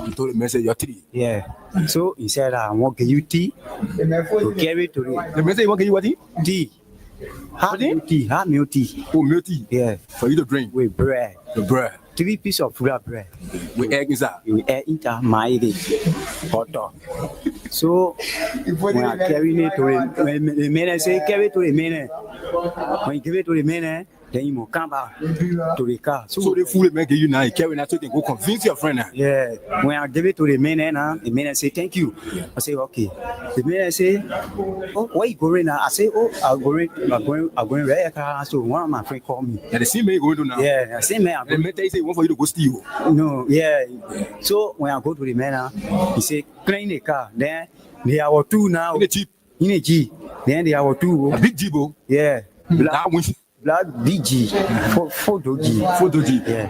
You told the man say you're 3. Yeah. So he said, I want to give you tea to carry to The man say he want to give you what? tea. Hot milk tea. Hot milk tea. Oh, milk tea. Yeah. For you to drink. With bread. The bread. 3 pieces of full bread. With egg inside. With egg inside my egg. Butter. So when I carry it to the man, say carry it to the man. When you give it to the man, then you must come back to the car. So the food man give you now, you carry that so you can go convince your friend now. Yeah. When I give it to the man, the man say thank you. I say okay. The man say, oh, where you going now? I say, oh, I'm going right car. So one of my friends called me. Yeah, the same man you going to now. Yeah, the same man. The man say he want for you to go steal. No, yeah. So when I go to the man, he say clean the car. Then they are 2 now. In a Jeep. In a Jeep. Then they are 2. A big Jeep. Yeah. Black BG, photo G. Yeah.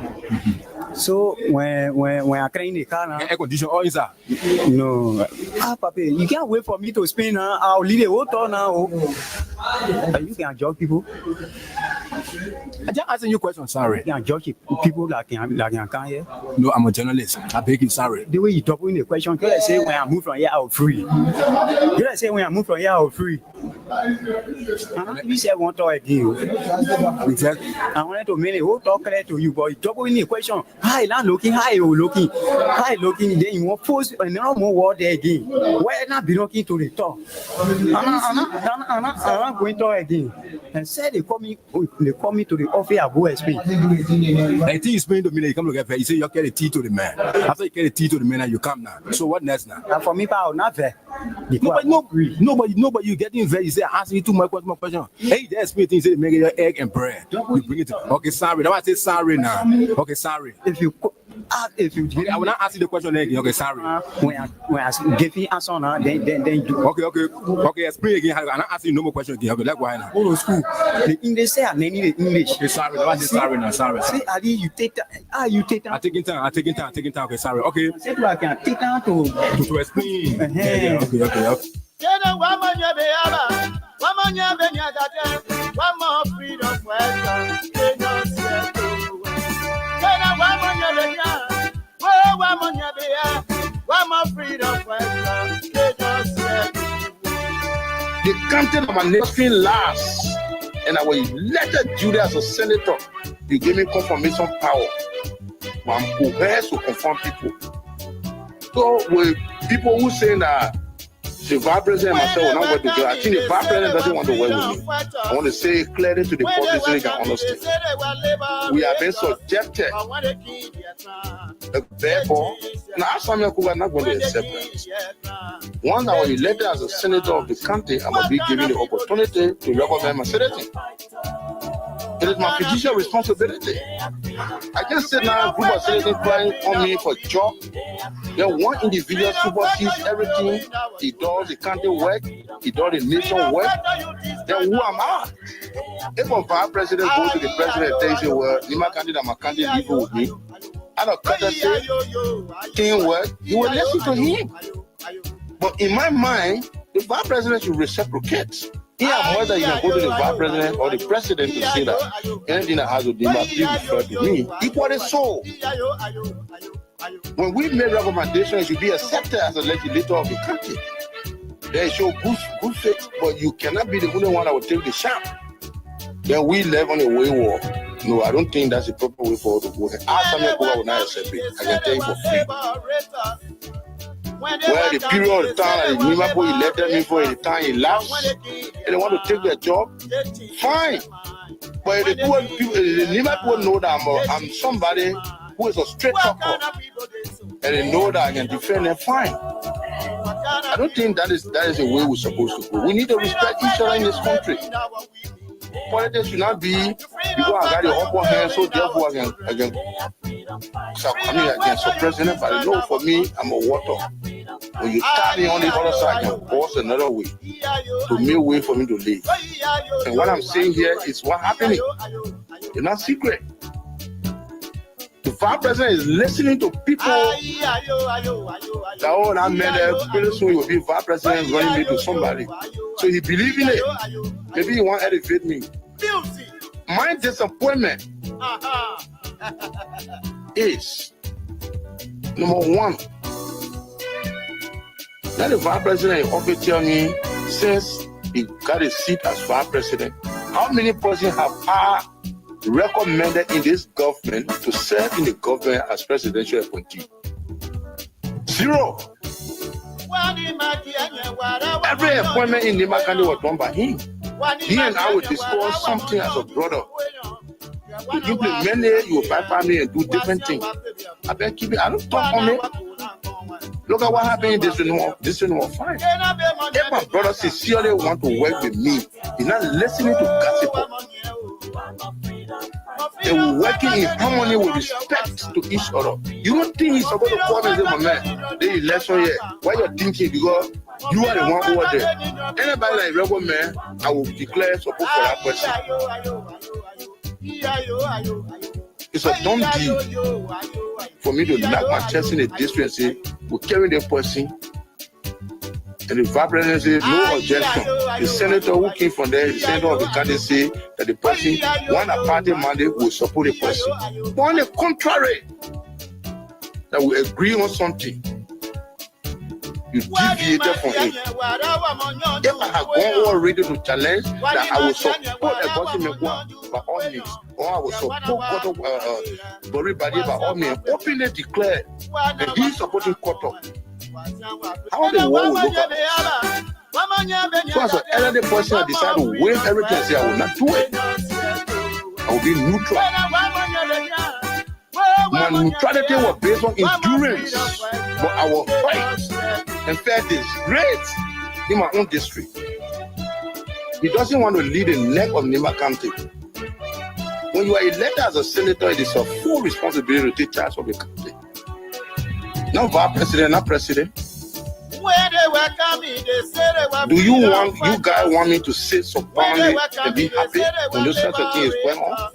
So when I clean the car now, air condition all inside. No, Papa, you can't wait for me to spin now. I'll leave the water now. You can judge people. I just asking you a question, sorry. You can judge people like you can here. No, I'm a journalist. I beg you, sorry. The way you talk in the question, can I say when I move from here I'll free? Can I say when I move from here I'll free? You said one talk again. I wanted to make a whole talk clear to you, but you talk in the question. Hi, not looking. Hi, you looking. Hi, looking. Then you want post another more word there again. Why not be looking to the top? I'm not going to again. And said they call me to the office. I go explain. I think you explain to me that you come to get fair. You say you carry the tea to the man. After you carry the tea to the man, you come now. So what next now? And for me, I will not fair. Nobody, you getting fair. You say ask me too much question. Hey, that's me. You say they make your egg and bread. You bring it to. Okay, sorry. That's why I say sorry now. Okay, sorry. If you I will not ask you the question again. Okay, sorry. When I give you answer now, then do. Okay. Explain again. I'm not asking you no more question again. Okay, let's go ahead now. Go to school. The English say I need the English. Okay, sorry. That's why I say sorry now. Sorry. Say Ali, you take time. You take time. I'm taking time. Okay, sorry. Okay. Say I can take time to explain. Yeah. Okay. One more freedom for the counting of my nation last, and I will elected Judah as a senator. You gave me confirmation power. I'm coerced to confirm people. So with people who say that the vice president and myself will not work together, I think the vice president doesn't want to work with me. I want to say clearly to the public so they can understand. We have been subjected. Therefore, now Samuel Kuga is not going to accept that. Once I was elected as a senator of the county, I must be given the opportunity to recommend my senator. It is my fiduciary responsibility. I can't sit now a group of senators crying on me for job. Then one individual supersedes everything. He does the county work, he does the nation work. Then who am I? If a vice president goes to the president and says, well, Nima candidate, my candidate, leave with me. Out of courtesy, teamwork, you will listen to him. But in my mind, the vice president should reciprocate. Whether you can go to the vice president or the president to say that anything that has to do with me refer to me, equally so. When we make recommendations, it should be accepted as a legislator of the country. They show good faith, but you cannot be the only one that will take the shot. Then we live on a wayward. No, I don't think that's the proper way forward to go. Ask Samuel Kuga will not accept it. I can tell you for free. Well, the period of time that Liverpool elected me for the time he lapsed, and they want to take their job, fine. But the poor people, the Liverpool know that I'm somebody who is a straight talker, and they know that I can defend them, fine. I don't think that is the way we're supposed to go. We need to respect each other in this country. Politics should not be because I got the upper hand, so therefore I can suppress them. But no, for me, I'm a water. When you start me on the other side, I can force another way to make way for me to leave. And what I'm saying here is what's happening. It's not secret. The vice president is listening to people that that man pretty soon he will be vice president running me to somebody. So he believes in it. Maybe he want to elevate me. My disappointment is number one. Now the vice president in office tell me, since he got a seat as vice president, how many persons have I recommended in this government to serve in the government as presidential appointee? Zero. Every appointment in Nima County was done by him. He and I will discuss something as a brother. To implement it, you will buy family and do different things. I been keep it. I don't talk on it. Look at what happened in this one. This one was fine. If my brother sincerely want to work with me, he's not listening to gossip. They were working in harmony with respect to each other. You don't think he's supposed to call me and say, my man, the election here. Why you're thinking? Because you are the one over there. Anybody like rebel man, I will declare support for that person. It's a dumb deal for me to knock my chest in the district and say, we're carrying the person. And the vice president says, no objection. The senator who came from there, the senator of the county say that the person, one a party mandate will support the person. But on the contrary, that we agree on something, you deviated from it. If I have gone already to challenge that I will support a government by all means, or I will support Bori Badi by all means, openly declare that he is supporting Koto. How the world will look at it? So as an elderly person, I decide to waive everything and say I will not do it. I will be neutral. My neutrality was based on endurance, but I will fight and fair is great in my own district. He doesn't want to lead the neck of Nima County. When you are elected as a senator, it is a full responsibility to take charge of the country. Not vice president, not president. Do you guys want me to sit so calmly and be happy when this such a thing is going on?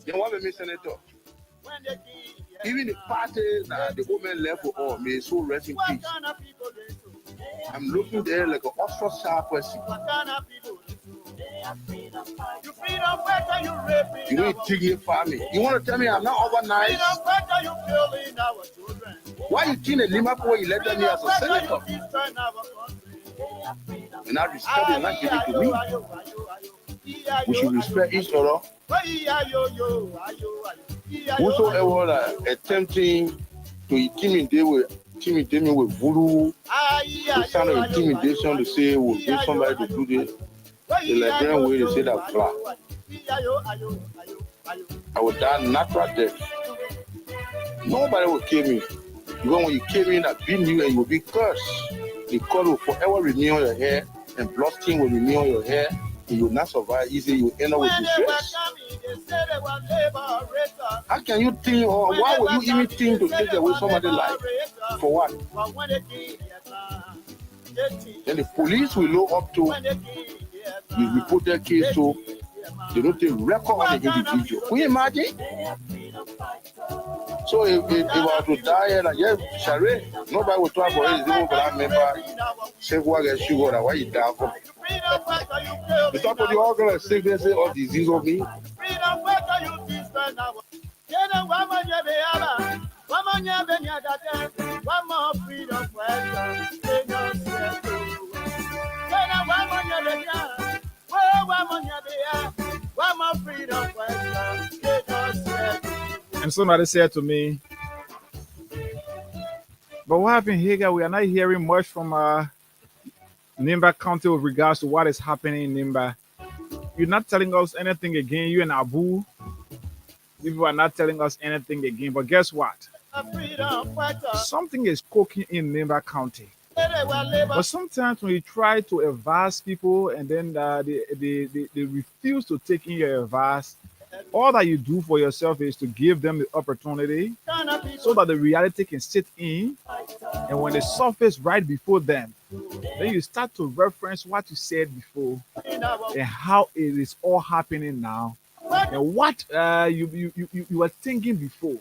Then what me senator? Even the party that the women left for all may so rest in peace. I'm looking there like an ostracized person. You know, dignify me. You want to tell me I'm not overnight? Why you think the Liverpool elected me as a senator? And I respect it, not give it to me. We should respect each other. Whosoever attempting to intimidate me with voodoo, the sound of intimidation to say we'll get somebody to do this, the Liberian way they say that flat. I will die natural death. Nobody will kill me. Because when you kill me, I beat you and you will be cursed. The cut will forever remain on your hair, and blood stain will remain on your hair, and you will not survive easily. You will end up with disgrace. How can you think, or why would you even think to take away somebody's life? For what? Then the police will look up to, we report their case to, they don't take record on the individual. Can you imagine? So if I was to die and I just share, nobody will talk about it. Even I remember, say what I should go, why you die for? You talk about the organ of sickness or disease of me. And somebody said to me, but what happened here? We are not hearing much from Nimba County with regards to what is happening in Nimba. You're not telling us anything again, you and Abu. You are not telling us anything again. But guess what? Something is cooking in Nimba County. But sometimes when you try to advise people and then they refuse to take in your advice, all that you do for yourself is to give them the opportunity so that the reality can sit in. And when they surface right before them, then you start to reference what you said before and how it is all happening now and what you were thinking before.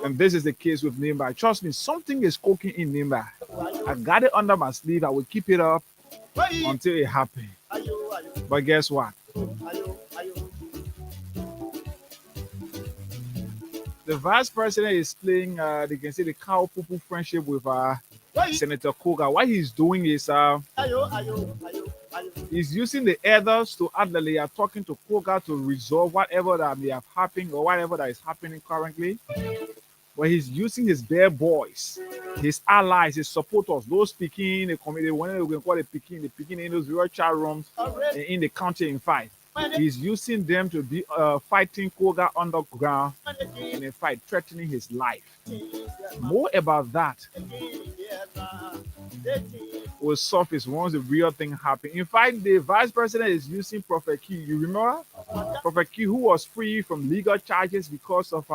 And this is the case with Nimba. Trust me, something is cooking in Nimba. I got it under my sleeve. I will keep it up until it happens. But guess what? the vice president is playing, they can say the cow poo friendship with Senator Koga. What he's doing is he's using the others to act that they are talking to Koga to resolve whatever that may have happened or whatever that is happening currently. But he's using his bare boys, his allies, his supporters, those speaking in the community, whenever we can call it the in those various chat rooms in the county in fight. He's using them to be fighting Koga underground in a fight, threatening his life. More about that will surface once the real thing happens. In fact, the vice president is using Prophet Key. You remember? Prophet Key, who was free from legal charges because of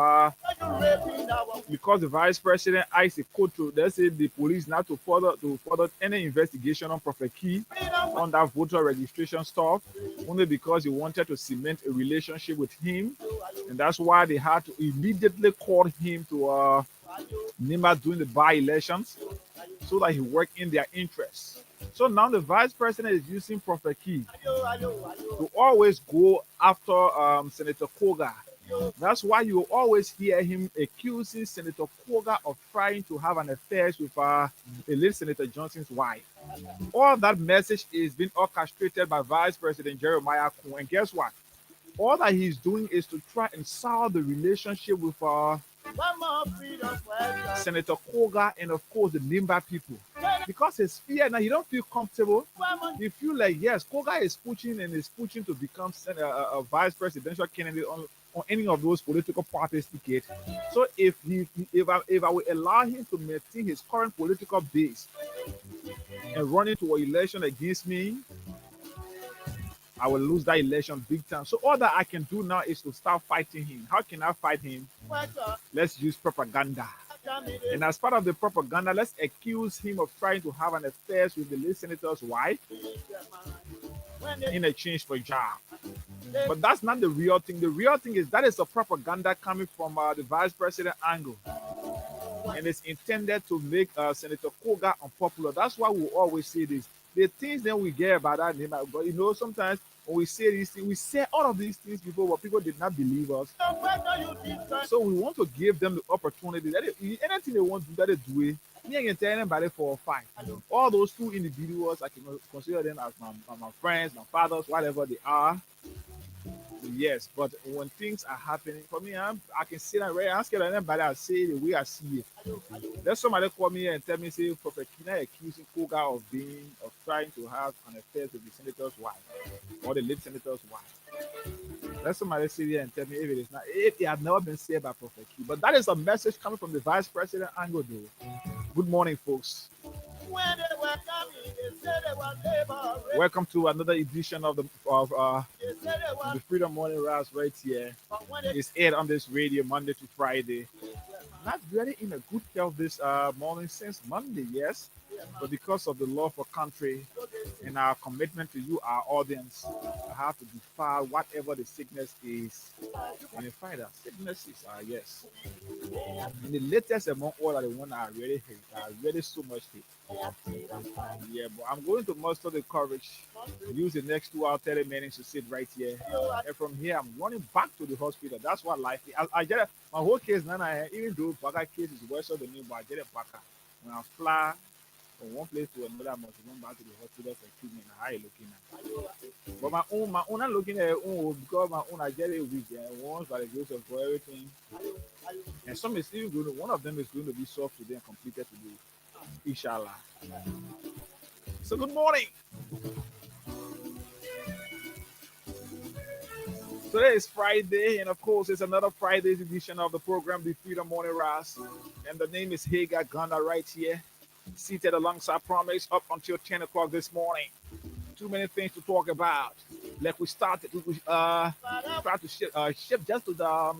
because the vice president asked the court to, let's say, the police not to further any investigation on Prophet Key on that voter registration stuff, only because he wanted to cement a relationship with him, and that's why they had to immediately call him to Nima during the by-elections so that he worked in their interests. So now the vice president is using Prophet Key to always go after Senator Koga. That's why you always hear him accusing Senator Koga of trying to have an affair with the late Senator Johnson's wife. All that message is being orchestrated by Vice President Jeremiah Kuhn. And guess what? All that he's doing is to try and solve the relationship with Senator Koga and, of course, the Nimba people. Because his fear now, he don't feel comfortable. He feel like, yes, Koga is pushing to become a vice presidential candidate on any of those political parties' ticket. So if I will allow him to maintain his current political base and run into an election against me, I will lose that election big time. So all that I can do now is to start fighting him. How can I fight him? Let's use propaganda. And as part of the propaganda, let's accuse him of trying to have an affair with the late senator's wife in exchange for a job. But that's not the real thing. The real thing is that is a propaganda coming from the vice president angle. And it's intended to make Senator Koga unpopular. That's why we always say this. The things that we get about that name, but you know, sometimes when we say these things, we say all of these things before, but people did not believe us. So we want to give them the opportunity that anything they want to do, that they do it. Me, I can tell anybody for a fight. All those two individuals, I can consider them as my friends, my fathers, whatever they are. Yes, but when things are happening for me, I can sit and read. I'm scared of anybody. I say the way I see it. There's somebody call me and tell me, say, Prophet Kina accusing Koga of trying to have an affair with the senator's wife or the late senator's wife. Let somebody sit here and tell me if it is not. It has never been said by Prophet Key. But that is a message coming from the vice president angle, though. Good morning, folks. Welcome to another edition of the Freedom Morning Rise right here. It's aired on this radio Monday to Friday. Not really in a good health this morning since Monday, yes. But because of the love for country and our commitment to you, our audience, I have to defy whatever the sickness is. And in fact, sicknesses are, yes. And the latest among all are the one I really hate. I really so much hate. Yeah, but I'm going to muster the courage, use the next 2 hours, 30 minutes to sit right here. And from here, I'm running back to the hospital. That's what life is. I get it. My whole case now, even though Baga case is worse than me, but I get it back. When I fly from one place to another, I must run back to the hospital for treatment. How are you looking at? But my own, I'm looking at because my own, I get it with once by the grace of God, everything. And some is still going to, one of them is going to be solved today and completed today. Inshallah. So good morning. Today is Friday, and of course, it's another Friday's edition of the program, The Freedom Morning Rise. And the name is Hagar Ghana right here, seated alongside Promise up until 10 o'clock this morning. Too many things to talk about. Like we started, we try to shift just to the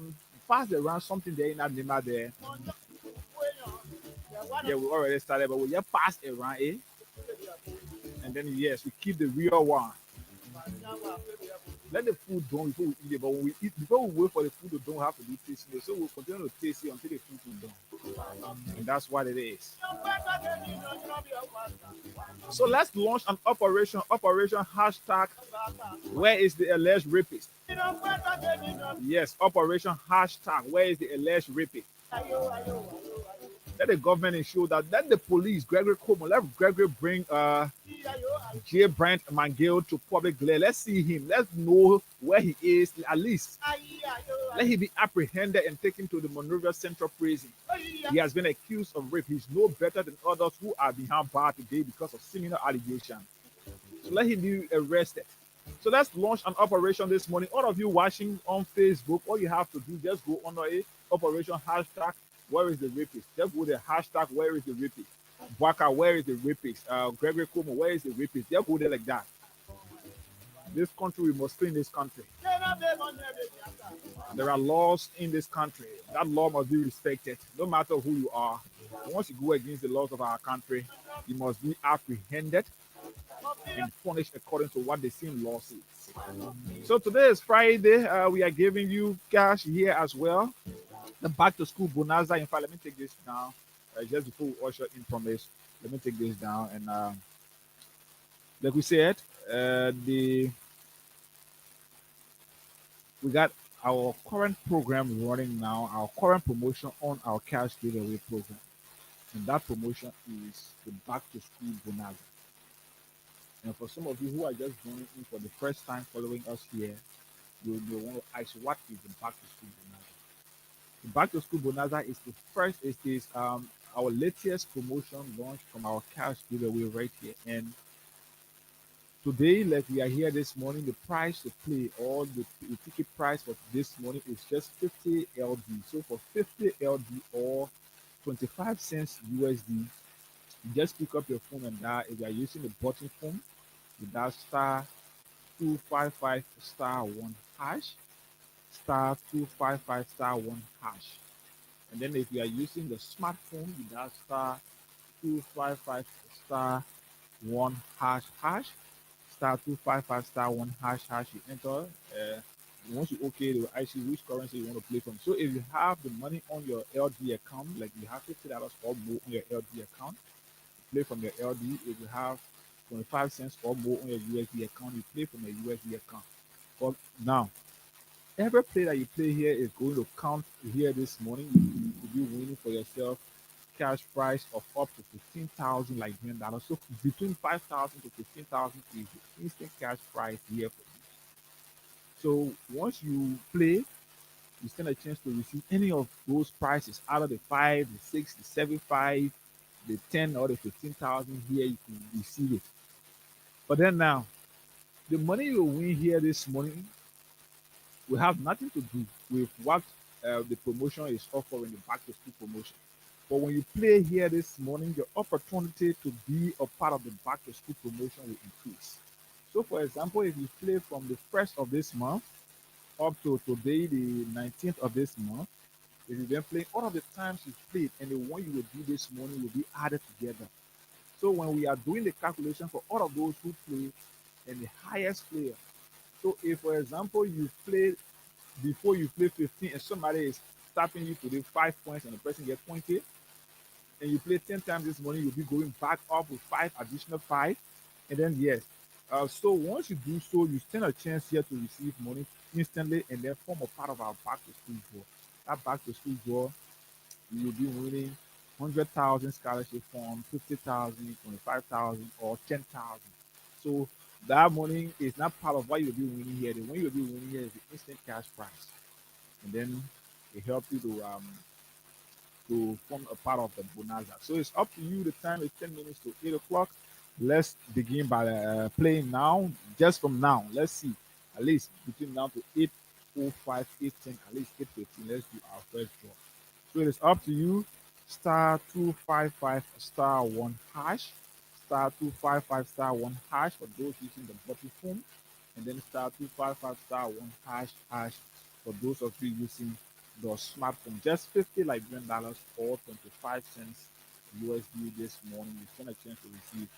pass around something there in that Nima there. Yeah, we already started, but we just pass around it. And then, yes, we keep the real one. let the food done before we eat it. But when we eat, before we wait for the food to don't have to do tasting it. So we'll continue to taste it until the food is done. And that's what it is. So let's launch an operation hashtag where is the alleged rapist? Yes, operation hashtag where is the alleged rapist? Let the government ensure that let the police, Gregory Como, let Gregory bring J. Brent Mangill to public glare. Let's see him. Let's know where he is. At least let him be apprehended and taken to the Monrovia Central Prison. He has been accused of rape. He's no better than others who are behind bars today because of similar allegations. So let him be arrested. So let's launch an operation this morning. All of you watching on Facebook, all you have to do, just go under a operation hashtag where is the rapist? Just go the hashtag where is the rapist? Baka, where is the rapist? Gregory Como, where is the rapist? Just go there like that. This country, we must clean this country. There are laws in this country. That law must be respected, no matter who you are. Once you go against the laws of our country, you must be apprehended and punished according to what the same law says. So today is Friday. We are giving you cash here as well. The back to school bonanza. In fact, let me take this down. Just before we usher in from this, let me take this down. And like we said, we got our current program running now, our current promotion on our cash giveaway program. And that promotion is the back to school bonanza. And for some of you who are just joining in for the first time following us here, you want to ask what is the back to school bonanza? The back to school bonanza is the first, it is our latest promotion launched from our cash giveaway right here. And today, like we are here this morning, the price to play or the ticket price for this morning is just 50 LD. So for 50 LD or 25 cents USD, you just pick up your phone and dial. If you are using the button phone, you dial star 255 star 1 hash, star 255 star 1 hash. And then if you are using the smartphone, you dial star 255 star 1 hash hash, star 255 star 1 hash hash. You enter. Once you okay, they will ask you which currency you want to play from. So if you have the money on your LD account, like you have $50 or more on your LD account, play from your LD. If you have 25 cents or more on your USD account, you play from your USD account. But now, every play that you play here is going to count here this morning. You will be winning for yourself cash price of up to 15,000 Liberian dollars. So between 5,000 to 15,000 is the instant cash price here for you. So once you play, you stand a chance to receive any of those prices out of the 5, the 6, the 7, 5, the 10, or the 15,000 here. You can receive it. But then now, the money you win here this morning will have nothing to do with what the promotion is offering, the back to school promotion. But when you play here this morning, your opportunity to be a part of the back to school promotion will increase. So, for example, if you play from the 1st of this month up to today, the 19th of this month, if you've been playing, all of the times you've played and the one you will do this morning will be added together. So, when we are doing the calculation for all of those who play and the highest player, so if, for example, you played before you play 15 and somebody is stopping you to the 5 points and the person gets 20, and you play 10 times this morning, you'll be going back up with 5 additional 5. And then, yes. So once you do so, you stand a chance here to receive money instantly and then form a part of our back to school draw. That back to school draw, you will be winning 100,000 scholarship fund, 50,000, 25,000, or 10,000. So that money is not part of what you'll be winning here. The one you'll be winning here is the instant cash prize. And then it helps you to form a part of the bonanza. So it's up to you. The time is 10 minutes to 8 o'clock. Let's begin by playing now. Just from now, let's see. At least between now to 8:05, 8:10, at least 8:15. Let's do our first draw. So it is up to you. Star 255 star 1 hash. Star 255 star 1 hash for those using the button phone. And then star 255 star 1 hash hash for those of you using the smartphone. Just 50 Liberian dollars or 25 cents USD this morning. You stand a chance to receive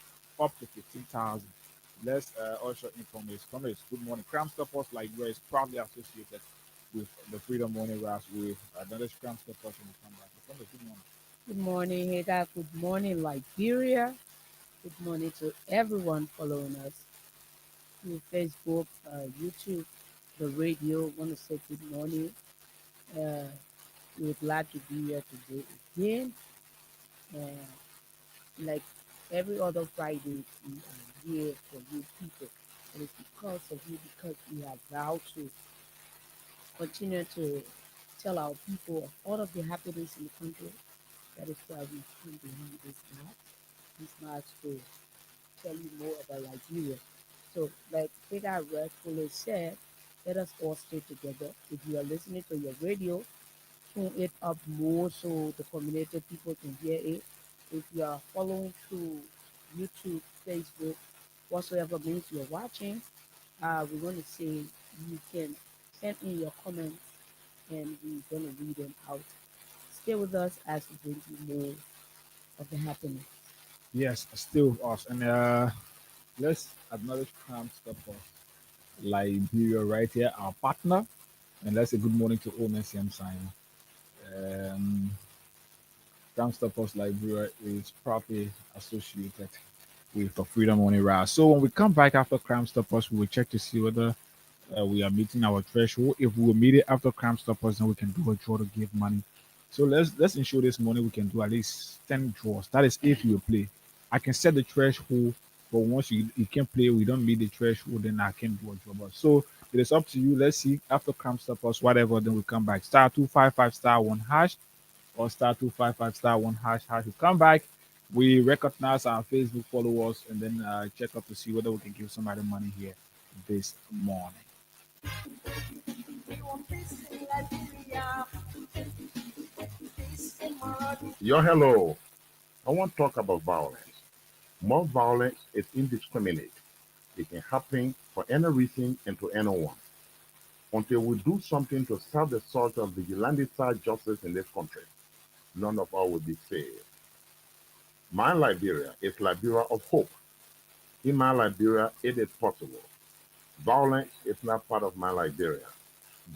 up to 15,000. Let's also inform his comrades. Good morning. Crime Stoppers Liberia is proudly associated with the Freedom Morning Rush with another Crime Stoppers in the comeback. Comrades, good morning. Good morning, Hagar. Good morning, Liberia. Good morning to everyone following us through Facebook, YouTube, the radio. Want to say good morning. Uh, we're glad to be here today again. Uh, like every other Friday, we are here for you people. It is because of you, because we have vowed to continue to tell our people of all of the happenings in the country. That is why we come behind this march to tell you more about Nigeria. So, like Peter rightfully said, let us all stay together. If you are listening to your radio, tune it up more so the community people can hear it. If you are following through YouTube, Facebook, whatsoever means you're watching, we want to say you can send in your comments and we're going to read them out. Stay with us as we bring you more of the happening. Yes, still with us. And let's acknowledge Crime Stoppers Liberia right here, our partner. And let's say good morning to OMSM Sign. Um, Crime Stoppers Liberia is properly associated with the Freedom Money Rise. So when we come back after Crime Stoppers, we will check to see whether we are meeting our threshold. If we will meet it after Crime Stoppers, then we can do a draw to give money. So let's ensure this morning we can do at least 10 draws. That is if you play. I can set the threshold, but once you can play, we don't meet the threshold, then I can do a draw. But so it is up to you. Let's see after Crime Stoppers, whatever, then we come back. Star 255 star 1 hash or star 255 star 1 hash hash. We come back. We recognize our Facebook followers and then check up to see whether we can give somebody money here this morning. Yo, hello. I want to talk about violence. More violence is indiscriminate. It can happen for any reason and to anyone. Until we do something to stop the sort of vigilante-style justice in this country, none of us will be saved. My Liberia is Liberia of hope. In my Liberia, it is possible. Violence is not part of my Liberia.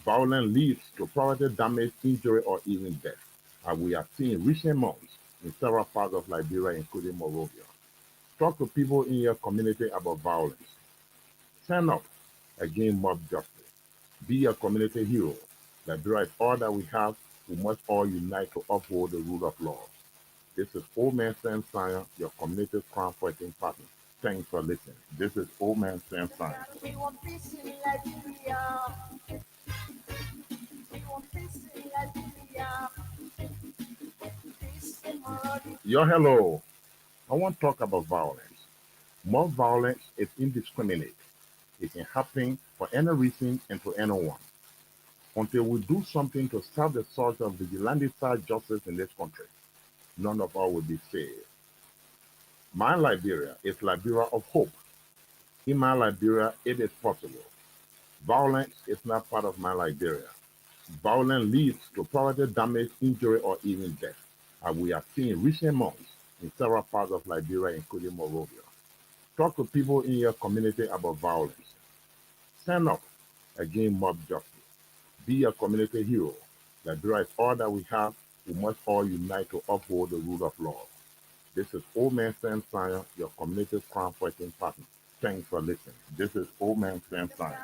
Violence leads to property damage, injury, or even death, as we have seen in recent months in several parts of Liberia, including Monrovia. Talk to people in your community about violence. Stand up against mob justice. Be a community hero. Liberia is all that we have. We must all unite to uphold the rule of law. This is Old Man Sam Science, your community crime fighting partner. Thanks for listening. This is Old Man Sam Science. Yo, hello. I want to talk about violence. More violence is indiscriminate. It can happen for any reason and to anyone. Until we do something to stop the sort of vigilante-style justice in this country, none of us will be saved. My Liberia is Liberia of hope. In my Liberia, it is possible. Violence is not part of my Liberia. Violence leads to property damage, injury, or even death, as we have seen in recent months in several parts of Liberia, including Monrovia. Talk to people in your community about violence. Stand up against mob justice. Be a community hero. Liberia is all that we have. We must all unite to uphold the rule of law. This is Old Man Sam Science, your community crime fighting partner. Thanks for listening. This is Old Man Sam Science.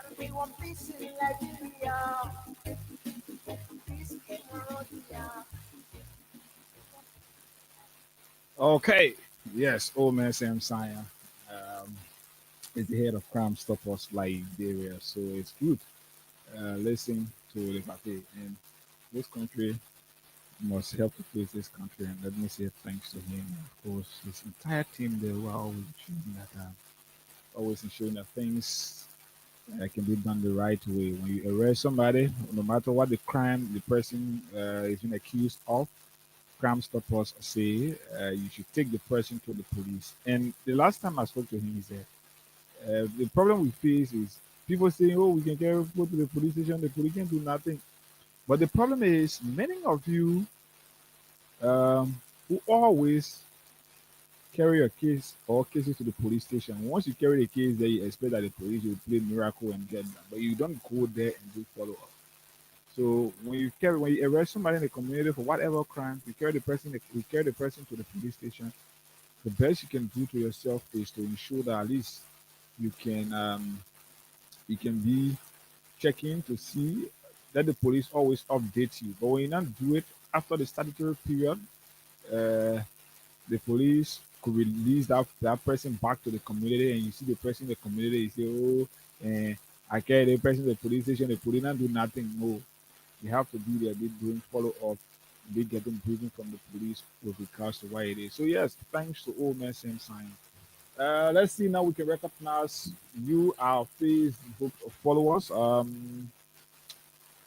Okay. Yes, Old Man Sam Science is the head of Crime Stoppers Liberia. So it's good. Listen to the party. And this country must help to face this country. And let me say thanks to him. Of course, his entire team, they were always ensuring that, things can be done the right way. When you arrest somebody, no matter what the crime the person is being accused of, Crime Stoppers say you should take the person to the police. And the last time I spoke to him, he said the problem we face is people saying, "Oh, we can go to the police station. The police can do nothing." But the problem is many of you who always carry your case or cases to the police station. Once you carry the case there, you expect that the police will play miracle and get that. But you don't go there and do follow up. So when you arrest somebody in the community for whatever crime, you carry the person to the police station. The best you can do to yourself is to ensure that at least you can um, you can be checking to see that the police always update you. But when you not do it after the statutory period, uh, the police could release that person back to the community, and you see the person in the community, you say, "Oh, I carry the person to the police station. The police not do nothing." No, you have to be there, be doing follow up, be getting briefing from the police with regards to why it is. So yes, thanks to all men same sign. Let's see now we can recognize you, our Facebook followers.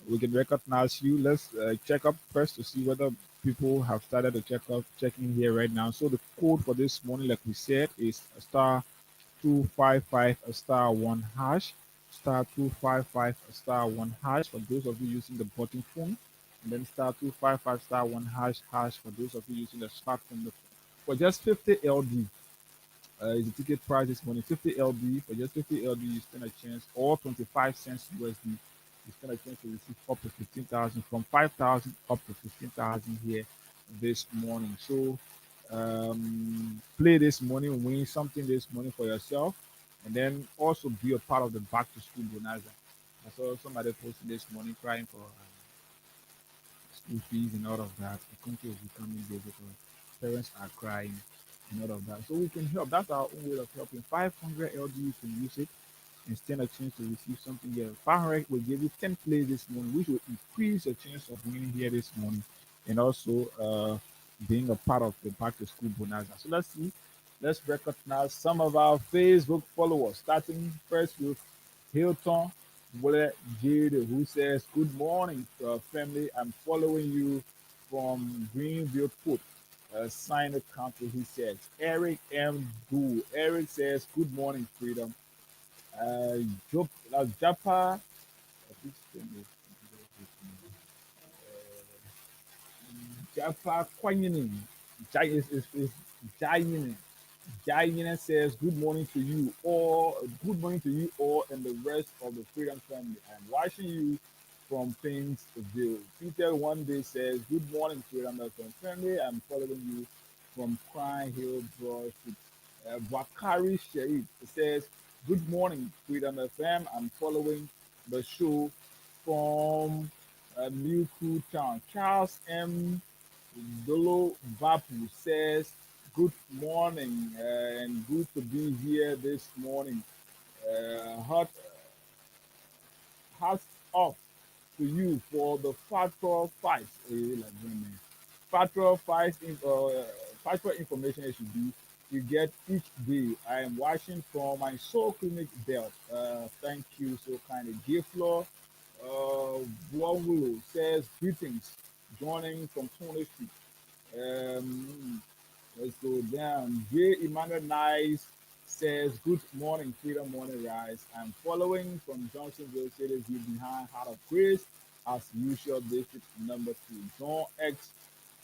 We can recognize you. Let's check up first to see whether people have started to checking here right now. So the code for this morning, like we said, is star 255 a star one hash, star 255 a star one hash for those of you using the button phone, and then star 255 star one hash for those of you using the smartphone. For just 50 LD, is the ticket price this morning 50 LD. For just 50 LD, you stand a chance, or 25 cents USD, you stand a chance to receive up to 15,000, from 5,000 up to 15,000 here this morning. So play this morning, win something this morning for yourself, and then also be a part of the back to school bonanza. I saw somebody posting this morning crying for school fees and all of that. The country is becoming difficult. Parents are crying and all of that. So we can help. That's our own way of helping. 500 LD, you can use it and stand a chance to receive something here. 500 will give you 10 plays this morning, which will increase your chance of winning here this morning, and also being a part of the back to school bonanza. So let's see. Let's recognize some of our Facebook followers, starting first with Hilton Wole Jade, who says, "Good morning, family. I'm following you from Greenville Foot, Sinai County." He says, Eric M. Gu. Eric says, "Good morning, Freedom." Japa, Japa Kwanyini, is Jayini. Jayina says, "Good morning to you all. Good morning to you all and the rest of the Freedom family. I'm watching you from Painesville." Peter one day says, "Good morning, Freedom FM family. I'm following you from Crying Hill Broad Street." Bakari Sharif says, "Good morning, Freedom FM. I'm following the show from Milku Town." Charles M. Dolo Bapu says, "Good morning and good to be here this morning. Hats off to you for the factual fights." Factual fights, factual information it should be you get each day. I am watching from my Soul Clinic belt. Thank you so kindly. Giflo Wawulu says, "Greetings, joining from Tony Street." Let's go down. J. Emmanuel Nice says, "Good morning, Freedom Morning Rise. I'm following from Johnsonville City View behind Heart of Grace as usual, District number 2. John X.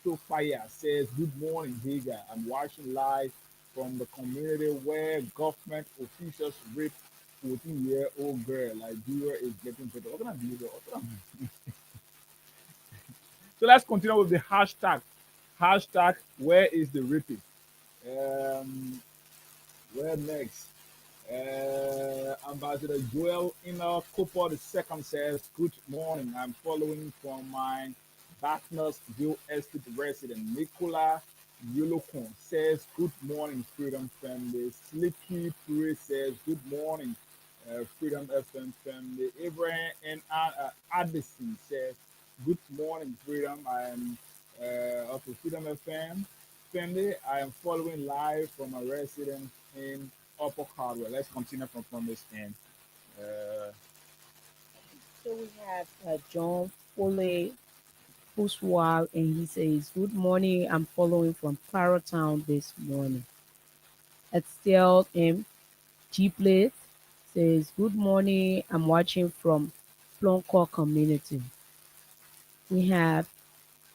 Sofia says, "Good morning, Hager. I'm watching live from the community where government officials rape 14-year-old girl. Liberia is getting better." What can I do? So let's continue with the hashtag. Hashtag, where is the rapist? Where next? Ambassador Joel Ina Cooper II says, "Good morning. I'm following from my Bathursteville Estate resident." Nicola Yolokon says, "Good morning, Freedom family." Slicky Pure says, "Good morning, Freedom FM family." Abraham and Addison says, "Good morning, Freedom. I am of the Freedom FM family. I am following live from a residence in Upper Hardware." Let's continue from this end. Uh, So we have John Foley Puswal, and he says, "Good morning. I'm following from Town this morning." Estelle M. Plate says, "Good morning. I'm watching from Flonko community." We have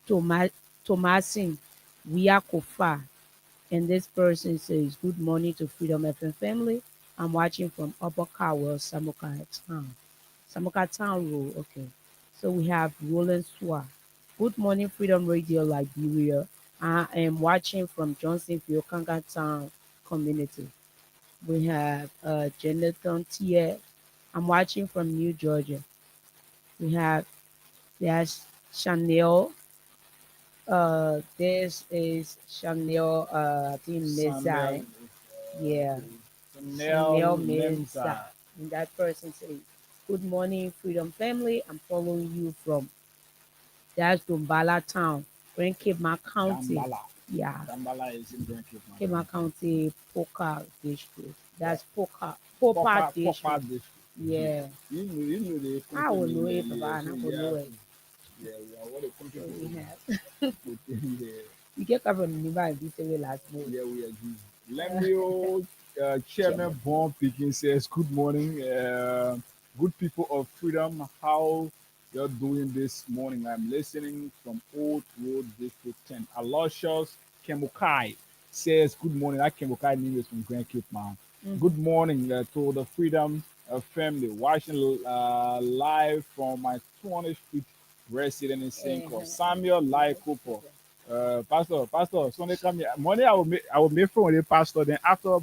Thomasin Wiakofa. And this person says, "Good morning to Freedom FM family. I'm watching from Upper Cowell, Samoka Town. Samoka Town Road." Okay. So we have Roland Swa. "Good morning, Freedom Radio Liberia. I am watching from Johnsonville, Kanga Town community." We have Jonathan Tier. "I'm watching from New Georgia." We have there's Chanel. This is Chanel. I think Samuel, Mezai. Yeah, okay. Chanel Chanel Meza. Lemza, And that person says, "Good morning, Freedom Family. I'm following you from that's Dumbala Town, Grand Cape County." Dambala. Yeah, Dambala is in Grand Cape, Cape man. County, Poca District. Uh, That's Popa Papa District. district. Yeah, You know the I country will name know there, it, yeah. Papa, and So I will yeah, know it. yeah, what the country So we people have, put in there. we get covered in the Niva and this way last month. Yeah, we agree. Uh, Lemio Chairman Chairman. Bon Pikin says, "Good morning, good people of freedom. How you're doing this morning? I'm listening from Old Road District 10. Aloysius Kemukai says, Good morning. That Kemukai name is from Grand Cape, man. Mhm. Good morning to the Freedom family. Watching live from my 20th Street resident in St. Croix. Samuel Lai Cooper. Pastor, Sunday come here. Monday I will make friend with the pastor. Then after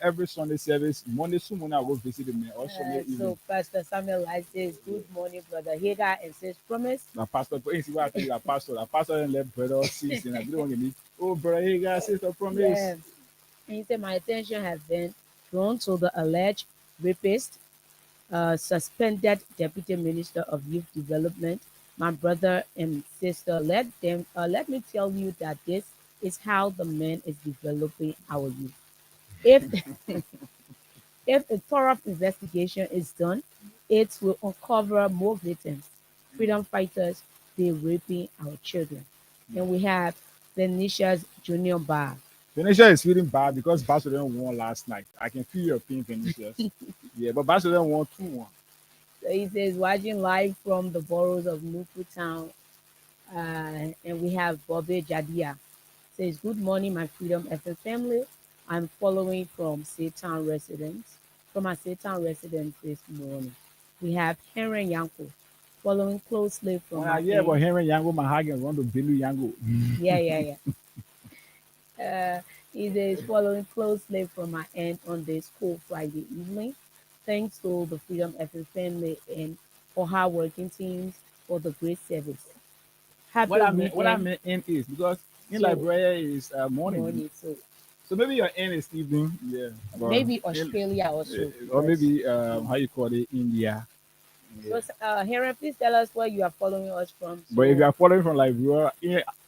every Sunday service, Monday soon morning I will visit him or Sunday evening. So Pastor Samuel Light says, "Good morning, Brother Hagar," and says, "Promise." The pastor, but see what I tell you, the pastor didn't let brother cease, and I didn't want to meet. Oh, brother, hey guys, sister, promise. Yeah. And he said, "My attention has been drawn to the alleged rapist, suspended Deputy Minister of Youth Development. My brother and sister, let me tell you that this is how the man is developing our youth. If if a thorough investigation is done, it will uncover more victims, freedom fighters, they raping our children." And we have Venetia's Junior Bar. Venetia is feeling bad because Barcelona won last night. I can feel your pain, Venetia. Yeah, but Barcelona won 2-1. So he says, "Watching live from the boroughs of Nupu Town." And we have Bobby Jadia. Says, "Good morning, my Freedom FM family. I'm following from Satan residents, from our Satan residents this morning." We have Henry Yanko following closely from When I my hear about aunt. Henry Yango Mahagan run to Bilu Yango. Yeah, yeah, yeah. He says, "Following closely from my aunt on this cool Friday evening. Thanks to the Freedom FM family and for hard working teams for the great service. What Happy I mean, what I weekend." mean in is because in So, Liberia is morning, morning. So, so maybe your end is evening, yeah, but maybe in, Australia also or because. maybe how you call it India. Yeah. So, Heren, please tell us where you are following us from. But if you So, are following from Liberia,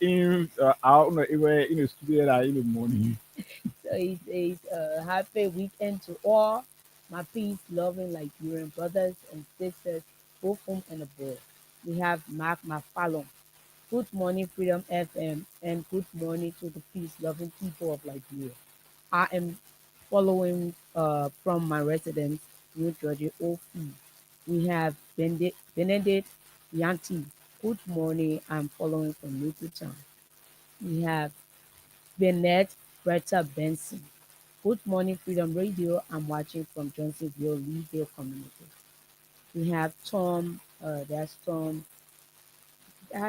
in out in the studio that in the morning. it says, "Happy weekend to all my peace loving Liberian brothers and sisters, both home and abroad." We have Mark Mafalon. "Good morning, Freedom FM, and good morning to the peace loving people of Liberia. I am following from my residence, New Georgia OP. We have Benedict Yanti. Good morning. I'm following from Newtown. We have Bennett Greta Benson. Good morning, Freedom Radio. I'm watching from Johnsonville, Leadville community. We have Tom. That's Tom.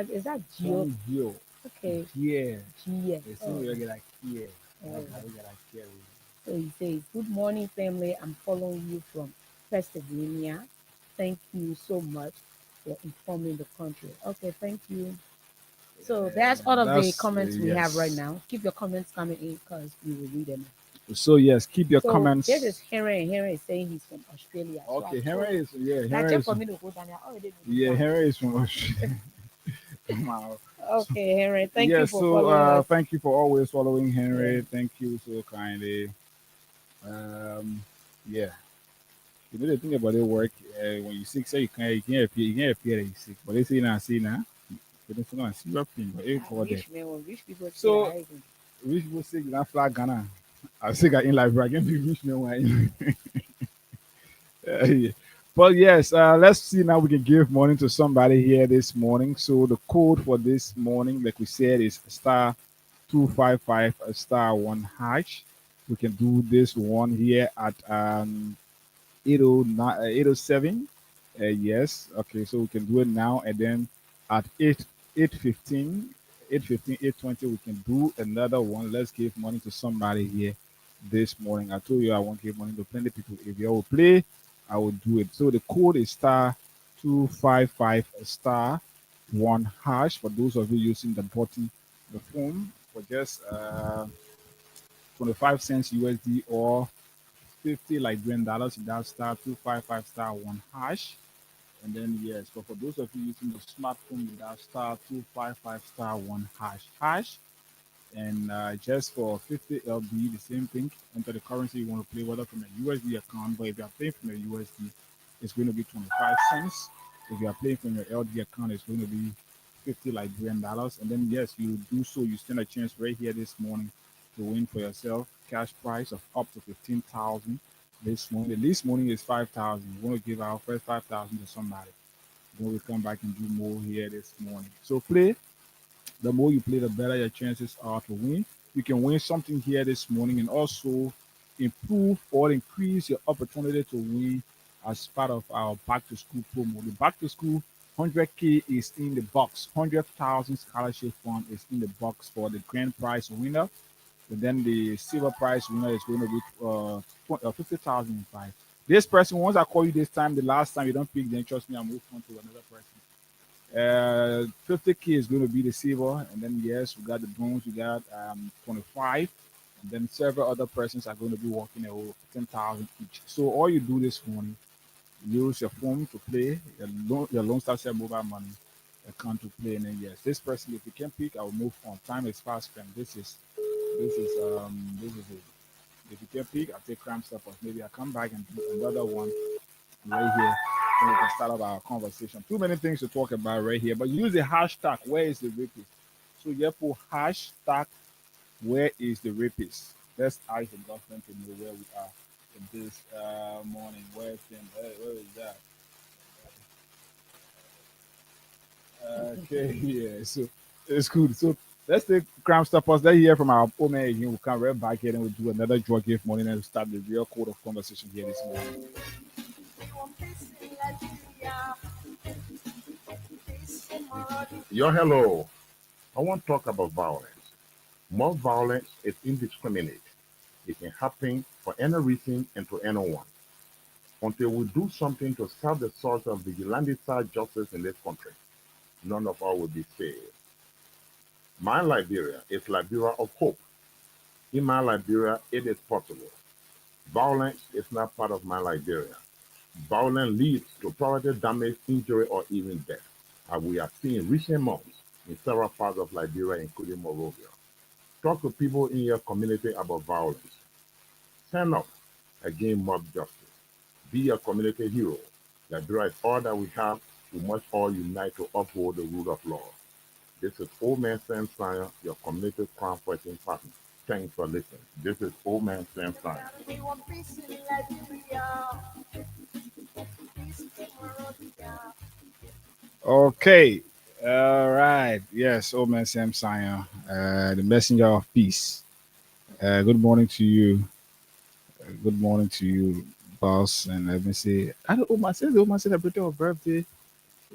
Is that Geo? Tom Gio, Okay, yeah, Gia. they see Oh, we get like yeah, all that's how right. we get like yeah. So he says, "Good morning, family. I'm following you from Pennsylvania. Thank you so much for informing the country." Okay, thank you. So that's all of the That's comments we have right yes. now. Keep your comments coming in because we will read them. So yes, keep your So this comments. is Henry, and Henry is saying he's from Australia. So I Okay, told Henry him is yeah, that Henry just is for me to go down there. I already know the yeah, plan. Henry is from Australia. Wow. So, Okay, Henry, thank you yes, for so following us. thank you for always following Yeah. Henry. Thank you so kindly. Yeah. You know the thing about it work when you sick, say you can't appear that you sick. But they say now see now. But they not see your pain, but it for there. Rich man, when rich people say So that, even. rich people sick, not flag Ghana. I sick in life, but I can be rich man why. Yeah. But yes, let's see now we can give morning to somebody here this morning. So the code for this morning, like we said, is 255 star 1 hash. We can do this one here at 809, 807. Yes, okay, so we can do it now, and then at 8:15, 8:15, 8:20, we can do another one. Let's give money to somebody here this morning. I told you I won't give money to plenty people. If you will play, I will do it. So the code is star 255 star 1 hash for those of you using the button, the phone, for just 25 cents USD or 50 Liberian dollars. You dial star 255 star 1 hash. And then, yes, but for those of you using the smartphone, you dial star 255 star 1 hash hash. And just for 50 LB, the same thing. Enter the currency you want to play, whether from a USD account, but if you are playing from a USD, it's going to be 25 cents. If you are playing from your LD account, it's going to be 50 Liberian dollars. And then, yes, you do so. You stand a chance right here this morning to win for yourself cash prize of up to 15,000 this morning. The least morning is 5,000. We want to give our first 5,000 to somebody. Then we come back and do more here this morning. So play. The more you play, the better your chances are to win. You can win something here this morning and also improve or increase your opportunity to win as part of our back to school promo. The back to school 100K is in the box. 100,000 scholarship fund is in the box for the grand prize winner. And then the silver prize winner is going to be 50,005. This person, once I call you this time, the last time you don't pick, then trust me, I'll move on to another person. 50K is going to be the silver, and then yes, we got the bronze, we got 25, and then several other persons are going to be working at 10,000 each. So all you do this morning, use your phone to play, your Lone Star Cell mobile money account to play, and then yes, this person, if you can pick, I will move on. Time is fast spent. This is it. If you can pick, I'll take crime stoppers. Maybe I'll come back and do another one right here. Then we can start up our conversation. Too many things to talk about right here, but use the hashtag where is the rapist. So you have to hashtag where is the rapist. Let's ask the government to know where we are this morning. Where is that? Okay, yeah. So it's good. So let's take crime stoppers. Let's hear from our own man again. We'll come right back here and we'll do another drug gift morning and we'll start the real code of conversation here this morning. Yo, hello. I want to talk about violence. More violence is indiscriminate. It can happen for any reason and to anyone. Until we do something to stop the source of vigilante justice in this country, none of us will be saved. My Liberia is Liberia of hope. In my Liberia, it is possible. Violence is not part of my Liberia. Violence leads to property damage, injury, or even death, as we have seen in recent months in several parts of Liberia, including Monrovia. Talk to people in your community about violence. Stand up against mob justice. Be a community hero. Liberia is all that we have. We must all unite to uphold the rule of law. This is Old Man Sam Science, your community crime fighting partner. Thanks for listening. This is Old Man Sam Science. Okay. All right. Yes, old man Sam Sion, the messenger of peace. Good morning to you. Good morning to you, boss. And let me see. I don't old man celebrated her birthday.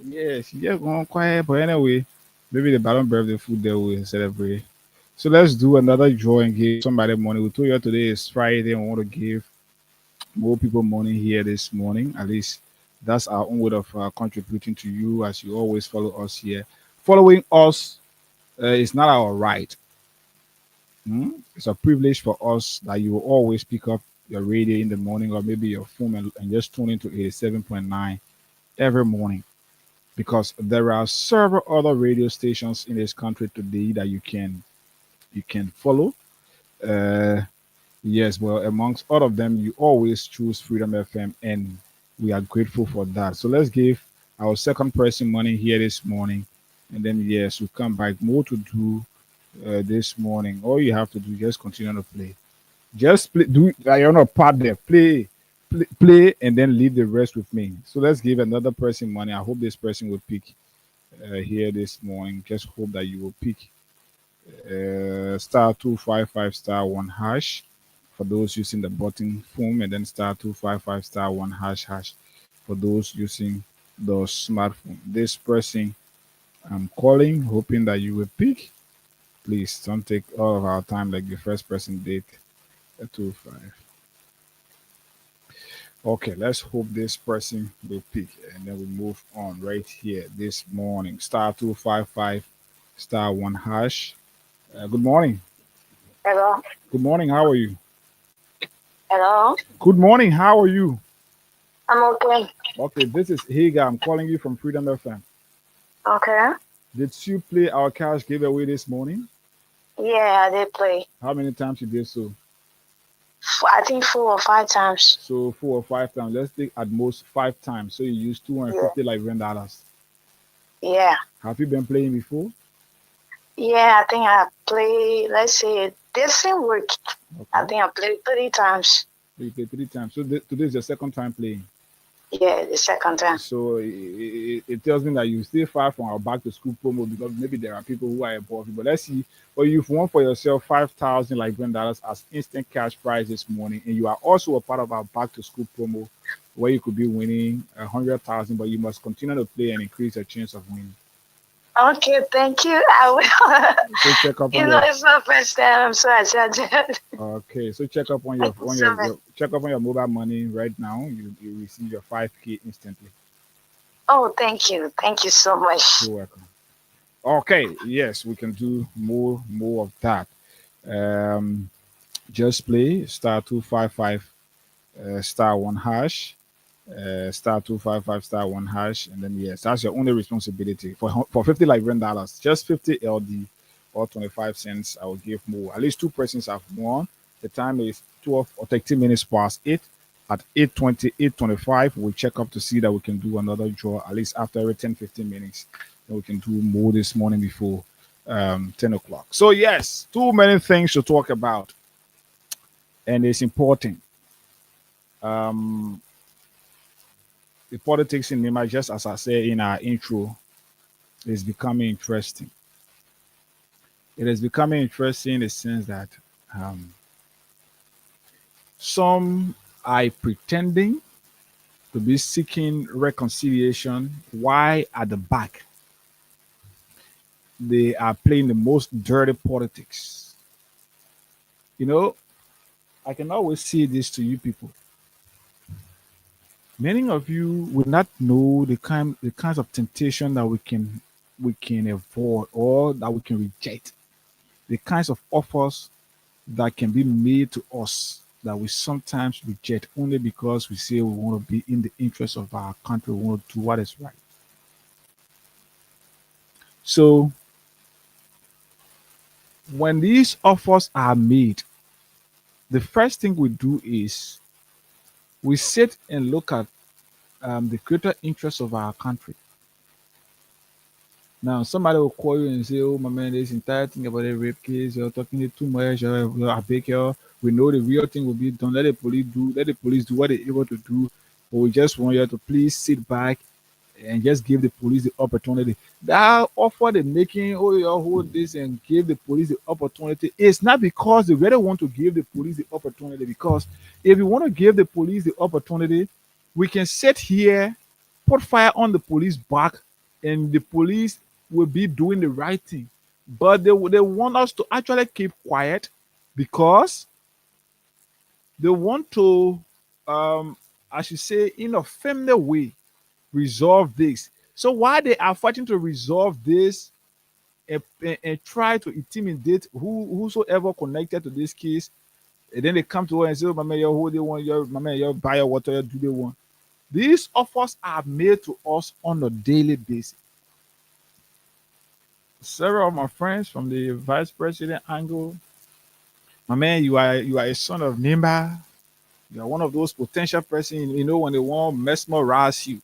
Yeah, she just gone quiet. But anyway, maybe the bottom birthday food there will celebrate. So let's do another draw and give somebody money. We told you today is Friday and we want to give more people money here this morning. At least that's our own way of contributing to you as you always follow us here. Following us is not our right. It's a privilege for us that you will always pick up your radio in the morning or maybe your phone and just tune into 87.9 every morning because there are several other radio stations in this country today that you can follow. Uh, Yes, well, amongst all of them, you always choose Freedom FM, and we are grateful for that. So let's give our second person money here this morning, and then yes, we'll come back more to do this morning. All you have to do just continue to play. Just play. Do you're not part there. Play, and then leave the rest with me. So let's give another person money. I hope this person will pick here this morning. Just hope that you will pick star 255 star 1 hash for those using the button phone, and then star 255 star 1 hash for those using the smartphone. This person I'm calling, hoping that you will pick. Please don't take all of our time like the first person did. 25. Okay, let's hope this person will pick, and then we move on right here this morning. Star 255 star 1 hash. Good morning. Hello. Good morning. How are you? Hello. Good morning. How are you? I'm okay. Okay, this is Higa. I'm calling you from Freedom FM. Okay. Did you play our cash giveaway this morning? Yeah, I did play. How many times you did so? I think 4 or 5 times. So 4 or 5 times. Let's take at most 5 times. So you use Yeah. $250 like $10. Yeah. Have you been playing before? Yeah, I think I played, let's say, this didn't work. I Okay. think I played 30 times. You played 3 times. So today is your second time playing. Yeah, the second time. So it tells me that you stay far from our back to school promo because maybe there are people who are above you. But let's see. Well, you've won for yourself 5,000 like $20 as instant cash prize this morning, and you are also a part of our back to school promo where you could be winning 100,000, but you must continue to play and increase your chance of winning. Okay, thank you. I will. So check up You on know, your it's my first time. I'm so excited. okay. So check up on your Thank you so much. check up on your mobile money right now. You receive your 5K instantly. Oh, thank you. Thank you so much. You're welcome. Okay, yes, we can do more of that. Um, just play star 255 star 1 hash, star 255 star 1 hash, and then yes, that's your only responsibility for 50 like $10. Just 50 LD or 25 cents. I will give more. At least two persons have won. The time is 12 or 13 minutes past 8. At 8:20, 8:25, we'll check up to see that we can do another draw at least after every 10, 15 minutes. Then we can do more this morning before 10 o'clock. So, yes, too many things to talk about, and it's important. Um, the politics in Myanmar, just as I said in our intro, is becoming interesting. It is becoming interesting in the sense that um, some are pretending to be seeking reconciliation, why at the back they are playing the most dirty politics. You know, I can always say this to you people. Many of you will not know the kinds of temptation that we can avoid or that we can reject. The kinds of offers that can be made to us that we sometimes reject only because we say we want to be in the interest of our country, we want to do what is right. So when these offers are made, the first thing we do is we sit and look at the greater interests of our country. Now, somebody will call you and say, "Oh, my man, this entire thing about the rape case, you're talking it too much. I beg you. We know the real thing will be done. Let the police do. Let the police do what they're able to do. But we just want you to please sit back and just give the police the opportunity." That offer they're making, oh, you hold this and give the police the opportunity. It's not because they really want to give the police the opportunity. Because if you want to give the police the opportunity, we can sit here, put fire on the police back, and the police will be doing the right thing. But they want us to actually keep quiet because they want to, I should say, in a family way, resolve this. So while they are fighting to resolve this and try to intimidate whosoever connected to this case, and then they come to us and say, "Oh, my man, who they want, my man, you buy your water, do they want?" These offers are made to us on a daily basis. Several of my friends from the vice president angle, "My man, you are a son of Nimba. You are one of those potential person. You know when they want mesmerize you.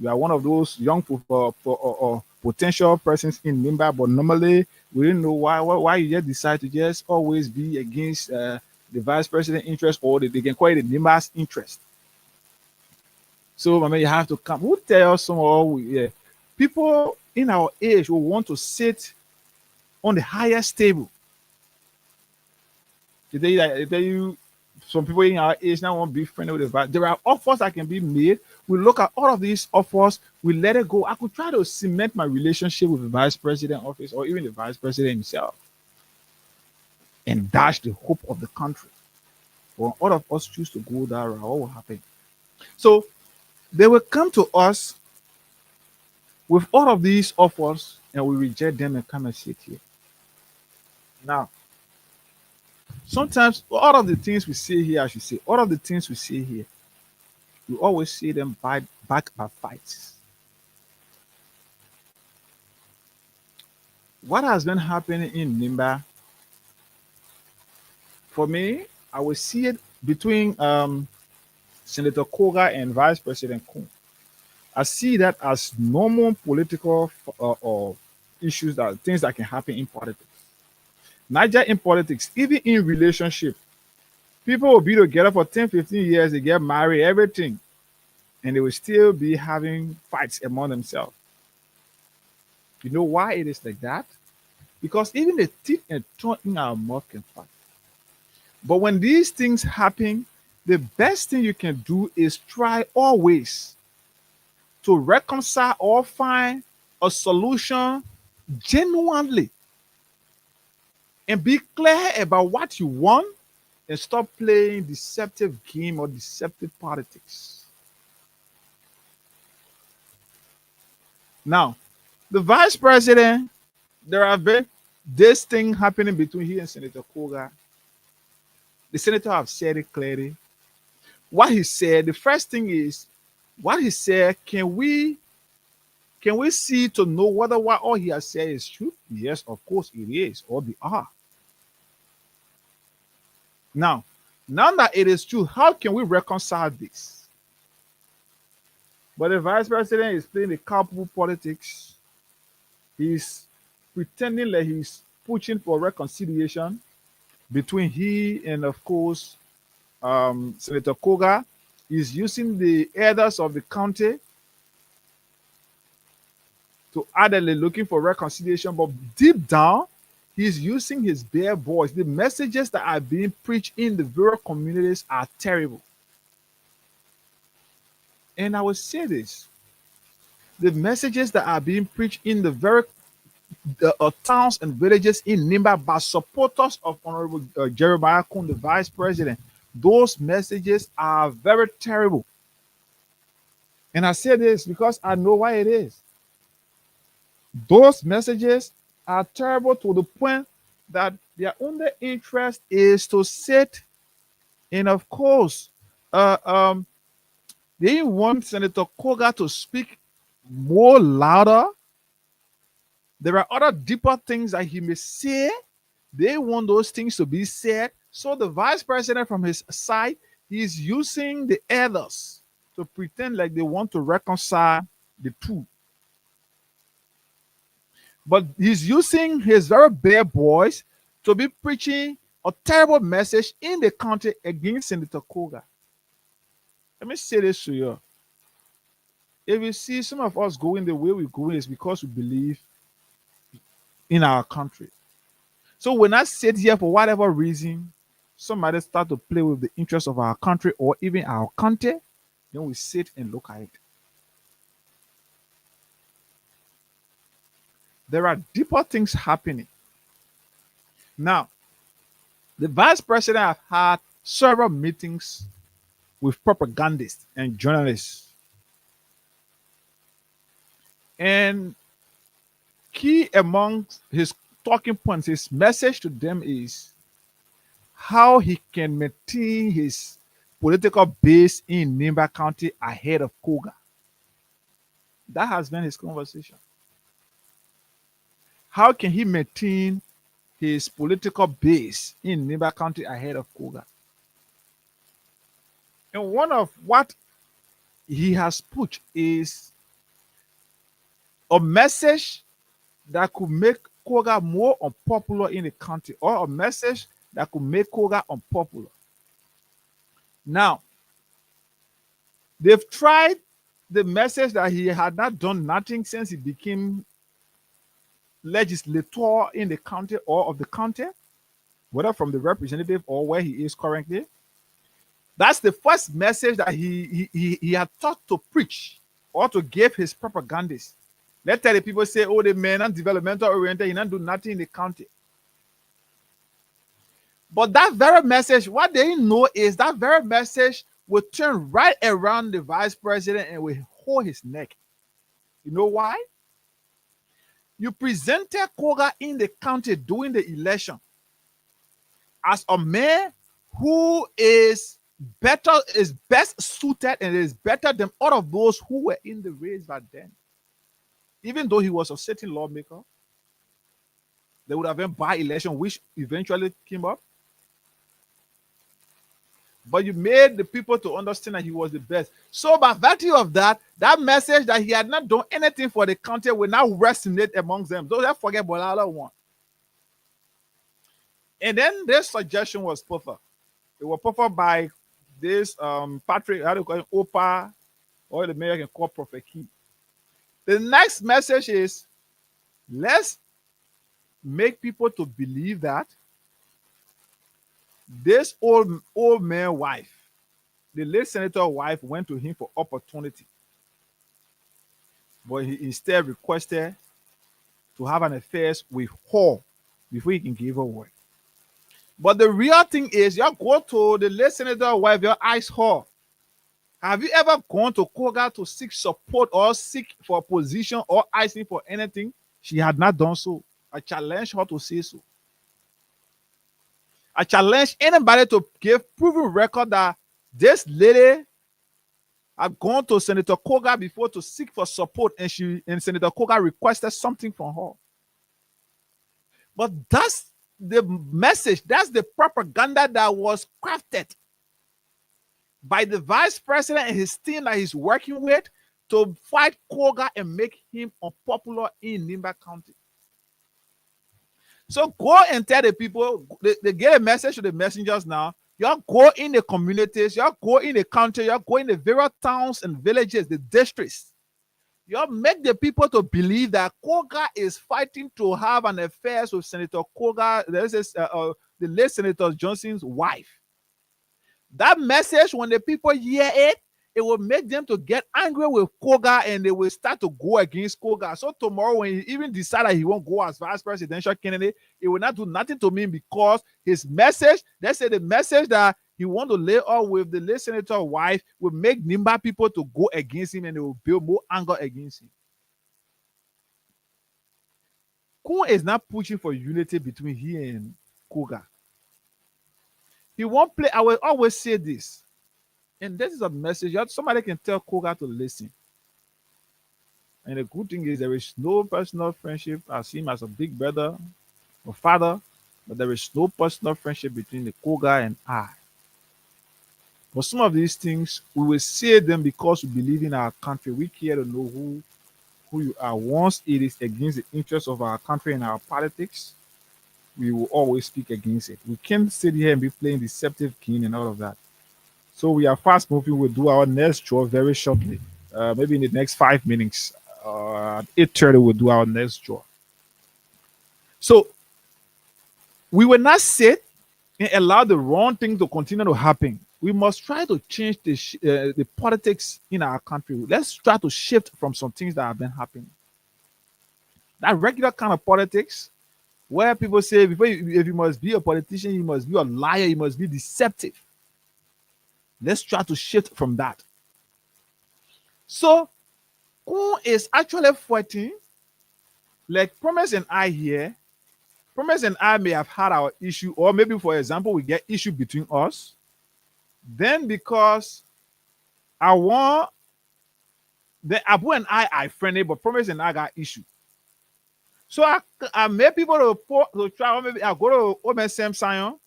You are one of those young or potential persons in Nimba, but normally we didn't know why you just decide to just always be against the vice president interest, or they can call it the Nimba's interest." So, I mean, you have to come. Who tells some people in our age will want to sit on the highest table They tell you some people in our age now want to be friendly with the vice. There are offers that can be made. We look at all of these offers, we let it go. I could try to cement my relationship with the vice president office or even the vice president himself and dash the hope of the country. But all of us choose to go that route, what will happen? So they will come to us with all of these offers and we reject them and come and sit here. Now, sometimes all of the things we say here, I should say, all of the things we say here, we always see them back by fights. What has been happening in Nimba, for me, I will see it between Senator Koga and Vice President Kuhn. I see that as normal political or issues, that things that can happen in politics. Not just in politics, even in relationship. People will be together for 10, 15 years, they get married, everything, and they will still be having fights among themselves. You know why it is like that? Because even the teeth and tongue in our mouth can fight. But when these things happen, the best thing you can do is try always to reconcile or find a solution genuinely and be clear about what you want and stop playing deceptive game or deceptive politics. Now, the vice president, there have been this thing happening between he and Senator Koga. The senator have said it clearly. What he said, the first thing is, what he said, can we see to know whether what all he has said is true? Yes, of course it is, or they are. Now that it is true, how can we reconcile this? But the vice president is playing the carpool politics. He's pretending that he's pushing for reconciliation between he and, of course, Senator Koga. Is using the elders of the county to adderley looking for reconciliation, but deep down, he's using his bare voice. The messages that are being preached in the various communities are terrible. And I will say this: the messages that are being preached in the very towns and villages in Nimba by supporters of Honorable Jeremiah Kuhn, the vice president, those messages are very terrible. And I say this because I know why it is. Those messages are terrible to the point that their only interest is to sit and, of course, they want Senator Koga to speak more louder. There are other deeper things that he may say. They want those things to be said. So the vice president from his side, he's using the others to pretend like they want to reconcile the two. But he's using his very bare voice to be preaching a terrible message in the country against Senator Koga. Let me say this to you. If you see some of us going the way we're going, it's because we believe in our country. So when I sit here for whatever reason, somebody start to play with the interests of our country or even our country, then we sit and look at it. There are deeper things happening. Now, the vice president have had several meetings with propagandists and journalists. And key among his talking points, his message to them is how he can maintain his political base in Nimba County ahead of Koga. That has been his conversation. How can he maintain his political base in Nimba County ahead of Koga? And one of what he has put is a message that could make Koga more unpopular in the country, or a message that could make Koga unpopular. Now, they've tried the message that he had not done nothing since he became legislator in the county or of the county. whether from the representative or where he is currently. That's the first message that he had thought to preach or to give his propagandists. Let's tell the people say, oh, the man and developmental oriented, he don't do nothing in the county. But that very message, what they know is that very message will turn right around the vice president and will hold his neck. You know why? You presented Koga in the county during the election as a man who is best suited and is better than all of those who were in the race back then. Even though he was a certain lawmaker, there would have been by-election which eventually came up. But you made the people to understand that he was the best. So by virtue of that, that message that he had not done anything for the country will now resonate amongst them. Don't forget Bolala one. And then this suggestion was put up. It was put up by this Patrick, how do you call him, Opa, or the mayor can call Prophet Key. The next message is, let's make people to believe that this old man wife, the late senator wife, went to him for opportunity. But he instead requested to have an affair with her before he can give her away. But the real thing is, you go to the late senator wife, you ask her, have you ever gone to Koga to seek support or seek for a position or asking for anything? She had not done so. I challenge her to say so. I challenge anybody to give proven record that this lady had gone to Senator Koga before to seek for support, and Senator Koga requested something from her. But that's the message, that's the propaganda that was crafted by the vice president and his team that he's working with to fight Koga and make him unpopular in Nimba County. So go and tell the people, they get a message to the messengers now. You go in the communities, you go in the country, you go in the various towns and villages, the districts. You make the people to believe that Koga is fighting to have an affair with Senator Koga, the late Senator Johnson's wife. That message, when the people hear it, it will make them to get angry with Koga and they will start to go against Koga. So tomorrow, when he even decide that he won't go as vice presidential candidate, it will not do nothing to me because his message, let's say the message that he want to lay off with the late senator wife will make Nimba people to go against him and they will build more anger against him. Kun is not pushing for unity between he and Koga. He won't play. I will always say this. And this is a message. Somebody can tell Koga to listen. And the good thing is there is no personal friendship. I see him as a big brother or father, but there is no personal friendship between the Koga and I. But some of these things, we will say them because we believe in our country. We care to know who you are. Once it is against the interests of our country and our politics, we will always speak against it. We can't sit here and be playing deceptive game and all of that. So we are fast moving. We'll do our next draw very shortly. Maybe in the next 5 minutes. At 8:30, we'll do our next draw. So we will not sit and allow the wrong thing to continue to happen. We must try to change the politics in our country. Let's try to shift from some things that have been happening. That regular kind of politics, where people say, if you must be a politician, you must be a liar, you must be deceptive. Let's try to shift from that. So, who is actually fighting? Like Promise and I here. Promise and I may have had our issue, or maybe, for example, we get issue between us. Then because Abu and I are friendly, but Promise and I got issue. So I made people to try, or maybe I go to OMSM Sion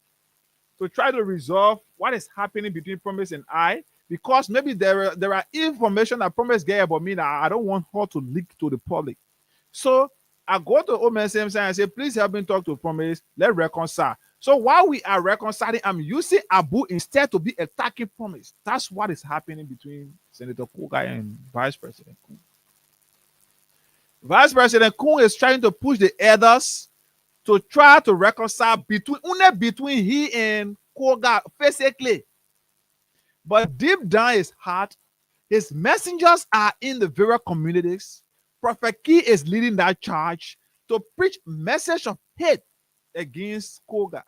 to try to resolve what is happening between Promise and I, because maybe there are information that Promise gave about me that I don't want her to leak to the public. So I go to OMSM and say, please help me talk to Promise. Let's reconcile. So while we are reconciling, I'm using Abu instead to be attacking Promise. That's what is happening between Senator Koga and Vice President Kun. Vice President Kun is trying to push the others to try to reconcile between he and Koga physically. But deep down his heart, his messengers are in the various communities. Prophet Key is leading that charge to preach message of hate against Koga.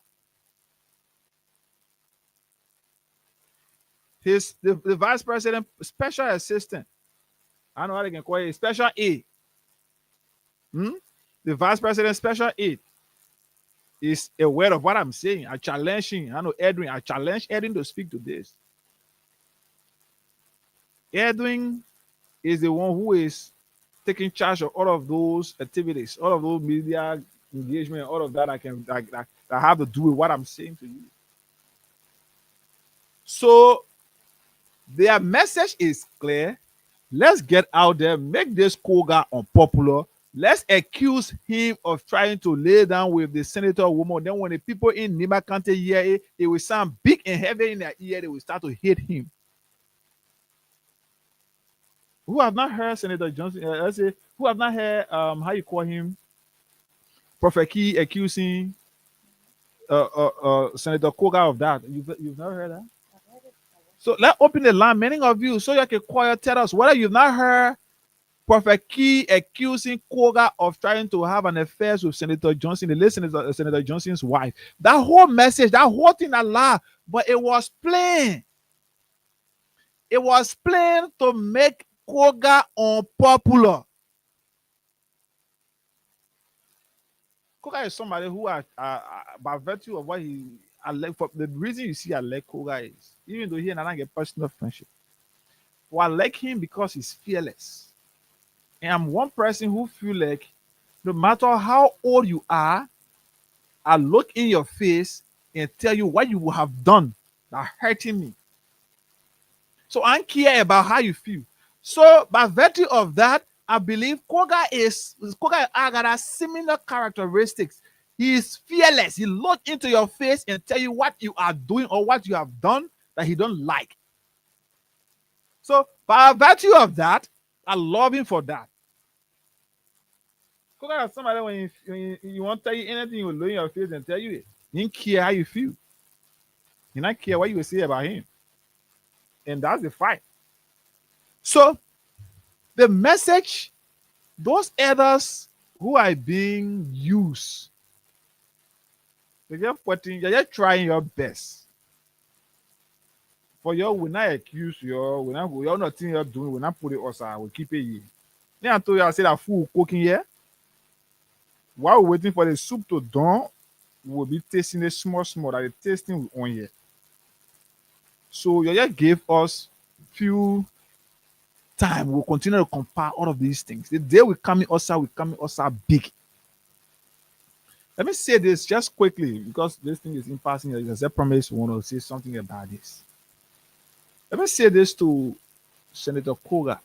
The vice president, special assistant, I don't know how they can call it, special aide. The vice president, special aide, is aware of what I'm saying. I challenge him. I know Edwin. I challenge Edwin to speak to this. Edwin is the one who is taking charge of all of those activities, all of those media engagement, all of that that have to do with what I'm saying to you. So their message is clear. Let's get out there, make this Koga unpopular. Let's accuse him of trying to lay down with the senator woman. Then when the people in Nima County hear it, it will sound big and heavy in their ear. They will start to hate him. Who have not heard Senator Johnson? Let's say, who have not heard how you call him, Prophet Key accusing Senator Koga of that? You've never heard that? So let's open the line, many of you, so you can call, tell us whether you've not heard Prophet Key accusing Koga of trying to have an affair with Senator Johnson, the late Senator Johnson's wife. That whole message, that whole thing, a lie, but it was plain. It was plain to make Koga unpopular. Koga is somebody who, by virtue of what I like, for the reason you see I like Koga is, even though he and I get personal friendship, well, I like him because he's fearless. And I'm one person who feel like no matter how old you are, I look in your face and tell you what you have done that hurting me. So I don't care about how you feel. So by virtue of that, I believe Koga got similar characteristics. He is fearless. He look into your face and tell you what you are doing or what you have done that he don't like. So by virtue of that, I love him for that. Koga is somebody when you want to tell you anything, he will look in your face and tell you it. He don't care how you feel. He don't care what you will say about him. And that's the fight. So the message, those others who are being used, you're just trying your best. For you, we not accuse you, we not think you're doing, we not put it aside, we keep it here. Then I told you, I said that food cooking here. While we're waiting for the soup to dawn, we'll be tasting it small, that the tasting on here. So you just gave us few time. We'll continue to compare all of these things. The day we come outside big. Let me say this just quickly because this thing is in passing. As I promised, we want to say something about this. Let me say this to Senator Koga.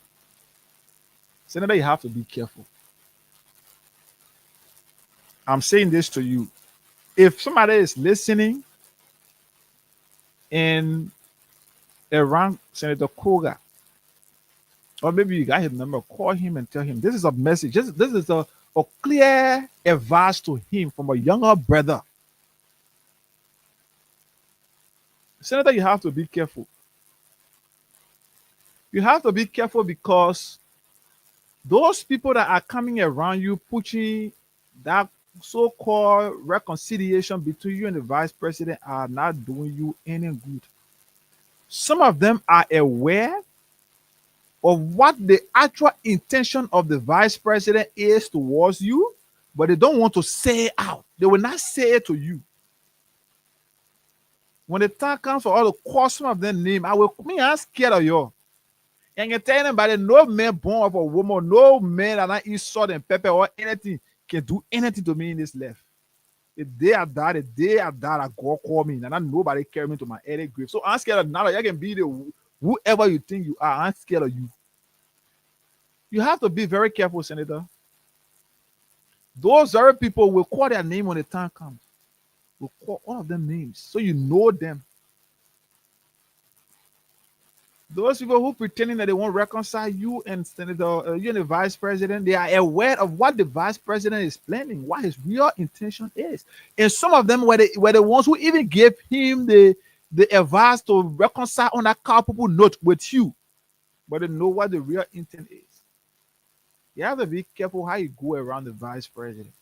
Senator, you have to be careful. I'm saying this to you. If somebody is listening and around Senator Koga, or maybe you got his number, call him and tell him this is a message. This is a clear advice to him from a younger brother. Senator, you have to be careful. You have to be careful because those people that are coming around you, pushing that so-called reconciliation between you and the vice president are not doing you any good. Some of them are aware of what the actual intention of the vice president is towards you, but they don't want to say it out. They will not say it to you. When the time comes for all to call some of them name, I'm scared of you. And you tell anybody, no man born of a woman, no man that not eat salt and pepper or anything can do anything to me in this life. The day I die, God call me, and not nobody carry me to my early grave. So I'm scared of now. You can be the whoever you think you are. I'm scared of you. You have to be very careful, Senator. Those very people will call their name when the time comes. We'll call all of them names so you know them. Those people who pretending that they won't reconcile you and you and the vice president, they are aware of what the vice president is planning, what his real intention is. And some of them were the ones who even gave him the advice to reconcile on that culpable note with you, but they know what the real intent is. You have to be careful how you go around the vice president.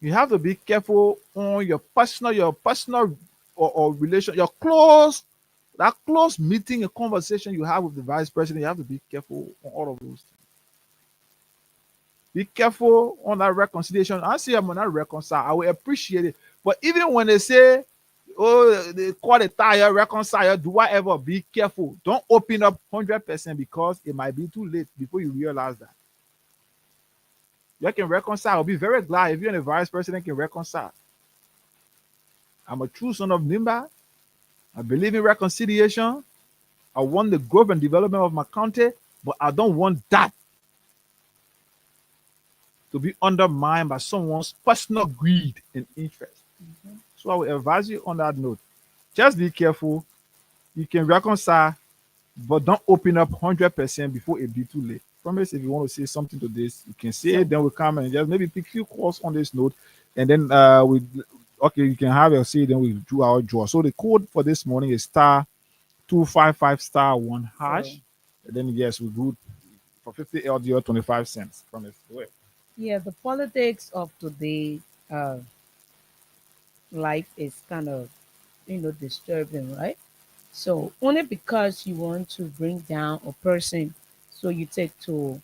You have to be careful on your personal or relation, your close that close meeting and conversation you have with the vice president. You have to be careful on all of those things. Be careful on that reconciliation. I say I'm not reconcile. I will appreciate it. But even when they say, oh, they call it tire, reconcile, do whatever, be careful. Don't open up 100% because it might be too late before you realize that. You can reconcile. I'll be very glad if you and the vice president can reconcile. I'm a true son of Nimba. I believe in reconciliation. I want the growth and development of my country, but I don't want that to be undermined by someone's personal greed and interest. So I will advise you on that note. Just be careful. You can reconcile, but don't open up 100% before it be too late. Promise if you want to say something to this, you can say it, then we'll come and just maybe pick few calls on this note, and then okay, you can have your say, then we do our draw. So the code for this morning is star 255 star 1 hash. And then yes, we do for 50 LD or 25 cents. Promise. Go ahead. Yeah, the politics of today life is kind of, disturbing, right? So only because you want to bring down a person, so you take to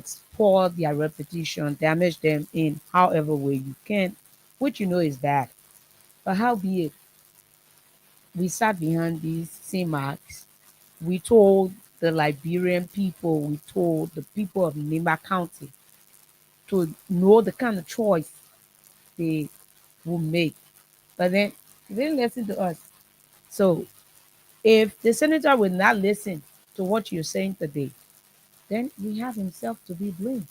spoil their reputation, damage them in however way you can, which you know is bad. But how be it, we sat behind these CMAX. We told the Liberian people, we told the people of Nima County to know the kind of choice they will make. But then they didn't listen to us. So if the senator will not listen to what you're saying today, then we have himself to be blamed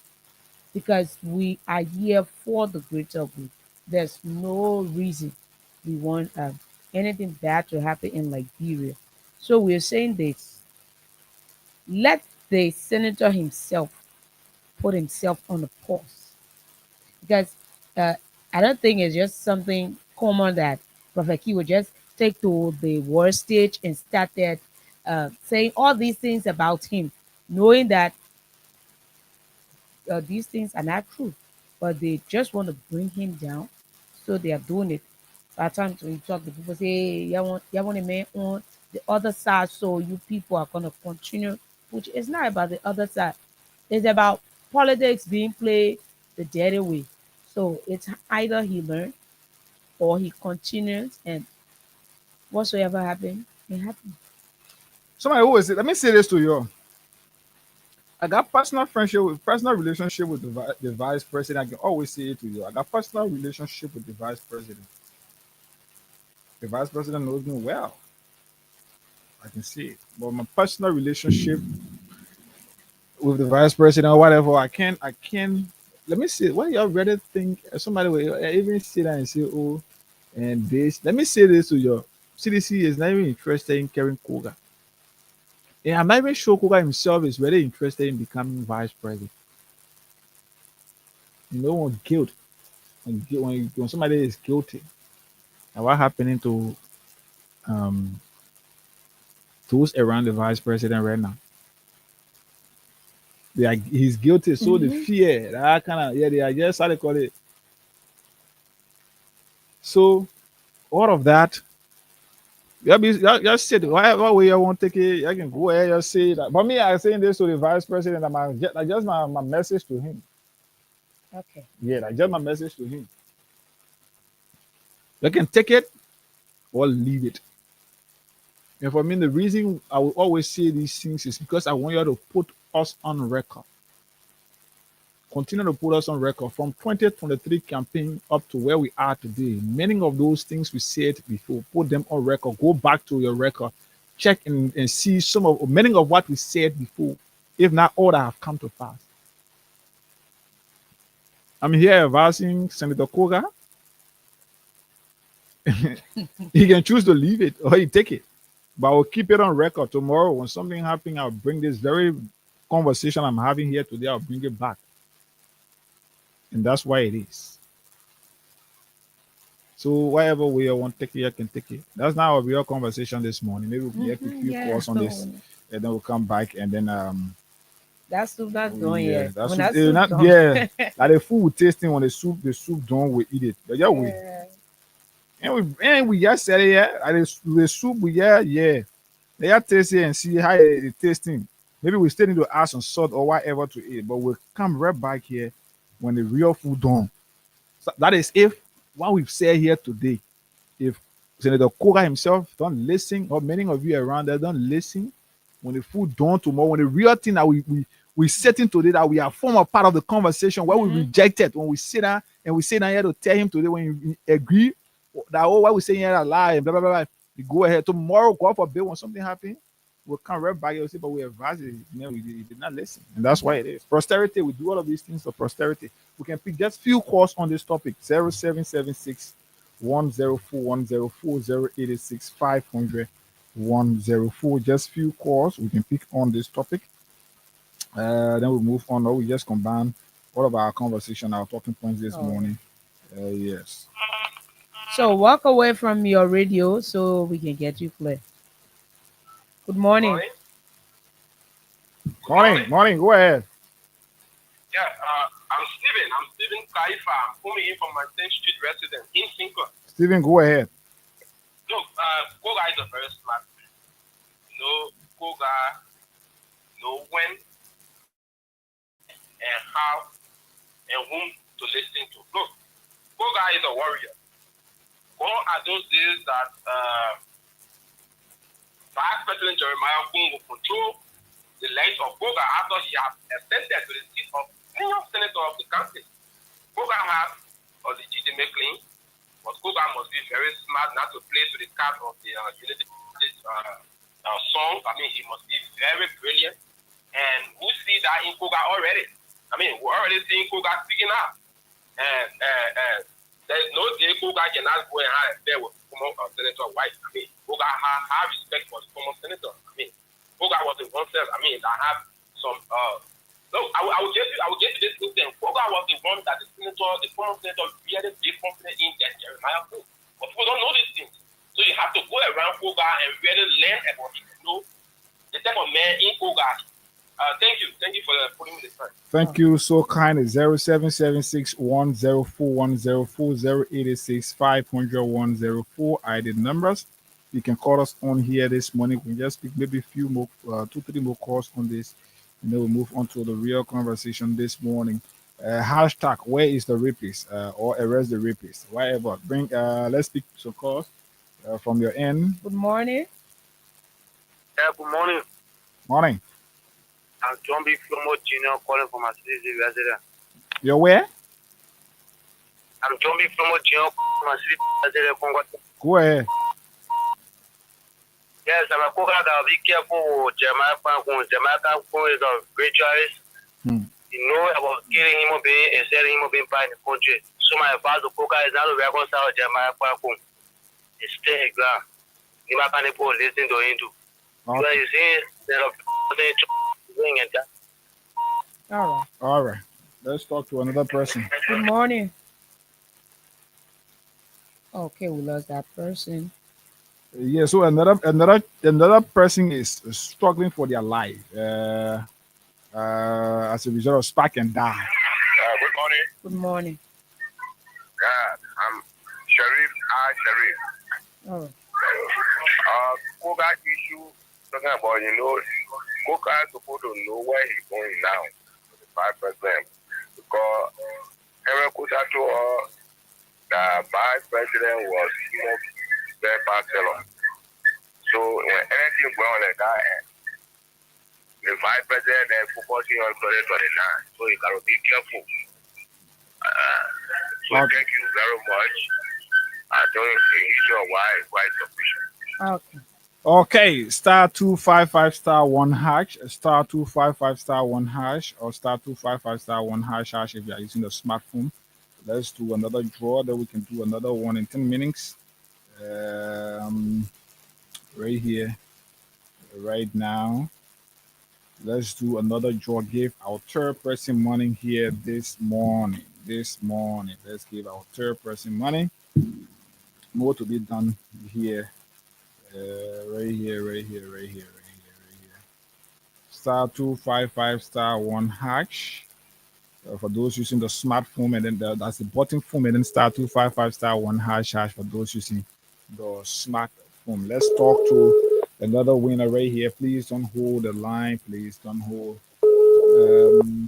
because we are here for the greater good. There's no reason we want anything bad to happen in Liberia. So we're saying this: let the senator himself put himself on the pause because uh, I don't think it's just something common that Prophet Key would just take to the world stage and started saying all these things about him, knowing that these things are not true, but they just want to bring him down, so they are doing it. At times when you talk to people, say, hey, you want a man on the other side, so you people are gonna continue, which is not about the other side. It's about politics being played the dirty way. So it's either he learns or he continues, and whatsoever happens, it happens. Somebody always say, let me say this to you. I got personal relationship with the vice president. I can always say it to you. I got personal relationship with the vice president. The vice president knows me well. I can see it. But my personal relationship with the vice president or whatever, I can let me see. What y'all rather think somebody will even sit there and say, oh, and this. Let me say this to you. CDC is not even interested in carrying Koga. And I'm not even sure Koga himself is really interested in becoming vice president. You know, on guilt. When somebody is guilty, and what happening to um those around the vice president right now? They are he's guilty, so the Mm-hmm. fear that kind of yeah, they are just how they call it. So all of that, just say whatever way you want to take it, you can go ahead and say that. But me, I'm saying this to the vice president, like just my message to him. Okay. Yeah, like just my message to him. You can take it or leave it. And for me, the reason I will always say these things is because I want you to put us on record. Continue to put us on record from 2023 campaign up to where we are today. Many of those things we said before, put them on record. Go back to your record, check and see some of many of what we said before, if not all that have come to pass. I'm here advising Senator Koga He can choose to leave it or he take it. But I will keep it on record. Tomorrow, when something happens, I'll bring this very conversation I'm having here today, I'll bring it back. And that's why it is. So whatever way I want to take it, I can take it. That's not our real conversation this morning. Maybe we can get a few Yeah. calls on this, and then we'll come back and then That soup not done yeah, yet. that's When what, that soup not, done. yeah. Like the food we tasting when the soup done, we eat it. But yeah, we Yeah. and we just said it, yeah. Like the soup, we yeah. They just taste it and see how it tasting. Maybe we still need to add some salt or whatever to eat, but we'll come right back here when the real food done. So that is if what we've said here today, if Senator Koga himself don't listen, or many of you around there don't listen, when the food done tomorrow, when the real thing that we setting today, that we are form a part of the conversation where we rejected, when we sit down and we sit down here to tell him today, when you agree that what we saying here a lie and blah blah blah, you go ahead tomorrow, God forbid, when something happen, we'll come right back and say, but we advise it. You know, we did not listen, and that's why it is posterity. We do all of these things for posterity. We can pick just few calls on this topic: 0776 104 104 086 500 104. Just few calls we can pick on this topic. Then we move on, or we just combine all of our conversation, our talking points this morning. Yes. So walk away from your radio so we can get you clear. Good morning. Morning. Go ahead. Yeah, I'm Steven. I'm Steven Kaifa. I'm coming in from my 10th Street resident in Cinco. Steven, go ahead. Look, Koga is a very smart man. Koga know when and how and whom to listen to. Look, Koga is a warrior. Gone are those days that Vice President Jeremiah Kung will control the life of Koga after he has ascended to the seat of senior senator of the country. Koga has a legitimate claim, but Koga must be very smart not to play to the card of the unity song. I mean, he must be very brilliant. And we see that in Koga already. I mean, we're already seeing Koga speaking up. And there's no day Koga cannot go and have a affair with former Senator White. I mean, Koga has high respect for the former senator. I mean, Koga was the one self. I mean, I have some. No, I will get to this instance. Koga was the one that the former senator, really big confidence in that Jeremiah Kung. But people don't know these things. So you have to go around Koga and really learn about it. You know, the type of man in Koga. Thank you for putting me this time. Thank you, so kind. 0776 104 104 086 500 104 are the numbers. You can call us on here this morning. We can just pick maybe a few more, 2-3 more calls on this, and then we'll move on to the real conversation this morning. Hashtag where is the rapist, or arrest the rapist, whatever. Let's pick some calls from your end. Good morning. Yeah, good morning. Morning. I'm John B. Flomo Jr. calling from my city resident. You're where? I'm John B. Flomo Jr. from my city resident. Go ahead. Yes, I'm a cook that be careful with Jeremiah Kung. Jeremiah Kung is a ritualist. You know about killing human being and selling human being by the country. So my advice to Koga is not to reconcile Jeremiah Kung. It's stay ground. You can't listen to him too. Because you see, there's a doing it. All right. Let's talk to another person. Good morning. Okay, we lost that person. Yeah, so another person is struggling for their life as a result of spark and die. Good morning. Good morning. I'm Sharif. Sharif. Oh. Koga issue talking about, Koga is supposed to know where he's going now, the 5%. Because Henry Kuta told us the vice president was their chancellor. So when anything going on like that, the vice president is focusing on 2029. So you gotta be careful. So thank you very much. I don't issue why sufficient. Okay, star 255 star 1 hash, star 255 star 1 hash, or star 255 star 1 hash if you are using the smartphone. Let's do another draw. Then we can do another one in 10 minutes. Um, right here, right now. Let's do another draw. Give our third person money here this morning. This morning, let's give our third person money. More to be done here. Right here, right here, right here, right here, right here. Star 255 star 1 hash. For those using the smartphone, and then that's the button phone, and then star 255 star 1 hash for those using the smartphone. Let's talk to another winner right here. Please don't hold the line. Please don't hold.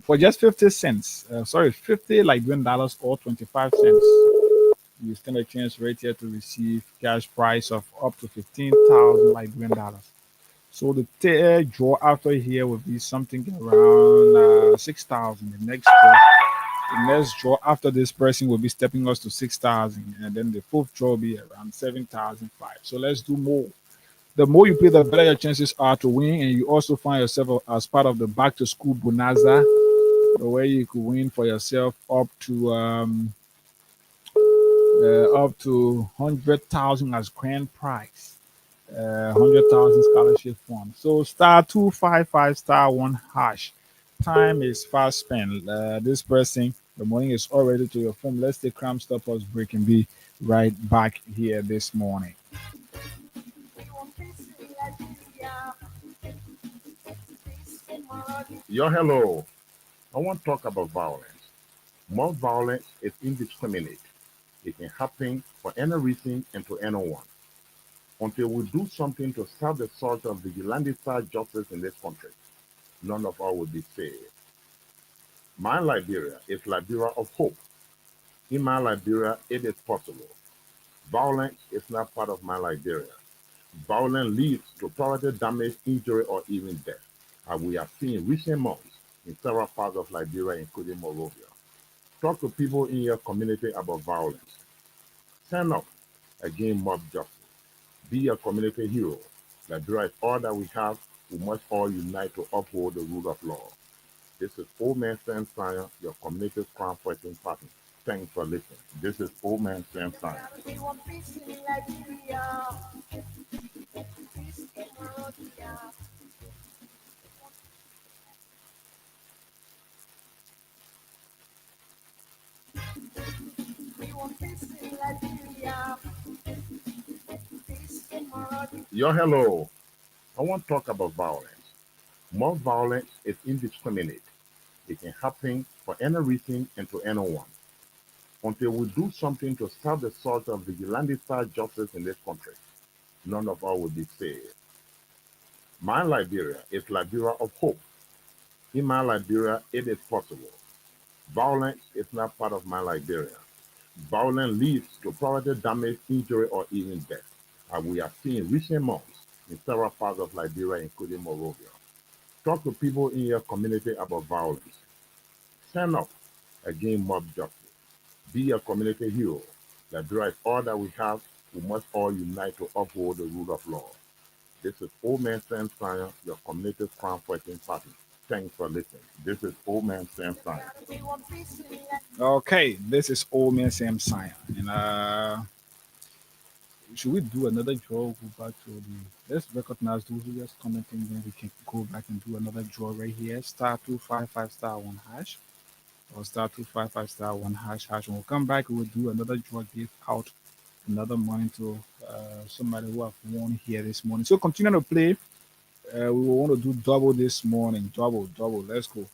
For just 50 cents, sorry, 50 like $20 or 25 cents, you stand a chance right here to receive cash prize of up to 15,000 like $20. So the third draw after here will be something around 6,000. The next draw after this person will be stepping us to 6,000, and then the fourth draw will be around 7,005. So let's do more. The more you play, the better your chances are to win, and you also find yourself as part of the back to school bonanza, where you could win for yourself up to 100,000 as grand prize. 100,000 scholarship fund. So star 255 star 1 hash. Time is fast spent. This person, the morning is already to your phone. Let's take Cram Stoppers break and be right back here this morning. Yo, hello. I want to talk about violence. More violence is indiscriminate. It can happen for any reason and to anyone. Until we do something to stop the sort of vigilante-style justice in this country, none of us will be saved. My Liberia is Liberia of hope. In my Liberia, it is possible. Violence is not part of my Liberia. Violence leads to property damage, injury, or even death, as we have seen in recent months in several parts of Liberia, including Monrovia. Talk to people in your community about violence. Stand up against mob justice. Be a community hero. Liberia is all that we have. We must all unite to uphold the rule of law. This is Old Man Sam Science, your community's crime fighting partner. Thanks for listening. This is Old Man Sam Science. Yo, hello. I want to talk about violence. More violence is indiscriminate. It can happen for any reason and to anyone. Until we do something to stop the sort of vigilante-style justice in this country, none of us will be saved. My Liberia is Liberia of hope. In my Liberia, it is possible. Violence is not part of my Liberia. Violence leads to property damage, injury, or even death, as we have seen in recent months in several parts of Liberia, including Monrovia. Talk to people in your community about violence. Stand up against mob justice. Be a community hero. Liberia is all that we have. We must all unite to uphold the rule of law. This is Old Man Sam Science, your community's crime fighting partner. Thanks for listening. This is Old Man Sam Science. Okay, this is Old Man Sam Sion. And should we do another draw? Go back to the. Let's recognize those who just commenting. Then we can go back and do another draw right here. Star 255 star 1 hash. Or star 255 star 1 hash. When we come back, we will do another draw, give out another money to somebody who have won here this morning. So continue to play. We will want to do double this morning. Double. Let's go.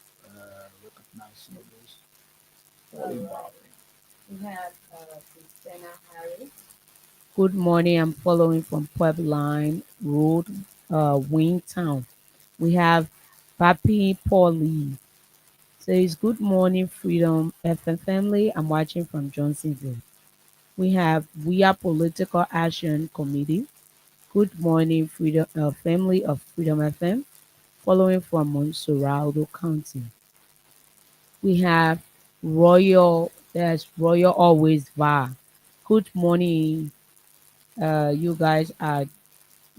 Recognize some of those. We have Christina Harris. Good morning. I'm following from Puebline Road, Wingtown. We have Papi Paulie. Says, good morning, Freedom FM family. I'm watching from Johnsonville. We have We Are Political Action Committee. Good morning, Freedom family of Freedom FM. Following from Monserrado County. We have Royal Always Va. Good morning. You guys are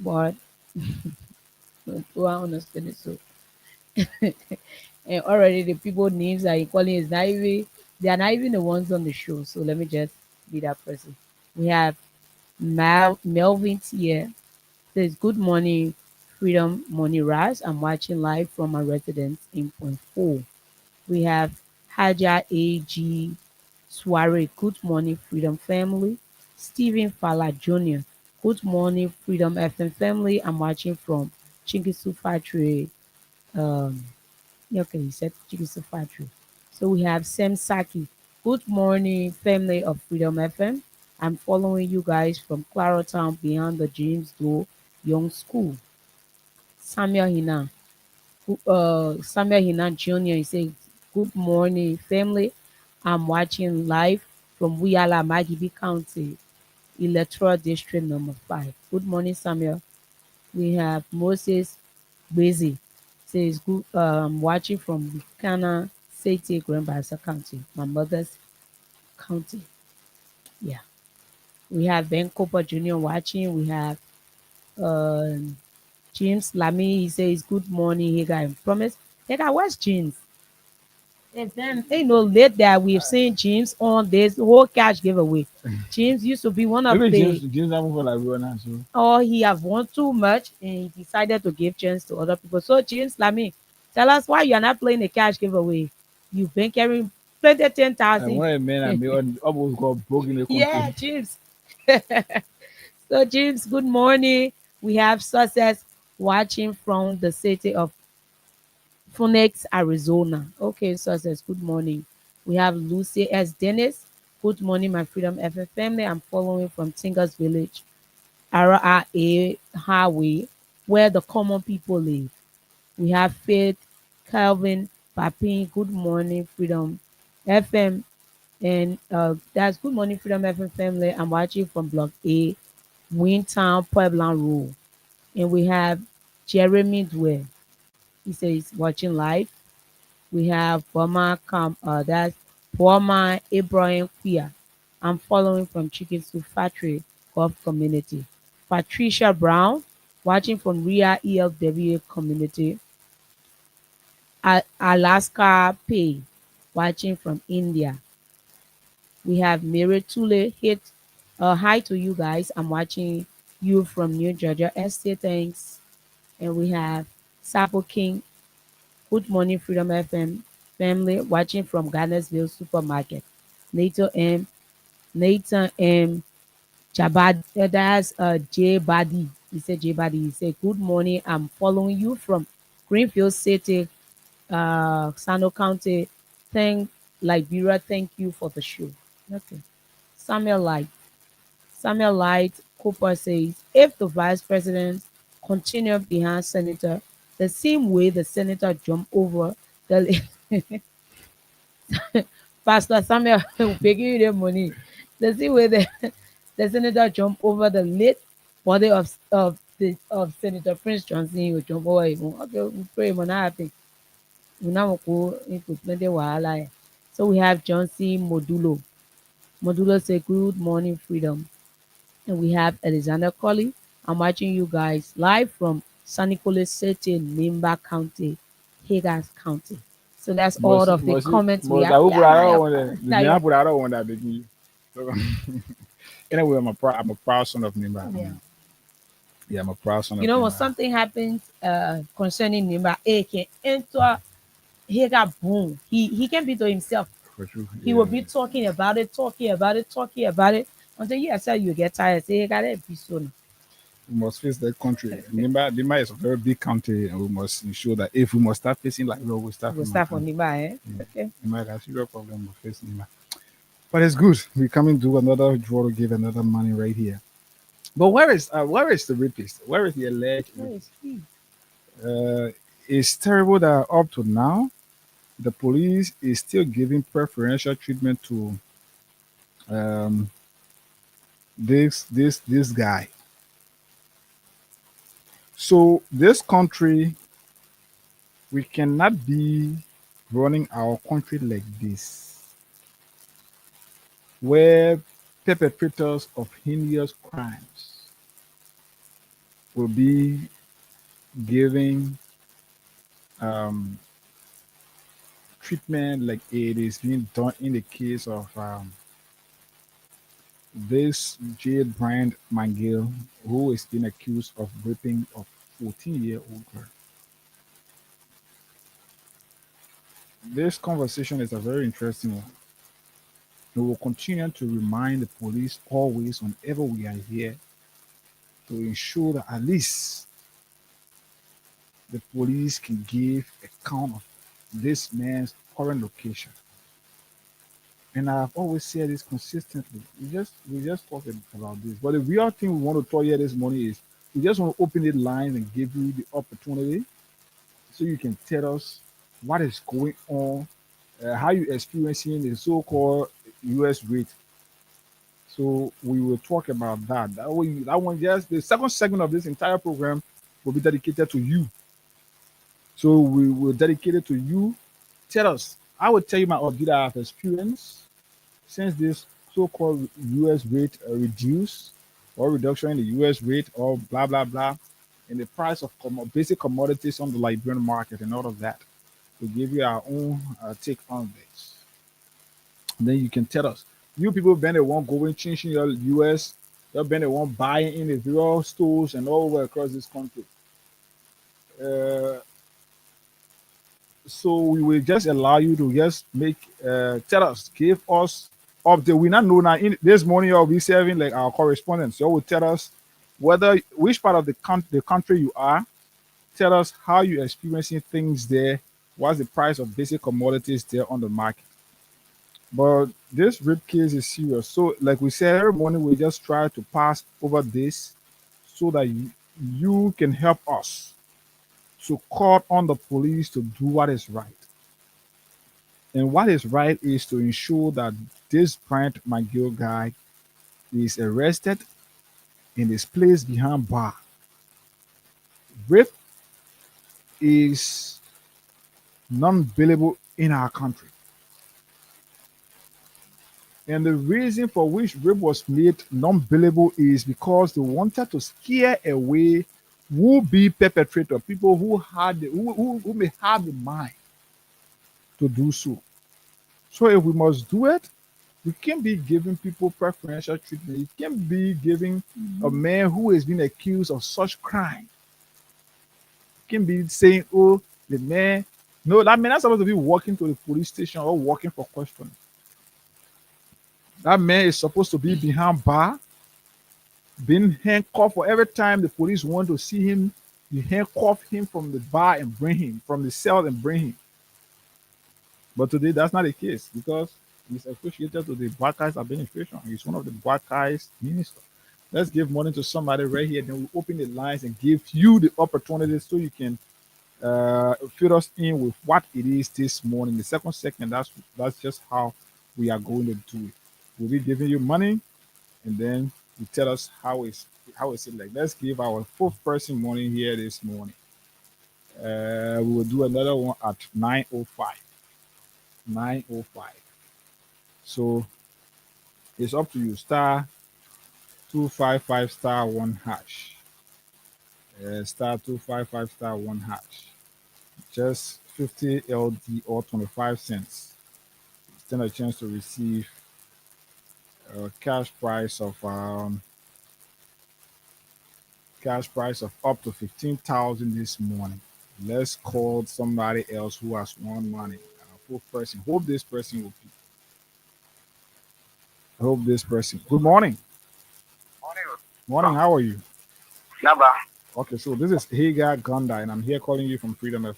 what? Do I understand it so? And already the people names that you calling is not even they are not even the ones on the show. So let me just be that person. We have Melvin here says, good morning, Freedom Money Rise. I'm watching live from my residence in Point 4. We have Haja A.G. Soiree, good morning, Freedom Family. Stephen Fala Jr., good morning, Freedom FM family. I'm watching from Chingisu Factory. Um, okay, he said Chingisu Factory. So we have Sam Saki, good morning, family of Freedom FM. I'm following you guys from Claratown behind the James Doe Young School. Samuel Hina, Samuel Hinan Jr. He says, good morning, family. I'm watching live from Wiyala, Magibi County, Electoral District number 5. Good morning, Samuel. We have Moses Bezi. Says, good, watching from Buchanan City, Grand Bassa County, my mother's county. Yeah. We have Ben Cooper Jr. watching. We have um James Lamy. He says, good morning, hey guy. Promise. Hey guy, where's James? And then late that we've seen James on this whole cash giveaway. James used to be one of Maybe the James haven't feel like going now, so or he have won too much and he decided to give chance to other people. So James Lamy, tell us why you are not playing a cash giveaway. You've been carrying plenty 10,000. one of the men I may almost got broke in the Yeah, country. James. So James, good morning. We have success watching from the city of Phoenix, Arizona. Okay, success. Good morning. We have Lucy S. Dennis. Good morning, my Freedom FF family. I'm following from Tingers Village, RRA Highway, where the common people live. We have Faith, Calvin, Papin. Good morning, Freedom FM. And that's Good morning, Freedom FM family. I'm watching from Block A, Wintown, Pueblo Road. And we have Jeremy Dwell. He says watching live. We have that's Boma Abraham Quia. I'm following from Chicken Soup Factory Golf Community. Patricia Brown, watching from Ria ELW Community. Alaska Pay, watching from India. We have Mary Tule hit. Hi to you guys. I'm watching you from New Georgia Estate. Thanks. And we have Sapo King. Good morning, Freedom FM family. Watching from Garnersville Supermarket. Nathan M. Nathan M. Jabad. That's J Badi. He said J Badi. He said good morning. I'm following you from Greenfield City, Sano County. Thank Liberia. Thank you for the show. Okay. Samuel Light. Samuel Light Cooper says, if the vice president continued behind senator the same way the senator jumped over the Pastor Samuel will pay you the money. The same way the senator jumped over the late body of Senator Prince Johnson, he will jump over him. Okay, we pray it will not happen. We now go into plenty wahala. So we have Johnson Modulo. Modulo say good morning, freedom. And we have Alexander Colley. I'm watching you guys live from San Nicolas City, Nimba County, Higas County. So that's all of the comments we have. I hope I don't Yeah, want that. The man put I don't want that making you. So, anyway, I'm a proud son of Nimba. yeah. Yeah, I'm a proud son You of know, when Nimba. something happens concerning Nimba, he can enter, he got boom. He can be to himself. For sure. He will be talking about it, until you say you get tired. Say, he got it, be soon. We must face that country. Nimba is a very big country, and we must ensure that if we must start facing like we start We'll from start from Nimba, eh? yeah. Okay. Nimba has serious problem of facing Nimba. But it's good. We coming to another draw to give another money right here. But where is the rapist? Where is the alleged Where is rapist? he? It's terrible that up to now the police is still giving preferential treatment to um, this guy. So this country, we cannot be running our country like this, where perpetrators of heinous crimes will be giving um, treatment like it is being done in the case of this Jade Brand McGill, who is being accused of raping a 14-year-old girl. This conversation is a very interesting one. We will continue to remind the police always, whenever we are here, to ensure that at least the police can give account of this man's current location. And I've always said this consistently. We just talk about this. But the real thing we want to talk here this morning is we just want to open the lines and give you the opportunity so you can tell us what is going on, how you experiencing the so-called US rate. So we will talk about that. That one, just the second segment of this entire program will be dedicated to you. So we will dedicate it to you. Tell us. I will tell you my update I have experienced since this so-called US rate reduced or reduction in the US rate or blah blah blah in the price of basic commodities on the Liberian market and all of that. We'll give you our own take on this. And then you can tell us. You people been the one going changing your US, you've been the one buying in the various stores and all over across this country. Uh, so we will just allow you to just make tell us, give us update. We not know now in this morning you'll be serving like our correspondents. You will tell us whether which part of the country you are. Tell us how you're experiencing things there. What's the price of basic commodities there on the market? But this rape case is serious. So, like we said, every morning we just try to pass over this so that you can help us to call on the police to do what is right. And what is right is to ensure that this Bryant McGill guy is arrested and is placed behind bar. Rape is non-billable in our country. And the reason for which rape was made non-billable is because they wanted to scare away would-be perpetrator, people who may have the mind to do so. So if we must do it, we can't be giving people preferential treatment. You can't be giving a man who has been accused of such crime. You can't be saying, oh, the man. No, that man is supposed to be walking to the police station or walking for questioning. That man is supposed to be behind bar, being handcuffed for every time the police want to see him. You handcuff him from the bar and bring him from the cell and bring him. But today that's not the case because he's associated to the Black Eyes administration. He's one of the Black Eyes ministers. Let's give money to somebody right here. Then we open the lines and give you the opportunity so you can fill us in with what it is this morning. The second segment, that's just how we are going to do it. We'll be giving you money, and then you tell us how is it like. Let's give our fourth person morning here this morning. We will do another one at 9:05. 9:05. So it's up to you. Star 255 star 1 hash. Star 255 star 1 hash. Just 50 LD or 25 cents. Stand a chance to receive a cash price of up to 15,000 this morning. Let's call somebody else who has won money. Fourth person. Hope this person will be. Hope this person. Good morning. Morning. How are you? Naba. Okay, so this is Hagar Gonda, and I'm here calling you from Freedom FM.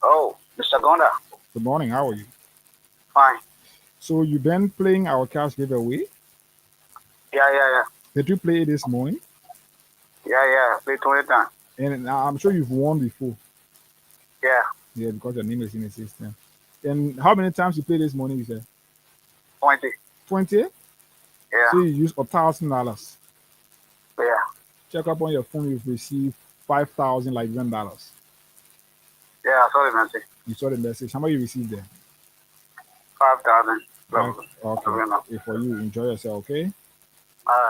Oh, Mr. Gonda. Good morning. How are you? Fine. So you've been playing our cash giveaway? Yeah. Did you play it this morning? Yeah. Play 20 times. And I'm sure you've won before. Yeah. Yeah, because your name is in the system. And how many times you played this morning, you said? 20. 20? Yeah. So you used $1,000. Yeah. Check up on your phone, you've received $5,000 Liberian dollars. Yeah, I saw the message. You saw the message. How much you received there? 5,000. Okay. For you, enjoy yourself, okay?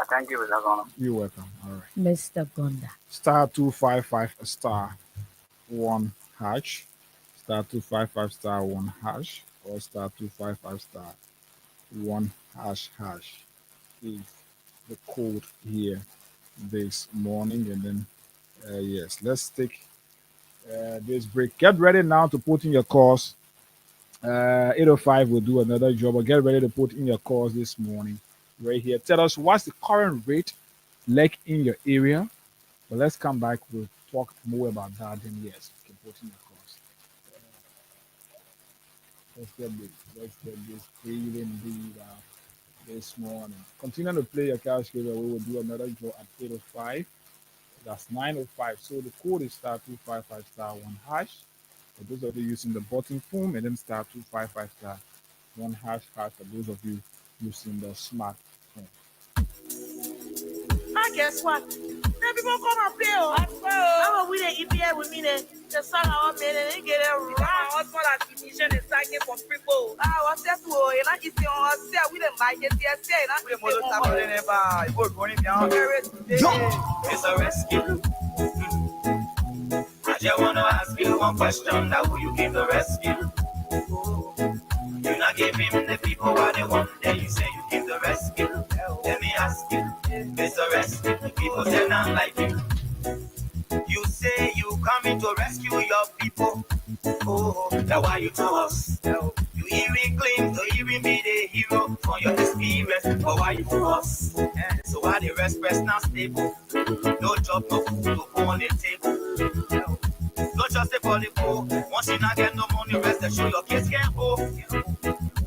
Thank you, Mr. Gonda. You're welcome. All right. Mr. Gonda. Star 255 star 1 hash. Star 255 star 1 hash. Or star 255 star 1 hash. is the code here this morning, and then yes, let's take this break. Get ready now to put in your calls. 805 will do another job, but get ready to put in your calls this morning right here. Tell us what's the current rate like in your area. But let's come back. We'll talk more about that. Then yes, you can put in your calls. Let's get this breathing lead this morning. Continue to play your cash game. We will do another draw at 805. That's 905. So the code is star 255 star 1 hash. For those of you using the button phone, and then star 255 star 1 hash for those of you using the smartphone. I guess what? Then people come and play. How are we the EPA with me? The song I made and get it right. My husband has finished and starting for people. I was there to you know, if you are there with the mic, it's It's a rescue. I just want to ask you one question. Now who you give the rescue? You not give him the people what they want. Then you say you give the rescue. Let me ask you, it's a rescue. The people say not like you. You say you coming to rescue your people. Oh, that's why you to us. You even claim to even be the hero for your experience. But why you to us? So why the rest not stable? No job, no food to go on the table. No just for the poor. Once you not get no money, rest and show your kids can go.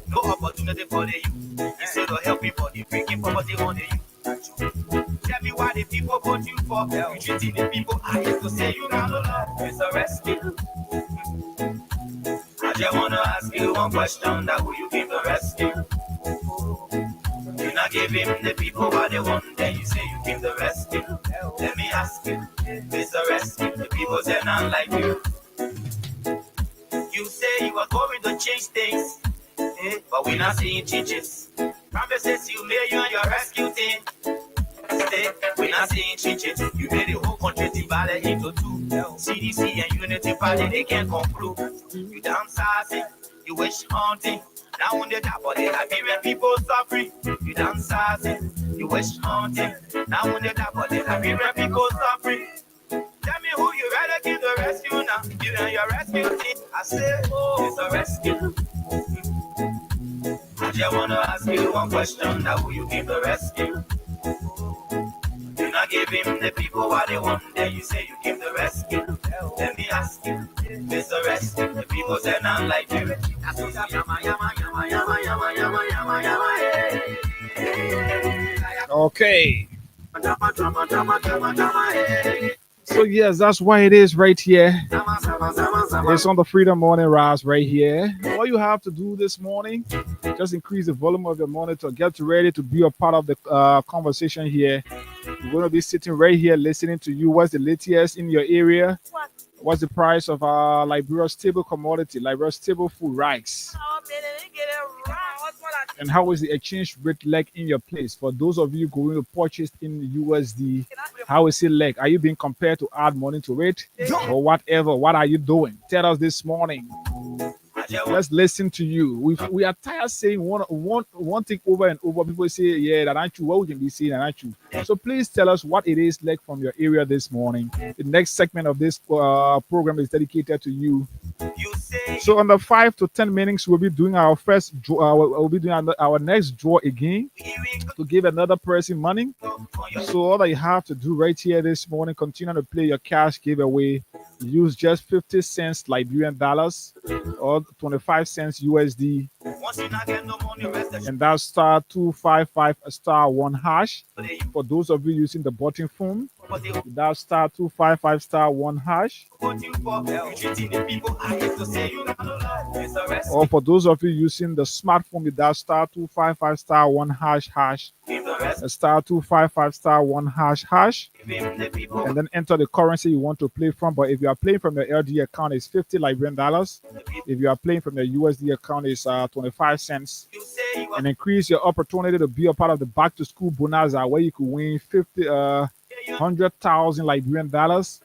No opportunity for the youth. Instead of helping for the freaking poverty on the youth. Tell me why the people vote you for. You treating the people I used to say you got no love. It's a rescue. I just wanna ask you one question. That who you give the rescue? You not give him the people what they want. Then you say you give the rescue. Let me ask you, it's a rescue. The people say not like you. You say you are going to change things, but we're not seeing changes. Promises you made you and your rescue team. We're not seeing changes. You made the whole country divided into two. CDC and Unity Party, they can't conclude. You downsizing, you wish hunting. Now on the top of the Liberian people suffering. You downsizing, you wish hunting. Now on the top of the Liberian people suffering. Tell me who you rather give the rescue now. You and your rescue team. I say, oh, it's a rescue. I just wanna ask you one question. Now who you give the rescue? You not give him the people what they want. Then you say you give the rescue. Let me ask you, it's a rescue. The people say not like you. That's what yama yama yama yama yama yama yama yama. Okay. So yes, that's why it is right here. It's on the Freedom Morning Rise right here. All you have to do this morning, just increase the volume of your monitor. Get ready to be a part of the conversation here. We're going to be sitting right here listening to you. What's the latest in your area? What's the price of Liberia's stable commodity, Liberia's stable food, rice? And how is the exchange rate like in your place? For those of you going to purchase in USD, how is it like? Are you being compared to add money to it or whatever? What are you doing? Tell us this morning. Let's listen to you. We are tired of saying one thing over and over. People say, yeah, that aren't you. What would you be saying, that aren't you? So please tell us what it is like from your area this morning. The next segment of this program is dedicated to you. So under 5 to 10 minutes, we'll be doing our first draw. We'll be doing our next draw again to give another person money. So all that you have to do right here this morning, continue to play your cash giveaway. Use just 50 cents Liberian dollars or 25 cents USD. And that's star 255 star 1 hash. For those of you using the button phone, that's star 255 star 1 hash. Or for those of you using the smartphone, that's star 255 star 1 hash hash. Star 255 star 1 hash hash. And then enter the currency you want to play from. But if you are playing from your LD account, it's 50 Liberian dollars. If you are playing from your USD account, it's 25 cents. And increase your opportunity to be a part of the back to school bonanza where you could win 100,000 Liberian dollars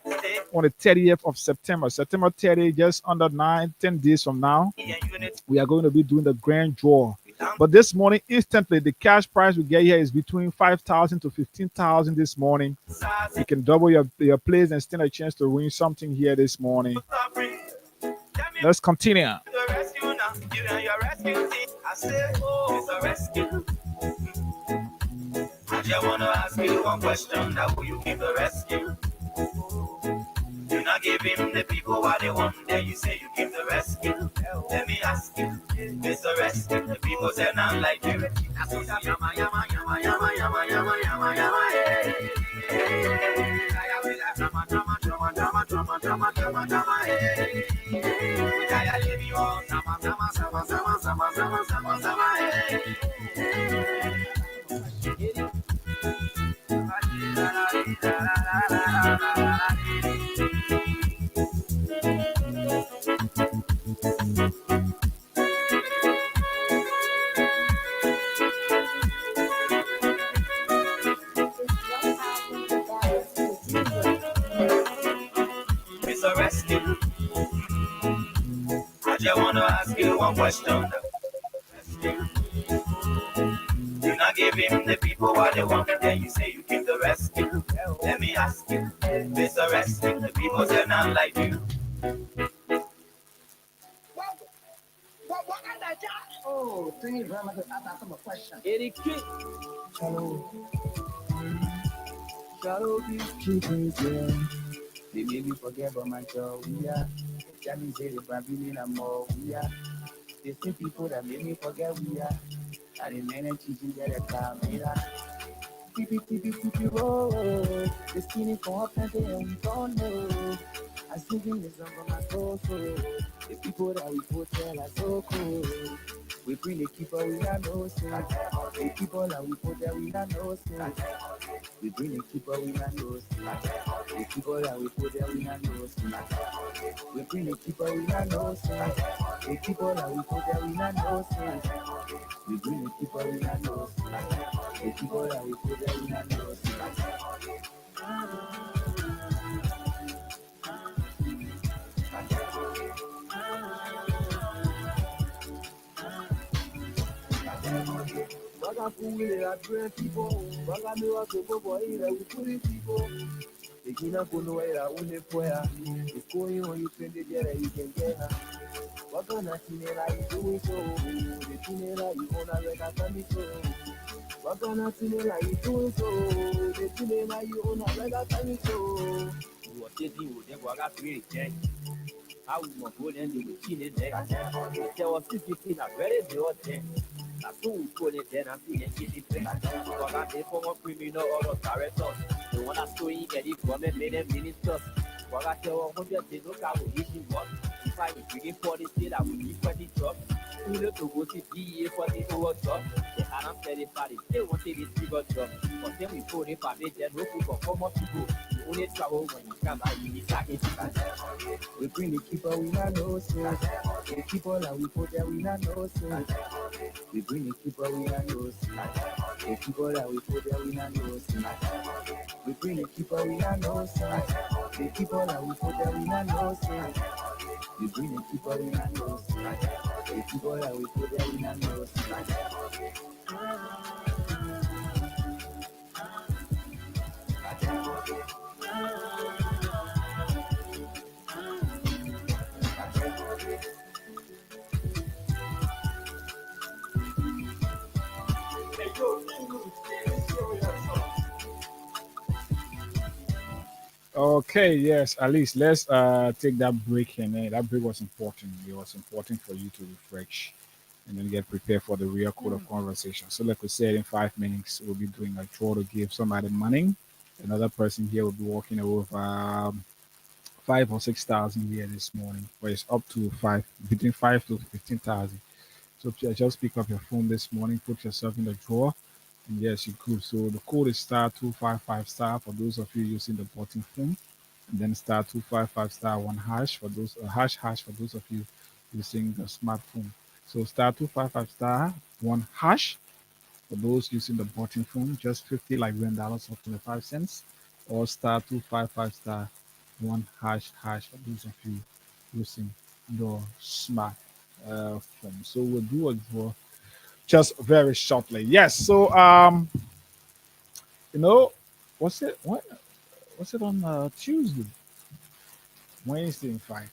on the 30th of September. September 30, just under 9-10 days from now, we are going to be doing the grand draw But this morning, instantly, the cash prize we get here is between 5,000 to 15,000 this morning. You can double your plays and stand a chance to win something here this morning. Let's continue. The rescue now, you and your rescue team. I say, oh, it's a rescue. I just wanna ask you one question: that will you give the rescue? You not give him the people what they want, then you say you give the rescue. Let me ask you, it's a rescue. The people say not like you. That's what I'm yama yama yama yama yama yama yama yama. Drama drama drama drama drama drama drama drama. I leave you all sama sama sama sama sama sama sama sama. It's a rescue. I just wanna ask you one question. You not give him the people what they want, then you say you give the rescue. Let me ask you, it's a rescue. The people say not like you. Oh, thing is, I'm asking a question. Eric, Hello. Shallow these children, yeah. They made me forget about my job, yeah. That means they probably need more, yeah. They see people that made me forget, we are. And the men and teaching get a camera. Oh, the skinny for up and we don't know. I singing this song from my soul, so the people that we put there are so cool. We bring the keeper, we not know, so the people that we put there, we not know, so we bring the keeper, we not know, so the people that we put there, we not know, so we bring the keeper, we not know, so the people that we put there, we not know, so we bring the keeper, we not know, so the people that we put there, we not know, so. Baga fungile la tue people, baga miwa koko boy la ukuri people. Ekina kuno era une poya, ekoi on you spend it yere you can get her. Baga na tinera you do so, the tinera you wanna let us come so. Baga na tinera you do so, the tinera you wanna let us come so. You are taking with them, baga free change. I will not go and do the chin there. There was 50 a very good thing. That's who we call it then and see it in the thing. For that they form a criminal or a director. The one that's going to get it from a million ministers. For that they were 100 they look at what he was. If I was bringing 40 still, I would give 20 jobs. We look to go to DA for the over job. They hadn't said it for it. They wanted this bigger job. But then we put it for it, then no food for common people. You only travel when you come out, you need to. We bring the keeper, we not know, so the people that we put there, we not know, so we bring the keeper, we not know, so the people that we put there, we not know, so we bring the keeper, we not know, so the people that we put there, we not know, so we bring the keeper, we not know, so the people that we put there, we not know, Okay, yes, at least let's take that break, and that break was important. It was important for you to refresh and then get prepared for the real code of conversation. So like we said, in 5 minutes we'll be doing a draw to give somebody money. Another person here will be walking away with 5 or 6 thousand here this morning, but it's up to five, between 5 to 15,000. So just pick up your phone this morning, put yourself in the drawer, and yes, you could. So the code is star 255 star for those of you using the button phone, and then star 255 star one hash for those hash for those of you using the smartphone. So star 255 star one hash for those using the button phone, just 50 like $1 or 25 cents, or star 255 star one hash for those of you using your smart phone. So we'll do a draw just very shortly. Yes. So you know, what's it? What's it on Tuesday, Wednesday, in fact.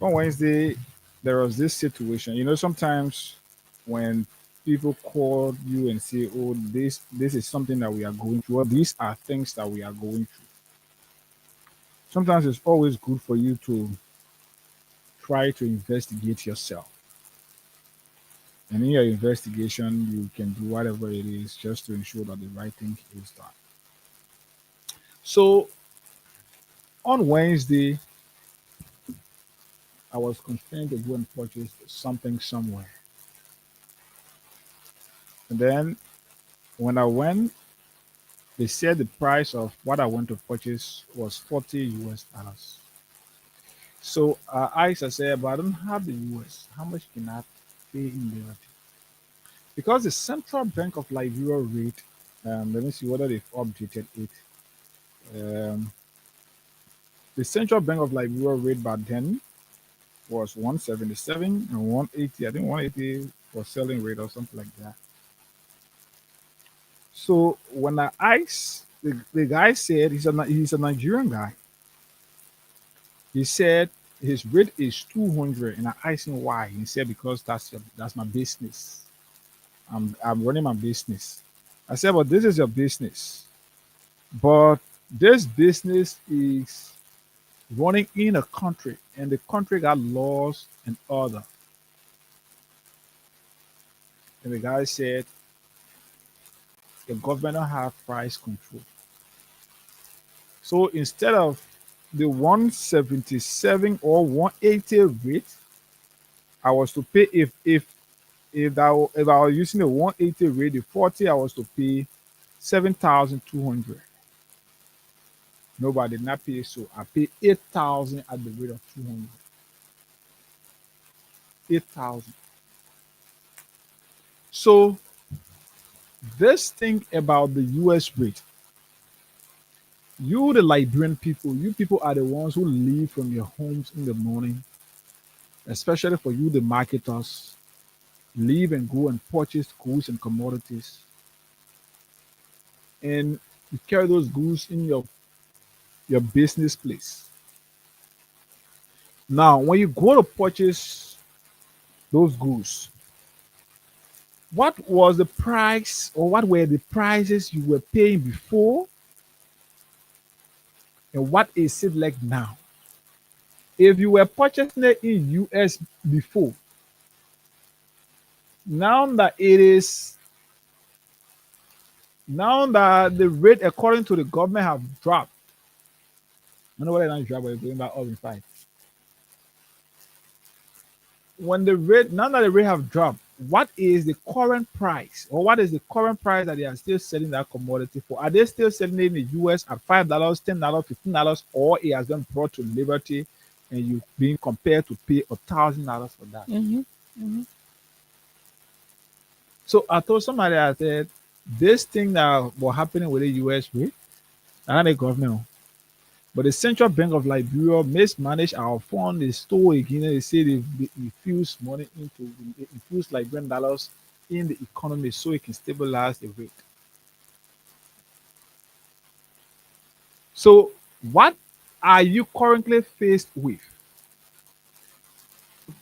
On Wednesday, there was this situation. You know, sometimes when people call you and say, "Oh, this is something that we are going through," or these are things that we are going through. Sometimes it's always good for you to try to investigate yourself. And in your investigation, you can do whatever it is just to ensure that the right thing is done. So on Wednesday, I was constrained to go and purchase something somewhere. And then when I went, they said the price of what I went to purchase was 40 US dollars. So I said, but I don't have the US. How much can I pay in there? Because the Central Bank of Liberia rate, let me see whether they've updated it. Um, the Central Bank of Liberia rate back then was 177 and 180. I think 180 was selling rate or something like that. So when I asked, the guy said he's a Nigerian guy. He said his rate is 200, and I asked him why. He said because that's my business. I'm running my business. I said, but this is your business. But this business is running in a country, and the country got laws and order. And the guy said the government don't have price control. So instead of the 177 or 180 rate, I was to pay if I was using the 180 rate, the 40 I was to pay 7,200. Nobody did not pay, so I pay 8,000 at the rate of 200. 8,000. So this thing about the US rate, you the Liberian people, you people are the ones who leave from your homes in the morning, especially for you the marketers, leave and go and purchase goods and commodities, and you carry those goods in your business place. Now, when you go to purchase those goods, what was the price or what were the prices you were paying before, and what is it like now? If you were purchasing it in US before, now that it is now that the rate according to the government have dropped. I don't know whether it's not dropped, but it's going back up in five. When the rate now that the rate have dropped, what is the current price, or what is the current price that they are still selling that commodity for? Are they still selling it in the US at $5, $10, $15, or it has been brought to Liberty and you being compared to pay $1,000 for that? So I told somebody, I said, this thing that was happening with the US rate, and the government, but the Central Bank of Liberia mismanaged our fund. They stole again. They say they infuse money into they infuse Liberian dollars in the economy so it can stabilize the rate. So, what are you currently faced with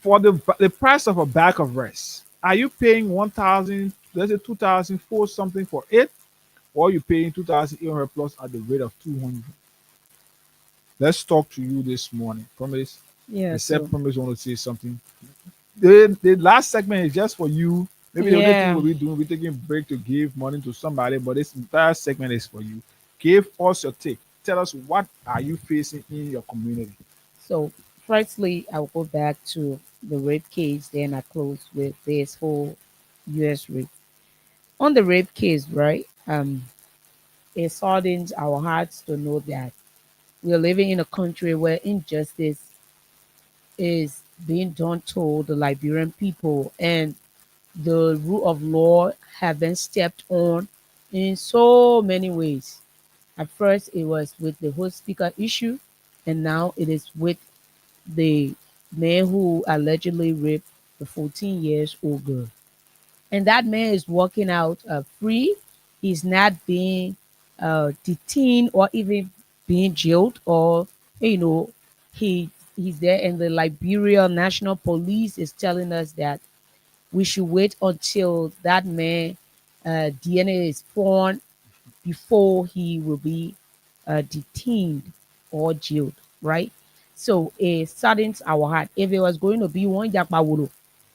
for the price of a bag of rice? Are you paying 1,000, let's say 2,004 something for it, or are you paying 2,800 plus at the rate of 200? Let's talk to you this morning. Promise. Yeah. Except So Promise want to say something. The last segment is just for you. Maybe the only thing yeah. we'll be doing, we're taking a break to give money to somebody, but this entire segment is for you. Give us your take. Tell us what are you facing in your community. So firstly, I'll go back to the rape case. Then I close with this whole U.S. rape. On the rape case, right? It saddens our hearts to know that we're living in a country where injustice is being done to the Liberian people, and the rule of law have been stepped on in so many ways. At first, it was with the host speaker issue, and now it is with the man who allegedly raped the 14 years old girl. and that man is walking out free. He's not being detained or even being jailed, or you know, he's there. And the Liberia National Police is telling us that we should wait until that man DNA is found before he will be detained or jailed, right? So it saddens our heart. If it was going to be one Yakpawolo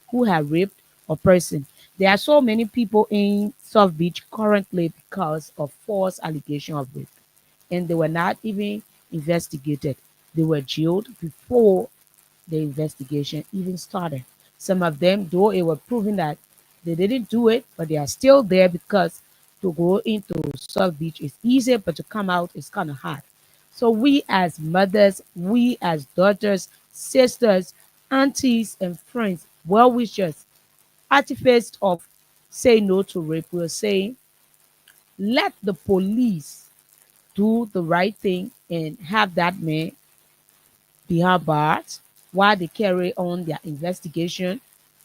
who had raped a person, there are so many people in South Beach currently because of false allegation of rape, and they were not even investigated. They were jailed before the investigation even started. Some of them, though it was proven that they didn't do it, but they are still there because to go into South Beach is easier, but to come out is kind of hard. So we as mothers, we as daughters, sisters, aunties, and friends, well wishers, activists of say no to rape, will say, let the police do the right thing and have that man behind bars while they carry on their investigation,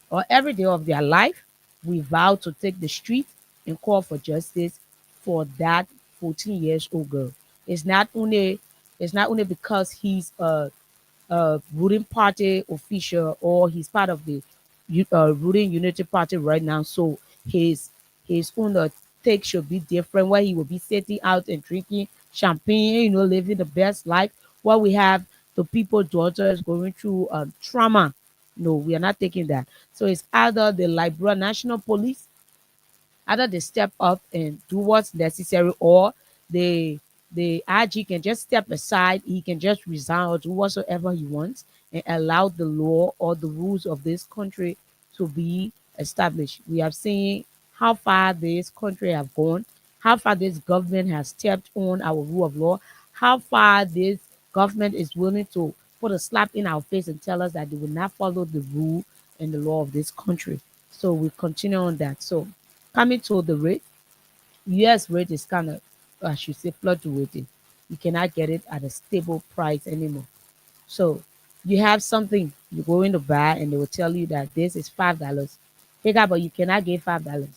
or every day of their life, we vow to take the street and call for justice for that 14 years old girl. It's not only it's not only because he's a ruling party official or he's part of the ruling unity party right now. So his his own take should be different, where he will be sitting out and drinking champagne, living the best life. While we have the people daughters going through trauma. No, we are not taking that. So it's either the Liberia National Police, either they step up and do what's necessary, or the the IG can just step aside. He can just resign or do whatsoever he wants and allow the law or the rules of this country to be established. We have seen how far this country have gone, how far this government has stepped on our rule of law, how far this government is willing to put a slap in our face and tell us that they will not follow the rule and the law of this country. So we continue on that. So coming to the rate, US rate is kind of, I should say, fluctuating. You cannot get it at a stable price anymore. So you have something you go in to buy and they will tell you that this is $5. Figure, but you cannot get $5.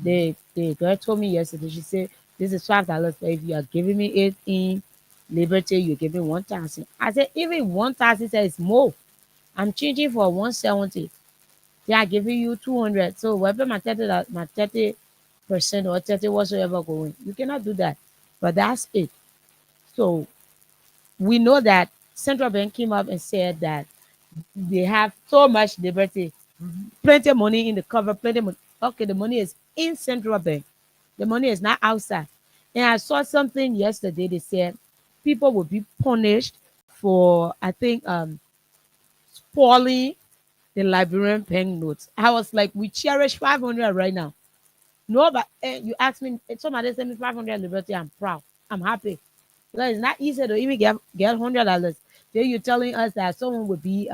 The girl told me yesterday, she said, this is $5, but if you are giving me it in Liberty, you give me 1,000. I said, even 1,000 is more. I'm changing for 170. They are giving you 200. So whatever my 30% or 30 whatsoever going, you cannot do that. But that's it. So we know that central bank came up and said that they have so much liberty, plenty of money in the cover, plenty of money. Okay, the money is in central bank. The money is not outside. And I saw something yesterday. They said people will be punished for, I think, spoiling the Liberian bank notes. I was like, we cherish 500 right now. No, but you ask me, somebody send me 500 Liberty, I'm proud. I'm happy. Because it's not easy to even get $100. Then you're telling us that someone would be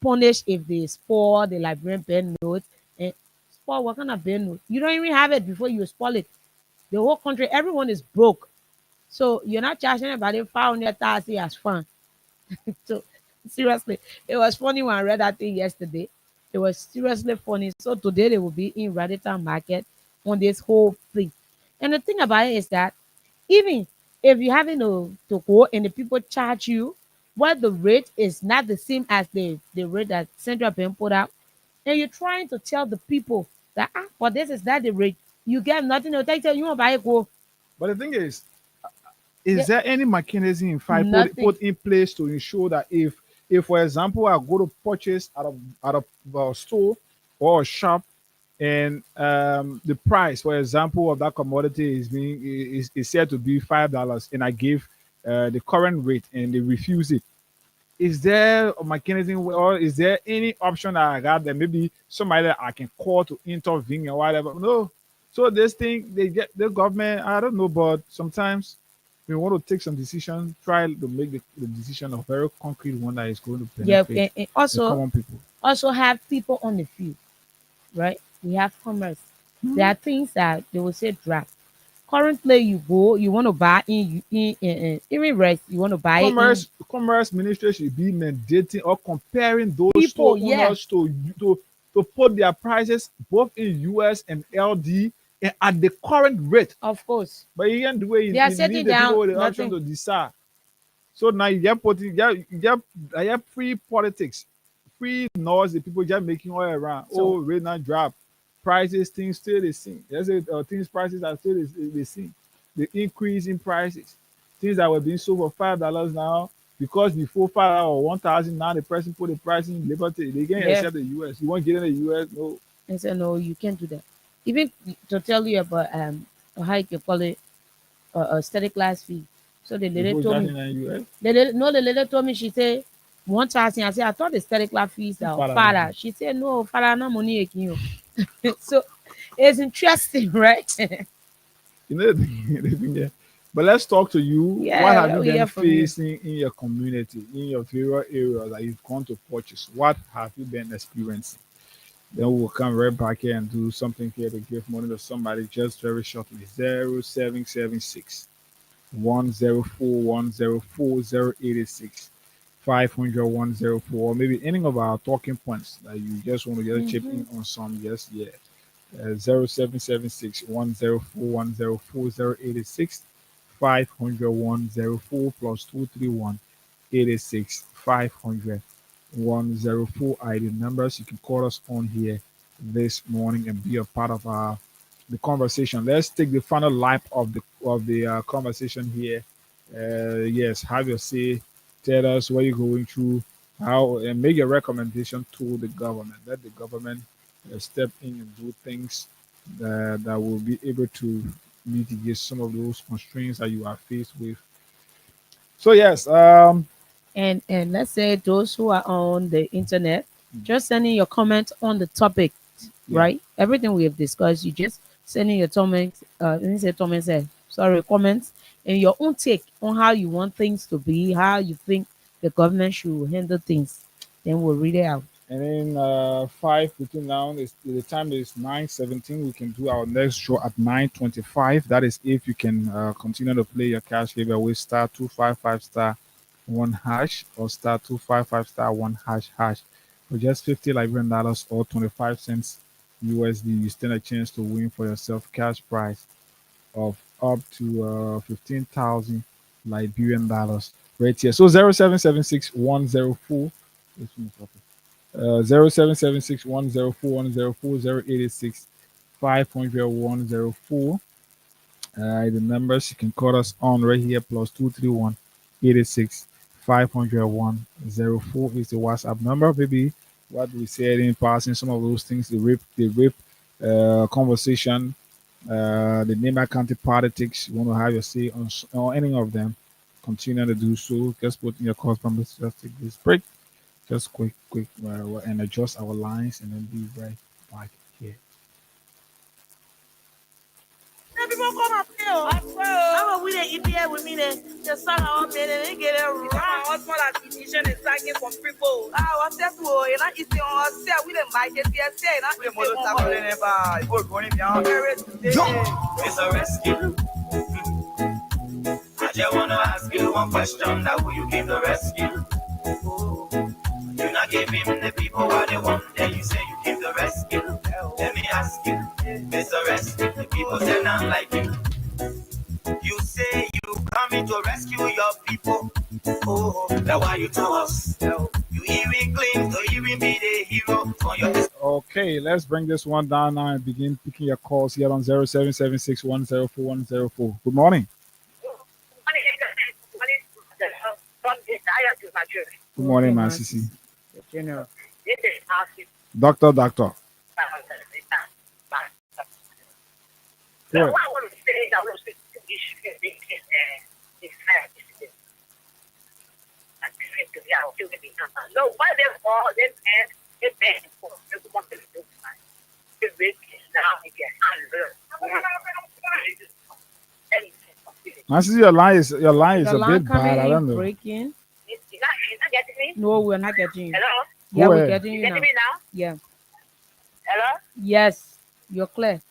punished if they spoil the Liberian bank notes. And spoil what kind of bank note? You don't even have it before you spoil it. The whole country, everyone is broke. So you're not charging anybody 500,000 as fun. So seriously, it was funny when I read that thing yesterday. It was seriously funny. So today they will be in Radical Market on this whole thing. And the thing about it is that even if you're having to go and the people charge you, what the rate is not the same as the rate that central bank put out, and you're trying to tell the people that for this is not the rate, you get nothing. They'll tell you want buy it, go. But the thing is Yeah, there any mechanism in fact nothing. put in place to ensure that if for example I go to purchase out of a store or a shop, and the price, for example, of that commodity is said to be $5, and I give the current rate and they refuse it, is there a mechanism or is there any option that I got that maybe somebody that I can call to intervene or whatever? No. So this thing, they get the government, I don't know, but sometimes we want to take some decision, try to make the decision a very concrete one that is going to Yeah, benefit and the also common people. have people on the field, right? We have commerce. There are things that they will say draft. Currently, you go, you want to buy even rice, you want to buy it in Commerce ministry should be mandating or comparing those store people. Yeah, owners to to put their prices both in US and LD and at the current rate. Of course. But you can't do it. They are You setting need the people down with the option nothing. to decide. So now you get putting, you get free politics, free noise. The people just making all around. So- Rate not drop, prices things still the same. There's things prices are still the same. The increase in prices, things that were being sold for $5 now, because before $5 or 1,000 now the person put the price in Liberty. They can't Yeah. accept the US. You won't get in the US, no. And said, no, you can't do that. Even to tell you about how you can call it a study class fee. So the lady Before told charging me, in the US. the lady told me, she said, 1,000. I said, I thought the study class fees are Father. father. She said, no, father, no money again. So it's interesting, right? You know the thing there. But let's talk to you. Yeah, What have you we been hear from you. facing in your community, in your various areas that you've gone to purchase? What have you been experiencing? Then we'll come right back here and do something here to give money to somebody just very shortly. 0776 104 500 104, or maybe any of our talking points that you just want to just chip in on some, yes, yeah. 0776 500 104 plus 231 86 500 104 ID numbers. You can call us on here this morning and be a part of the conversation. Let's take the final lap of the conversation here. Yes, have your say. Tell us what you're going through, how, and make a recommendation to the government. Let the government step in and do things that will be able to mitigate some of those constraints that you are faced with. So yes, And let's say those who are on the internet, just sending your comment on the topic, right? Everything we have discussed, you just sending your comments, comments, and your own take on how you want things to be, how you think the government should handle things. Then we'll read it out. and then 5 between now is the time is 9:17. We can do our next show at 9:25. That is if you can continue to play your cash giveaway star 255 star 1 hash or star 255 star 1 hash for just $50 or 25 cents USD. You stand a chance to win for yourself cash prize of up to 15,000 Liberian dollars right here. So 0776 104. 0776 104 104 086 500 104. The numbers you can call us on right here plus 231 86 500 104 is the WhatsApp number, baby. What we said in passing, some of those things, the rape conversation, the name county politics, you want to have your say on any of them, continue to do so. Just put in your correspondence, just take this break. Just quick, and adjust our lines and then be right back here. Let people come and play. I swear. How are we the EPA with me? The son of me, they get a run. Husband as musician is singing for people. What's that? You know, it's on us. We the mic, it's the say. We the most of them. It's a rescue. I just wanna ask you one question. Now who you came to rescue? You not give him the people what they want. Then you say you came to rescue. Let me ask you, Mr. Rescue. The people say not like you. You say you coming to rescue your people. Oh, that's why you told us. You even claim to even be the hero for your. Okay, let's bring this one down now and begin picking your calls here on 0776 104 104. Good morning. Good morning, my Sisi. General. Doctor. So Go ahead. what I want to say is I want to say two issues in fact. No, why they all then and it bad for everyone to do fine. It's big now you can My Sisi, your line is The a line bit coming bad. I in, don't know. breaking. You're not getting me? No, we're not getting you. Hello? Yeah, Go we're ahead. getting You you now. getting me now? Yeah. Hello? Yes, you're clear.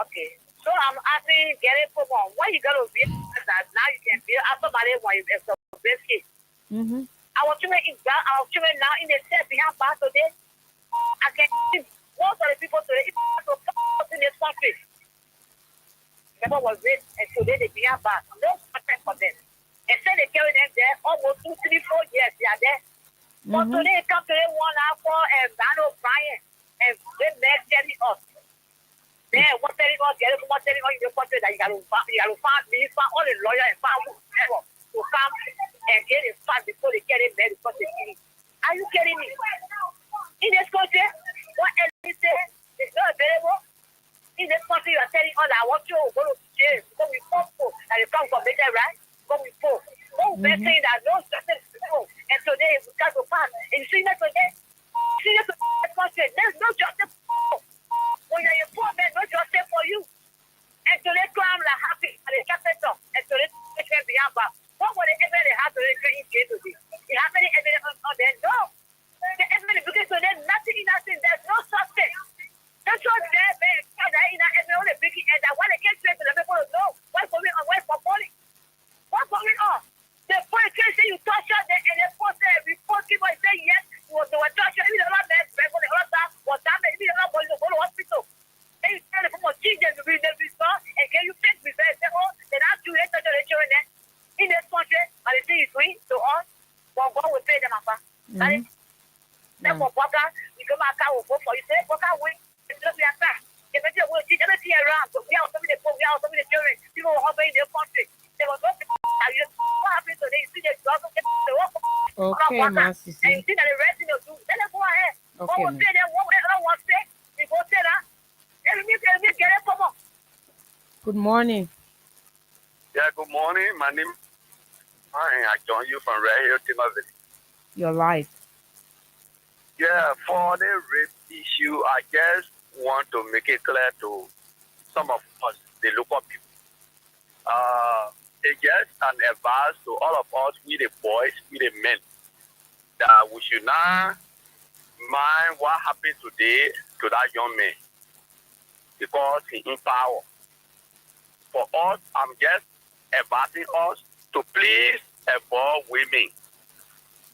Okay. So I'm asking getting for one. Why you gotta be that now you can be after somebody when you have the best case. Mm-hmm. Our children now in the set behind bar today. I can see most of the people today, if you to come in this country, never was it, and today they be back. No content for them. And say they carry them there almost 2, 3, 4 years. They are there. But today, come today, 1 hour for Battle Brian, and they make telling us. They what telling us, the other one telling us in the country that you got to find all the lawyer and find whoever to come and get it fast before they get it there because they kill it. Are you kidding me? In this country, what else is there? It's not available. In this country, you are telling us, I want you to go to jail because we fought for and you come from better, right? Because we fought. No bad saying that no justice people. And today we got to pass. And you see that today? See that country? There's no justice for when you're a poor man, no justice for you. And today crime like happy at the capital. And today they can be out. What would they ever have to in jail today? You have any evidence on there? No. The evidence because today nothing. There's no suspect. That's what they're bad. They're only biggie and that one they can't say to the people know what's going on, what's for police. What's going on? The police can say you touch her and the post report people and say yes, they were touching you. The other man, the other time was damaged. The other boy go to hospital. Then you tell the people, teach them to be the restore and can you take me there? Say, oh, then after you touch the children there in this country, but the thing is free to us, but God will pay them up. That is, therefore, Baka, you come back, I will go for you. Say, Baka, wait, it's just be attacked. If I will teach everything around, so we are some of the poor, we are some of the children, people who are in their country. They will go to what happened today? You see the drugs get the work. Okay, Master. And you see that the rest in the do. Let them go ahead. Okay, what will say them, what say? We go say that. Let me get it, come on. Good morning. Yeah, good morning. My name I join you from right here, Timothy. Your life. Yeah, for the rape issue, I just want to make it clear to some of us, the local people. It's just an advice to all of us, we the boys, we the men, that we should not mind what happened today to that young man because he's in power. For us, I'm just advising us to please avoid women.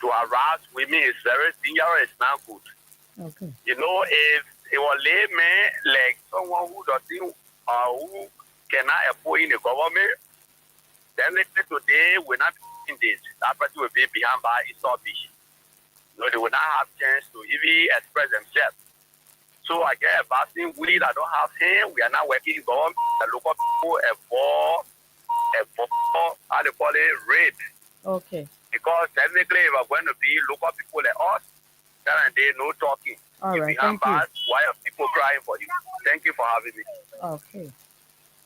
To harass women is very dangerous, it's not good. Okay. You know, if it was layman, like someone who doesn't, who cannot afford in the government, definitely today we're not in this. That person will be behind by his hobby. You know, they will not have chance to even express themselves. So I get advising we that don't have him, we are not working in government, the local people avoid, how they call it, rape. Okay. Because technically if we're going to be local people like us, then they no talking. All right, thank you. Why are people crying for you? Thank you for having me. Okay.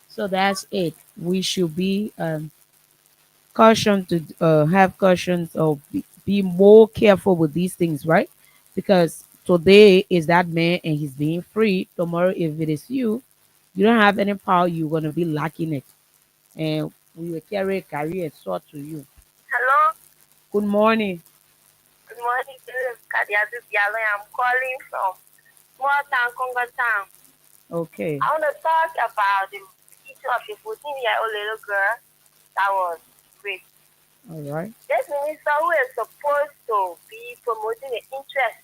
So that's it. We should be caution to have cautions or be more careful with these things, right? Because today is that man and he's being free. Tomorrow, if it is you, you don't have any power. You're gonna be lacking it, and we will carry a sword to you. Hello. Good morning. Good morning. This is Kadiatu Diallo. I'm calling from small town, Congo town. Okay. I want to talk about the issue of the 14-year-old little girl that was raped. All right. This minister who is supposed to be promoting the interest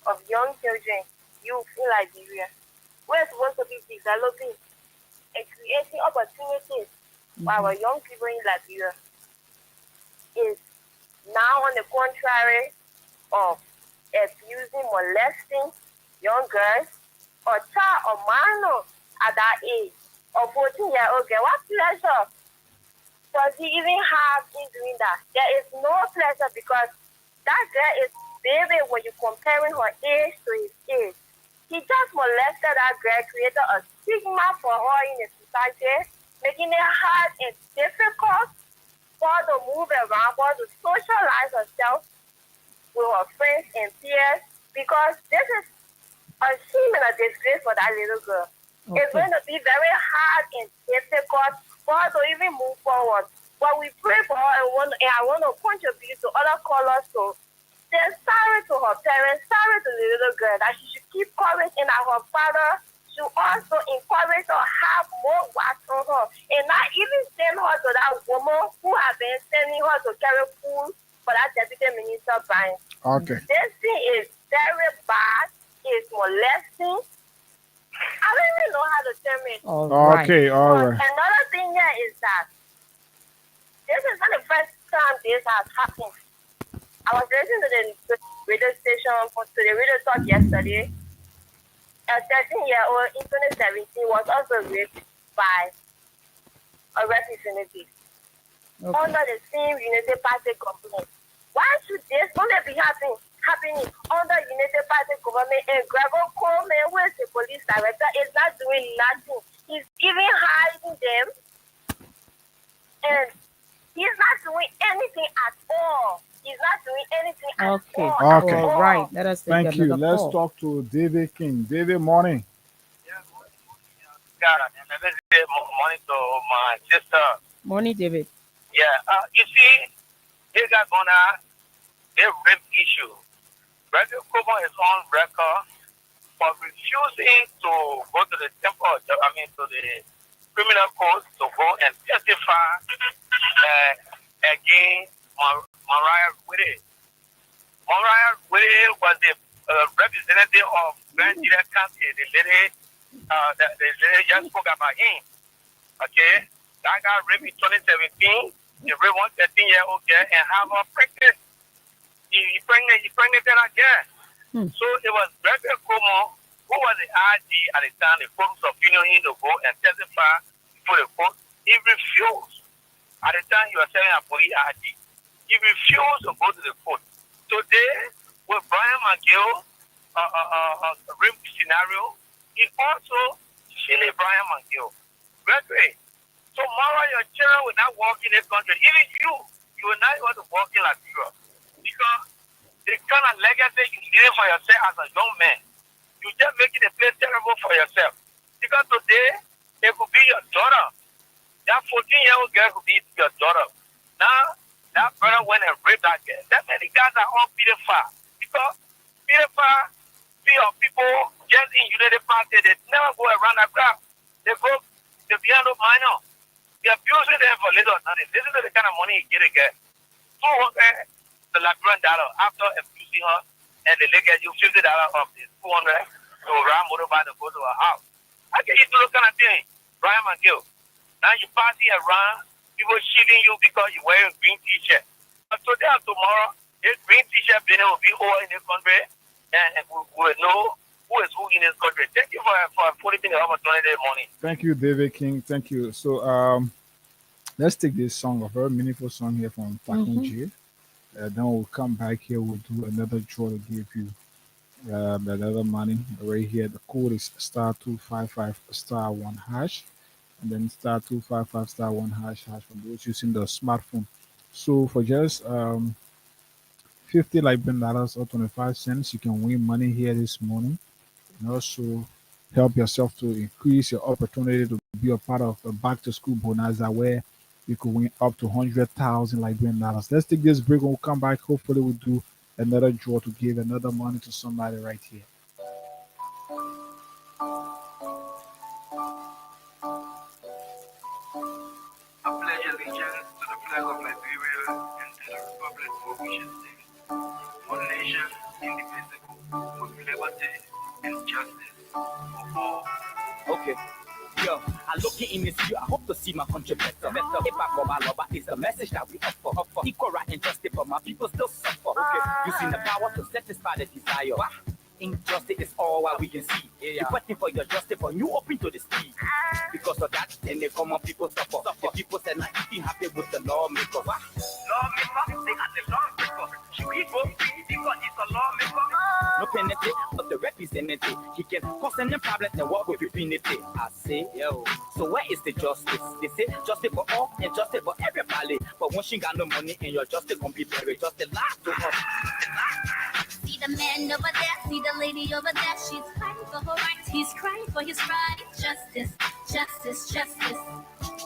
of young children, youth in Liberia, who is supposed to be developing and creating opportunities for our young people in Liberia, is now on the contrary of abusing, molesting young girls or child or minor at that age of 14-year-old girl. What pleasure does he even have in doing that? There is no pleasure because that girl is baby when you're comparing her age to his age. He just molested that girl, created a stigma for her in the society, making it hard and difficult for her to move around, for her to socialize herself with her friends and peers, because this is a shame and a disgrace for that little girl. Okay. It's going to be very hard and difficult for her to even move forward. But we pray for her and I want to contribute to other callers to say sorry to her parents, sorry to the little girl, that she should keep courage and that her father should also encourage her, have more watch on her, and not even send her to that woman who has been sending her to carry food for that deputy minister Brian. Okay. This thing is very bad. is molesting. I don't even know how to term it. Okay, all right. Another thing here is that this is not the first time this has happened. I was listening to the radio station, to the radio talk yesterday. A 13-year-old in 2017 was also raped by a representative under the same United Party government. Why should this only be happening under United Party government? And Gregor Coleman, who is the police director, is not doing nothing. He's even hiding them, and he's not doing anything at all. He's not doing anything at all. Okay. All right. Let us take Thank you. another Let's call. talk to David King. David, morning. Morning to my sister. Morning, David. Yeah, you see, they got gonna their rape issue. Brother Coburn is on record for refusing to go to the temple, to the criminal court to go and testify against Mariah Whitty. Mariah Whitty was the representative of Grand Juliet County, the lady just spoke about him. Okay, that got raped in 2017. He raped one 13-year-old girl and have her pregnant. He pregnant again. So it was Gregory Como who was the RD at the time. The court subpoenaed him to go and testify before the court. He refused. At the time he was telling a police RD. He refused to go to the court. Today, with Brian McGill, rape scenario, he also chilling Brian McGill. Gregory, tomorrow your children will not walk in this country. Even you will not want to walk in Liberia. Because the kind of legacy you live for yourself as a young man, you just making the place terrible for yourself. Because today, it could be your daughter. That 14-year-old girl could be your daughter. Now, that brother went and raped that girl. That many guys are all pedophile. Because pedophile, people just in United Party, they never go around the crowd. They go to behind the minor. They're abusing them for little or nothing. This is the kind of money you get again. $200 the Liberian dollar after abusing her, and they get you $50 of this 200 to ride motorbike to go to her house. How can you do those kind of things, Brian McGill? Now you party around, people shielding you because you're wearing green t-shirt. But today and tomorrow, this green t-shirt business will be over in this country, and we will know who is who in this country. Thank you for putting me the opportunity this morning. Thank you, David King. Thank you. So let's take this song, a very meaningful song here from Takin J. Then we'll come back here. We'll do another draw to give you another money right here. The code is *255*1#, and then *255*1# for those using the smartphone. So for just $50 Liberian dollars or 25 cents, you can win money here this morning, and also help yourself to increase your opportunity to be a part of a back to school bonanza where you could win up to 100,000 Liberian dollars. Let's take this break. When we come back, hopefully we'll do another draw to give another money to somebody right here. I pledge allegiance to the flag of Liberia and to the republic for which it stands, one nation, indivisible, with liberty and justice for all. Okay. Yo, I look in this view, I hope to see my country better. If I go my lover, it's the message that we offer. Equal right and justice, but my people still suffer. Okay, using the power to satisfy the desire. Injustice is all what we can see. You're fighting for your justice, but you open to the sea. Because of that, then the common people suffer. The people say nothing happy with the lawmakers. Lawmakers, they are the lawmakers. Should we go because it's a lawmaker? No penalty, but the representative. He can cause any problems and work with impunity. I say, yo, so where is the justice? They say justice for all and justice for everybody. But once you got no money and your justice gonna be buried, just the lie to us. See the man over there, see the lady over there. She's fighting for her rights, he's crying for his right. Justice, justice, justice.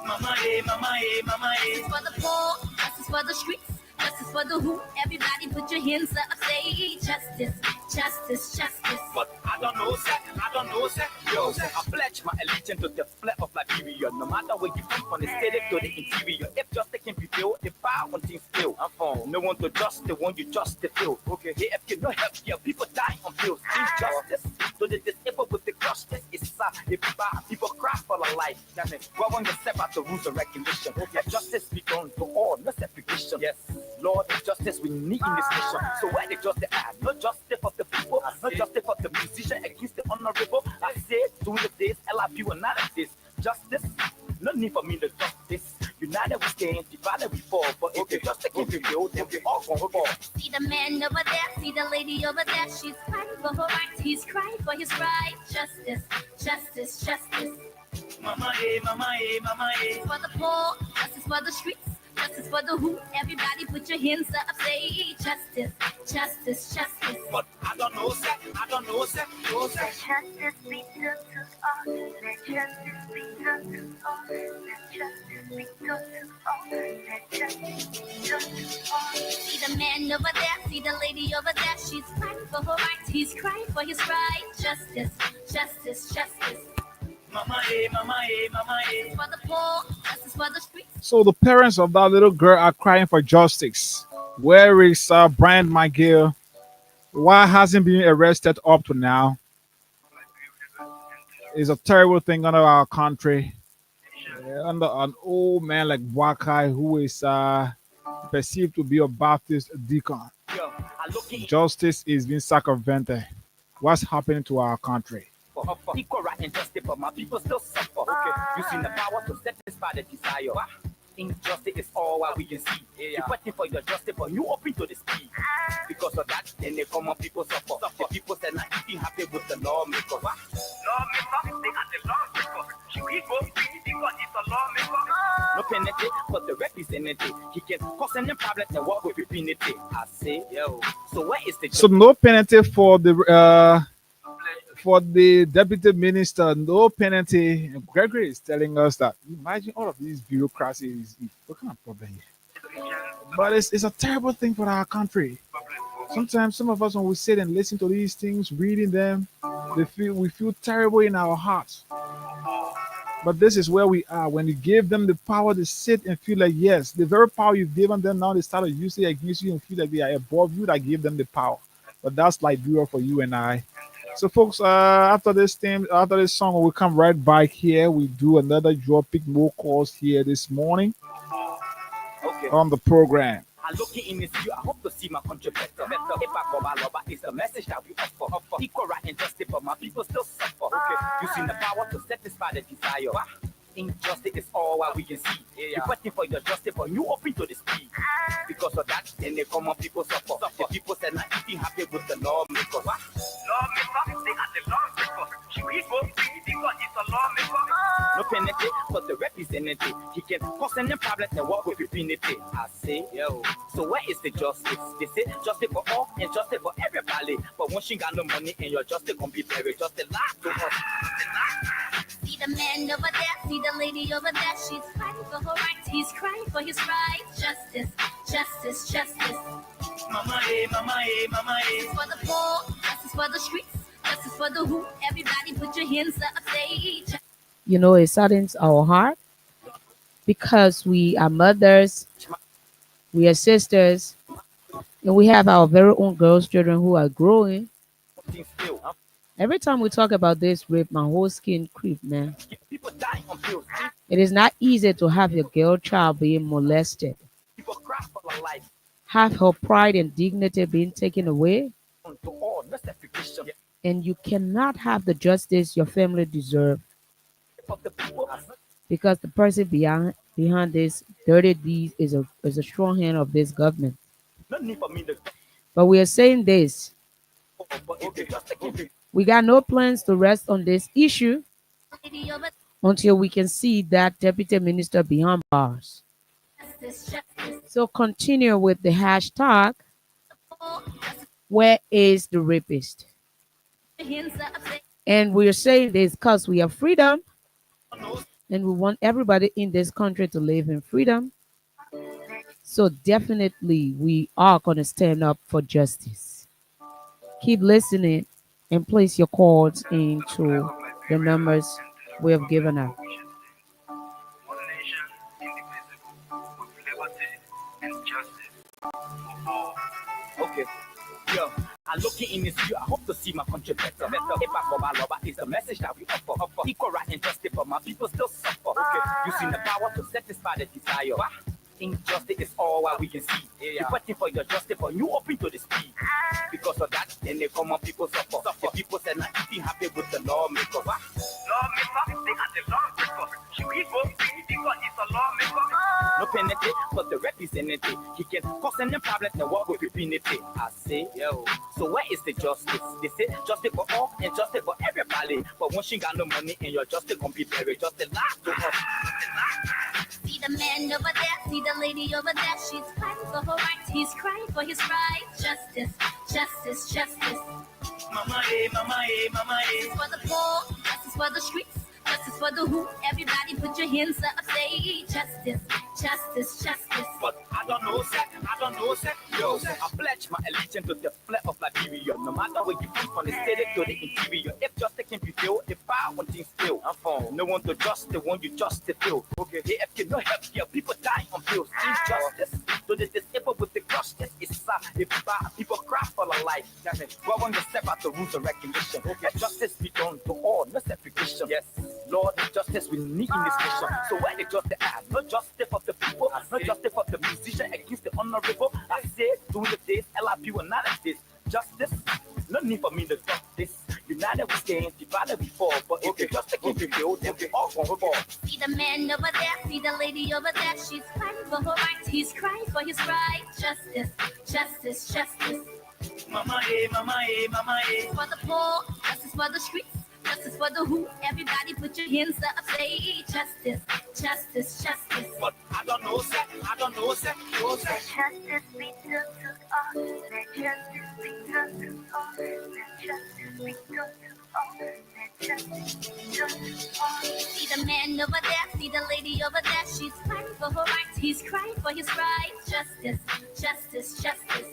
Mama, eh, mama, eh, mama, eh. Justice for the poor, justice for the streets, justice for the who. Everybody put your hands up, say justice, justice, justice. But I don't know, sir. Yo, I pledge my allegiance to the flag of Liberia. No matter where you come from the state to the interior. If justice can be built, the power one thing still. I'm from no one to just the one you just to feel. Okay, here if you no help, yeah, people die on bills. Injustice, step out the rules and regulation. Okay. Justice be done to all, no segregation. Yes, Lord, justice we need in this nation. So why they just the act? Not justice for the people, not justice for the musician against the honorable. I say, doing the days, LIP will not exist. Justice, no need for me to justice. United we stand, divided we fall. But if you just give you the old, then we all gonna fall. See the man over there, see the lady over there. She's crying for her rights, he's crying for his right. Justice, justice, justice. Mama, eh, mama, eh, mama, eh. For the poor, justice for the streets, justice for the who. Everybody put your hands up, say justice, justice, justice. But I don't know, sir. I don't know, sir. No, sir. Justice be done to all. Let justice be done to all. Let justice be done to all. Let justice be done to all. See the man over there, see the lady over there. She's crying for her rights, he's crying for his right. Justice, justice, justice. Mama, eh, mama, eh, mama, eh. For the poor, justice for the streets. So the parents of that little girl are crying for justice. Where is Brian McGill? Why hasn't been arrested up to now? It's a terrible thing under our country. Under an old man like Wakai, who is perceived to be a Baptist deacon. Justice is being circumvented. What's happening to our country? Equal right and justice, but my people still suffer. Okay, using the power to satisfy the desire. Injustice is all what we can see. You're fighting for your justice, but you open to the speed. Because of that, then the common people suffer. The people say not even happy with the lawmakers. Lawmakers, they are the lawmakers. We go free because it's a lawmaker. No penalty, but the representative. He can cause any problem and walk with impunity. I say, yo. So where is the So no penalty for the deputy minister, no penalty. And Gregory is telling us that. Imagine all of these bureaucracies. What kind of problem here? But it's a terrible thing for our country. Sometimes some of us, when we sit and listen to these things, reading them, we feel terrible in our hearts. But this is where we are. When you give them the power to sit and feel like, yes, the very power you've given them, now they start to use it against you and feel like they are above you, that give them the power. But that's Liberia for you and I. So, folks, after this song, we'll come right back here. We do another draw, pick more calls here this morning on the program. I look in this view, I hope to see my country better. If I go by love, it's a message that we offer. Equal right and justice, but my people still suffer. Okay, using the power to satisfy the desire. Injustice is all what we can see. You're fighting for your justice, but you open to the speed. Because of that, then the common people suffer. The people say not even happy with the lawmakers. Lawmakers, they are the lawmakers. We go free because it's a lawmaker. No penalty, but the representative. He can cause any problem and walk with impunity. I say, yo. So where is the justice? They say justice for all and justice for everybody. But once you got no money and your justice can be buried, just a lie to us. See the man over there, see the lady over there. She's crying for her rights, he's crying for his right. Justice, justice, justice. Mama, eh, mama, eh, mama, eh. Justice for the poor, justice for the streets, justice for the who. Everybody put your hands up, say. You know, it saddens our heart because we are mothers, we are sisters, and we have our very own girls, children who are growing. Every time we talk about this rape, my whole skin creep, man. It is not easy to have your girl child being molested, have her pride and dignity being taken away, and you cannot have the justice your family deserves because the person behind this dirty deed is a strong hand of this government. But we are saying this. We got no plans to rest on this issue until we can see that deputy minister behind bars. So continue with the hashtag, where is the rapist? And we are saying this because we have freedom and we want everybody in this country to live in freedom. So definitely we are going to stand up for justice. Keep listening and place your calls into the numbers we have given out. One nation, indivisible, with liberty and justice for all. Okay, yo. I look in this view, I hope to see my country better. If I go by love, it's a message that we offer. Equal right and justice, but my people still suffer. Okay, using the power to satisfy the desire. Injustice is all what we can see. You're fighting for your justice, but you open to the speed. Because of that, then the common people suffer. The people say not eating happy with the lawmakers. Lawmaker, they are the lawmaker. Should we vote because it's a lawmaker? No penalty, but the representative. He can cause any problem and work with impunity. I say, yo. So where is the justice? They say justice for all and justice for everybody. But once you got no money and your justice can be very just a lot to us. See the man over there, see the lady over there. She's fighting for her rights, he's crying for his right. Justice, justice, justice. Mama, eh, mama, eh, mama, eh. Justice for the poor, justice for the streets, justice for the who. Everybody put your hands up, say justice, justice, justice. But I don't know, sir. I don't know, sir. Yo, I pledge my allegiance to the flag of Liberia. No matter where you come from the state to the interior. If justice can be filled, if I want things still, I'm from. No one to trust the one you just to feel. Okay, if you no help here, people die on bills. Injustice to the disabled with the justice. It's sad. If people cry for their life. Well, when you step out the rules of recognition, okay, justice be done to all, no segregation. Yes, Lord, justice we need in this nation. So where the justice at? No justice for the people, no justice for the musician against the honorable. I say, during the days, LIP will not exist. Justice, no need for me to talk this. United we stand, divided we fall. But if the justice can be built, then we all gonna fall. See the man over there, see the lady over there. She's fighting for her rights, he's crying for his right. Justice, justice, justice. Mama, eh, mama, eh, mama, eh. Justice for the poor, justice for the streets, justice for the who. Everybody put your hands up, say justice, justice, justice. But I don't know, sir. I don't know, sir. No, sir. Justice be done to all. Let justice be done to all. Let justice be done to all. Let justice be done to all. See the man over there, see the lady over there. She's fighting for her rights, he's crying for his right. Justice, justice, justice.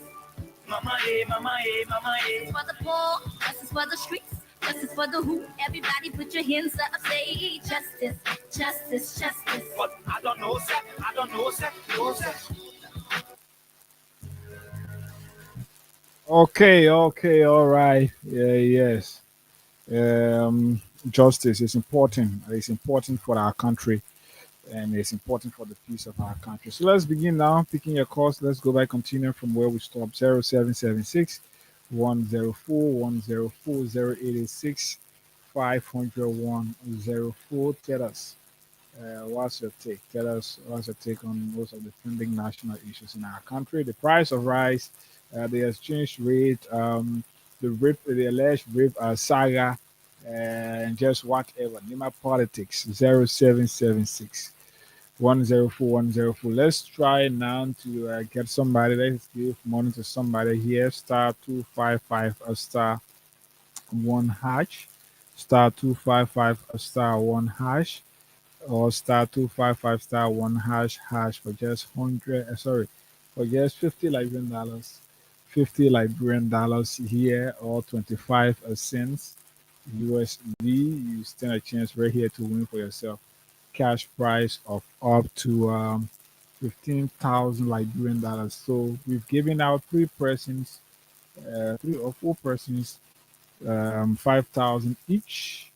Mama, eh, mama, eh, mama, eh. Justice for the poor, justice for the streets, justice for the who. Everybody put your hands up, say justice, justice, justice. But I don't know, sir. I don't know, sir. No, sir. Okay, all right. Yeah, yes. Justice is important. It's important for our country, and it's important for the peace of our country. So let's begin now. Picking your course. Let's go back, continue from where we stopped. 0776 104 104 086 501 Tell us what's your take. Tell us what's your take on most of the trending national issues in our country. The price of rice, the exchange rate, the alleged rape saga, and just whatever. Nima politics. 0776 104 104. Let's try now to get somebody. Let's give money to somebody here. Star 255 a star 1 hash. Star 255 a star 1 hash. Or star 255 star 1 hash for just 100. For just 50 Liberian dollars. 50 Liberian dollars here, or 25 cents USD. You stand a chance right here to win for yourself cash prize of up to 15,000 Liberian dollars. So we've given out three or four persons, 5,000 each,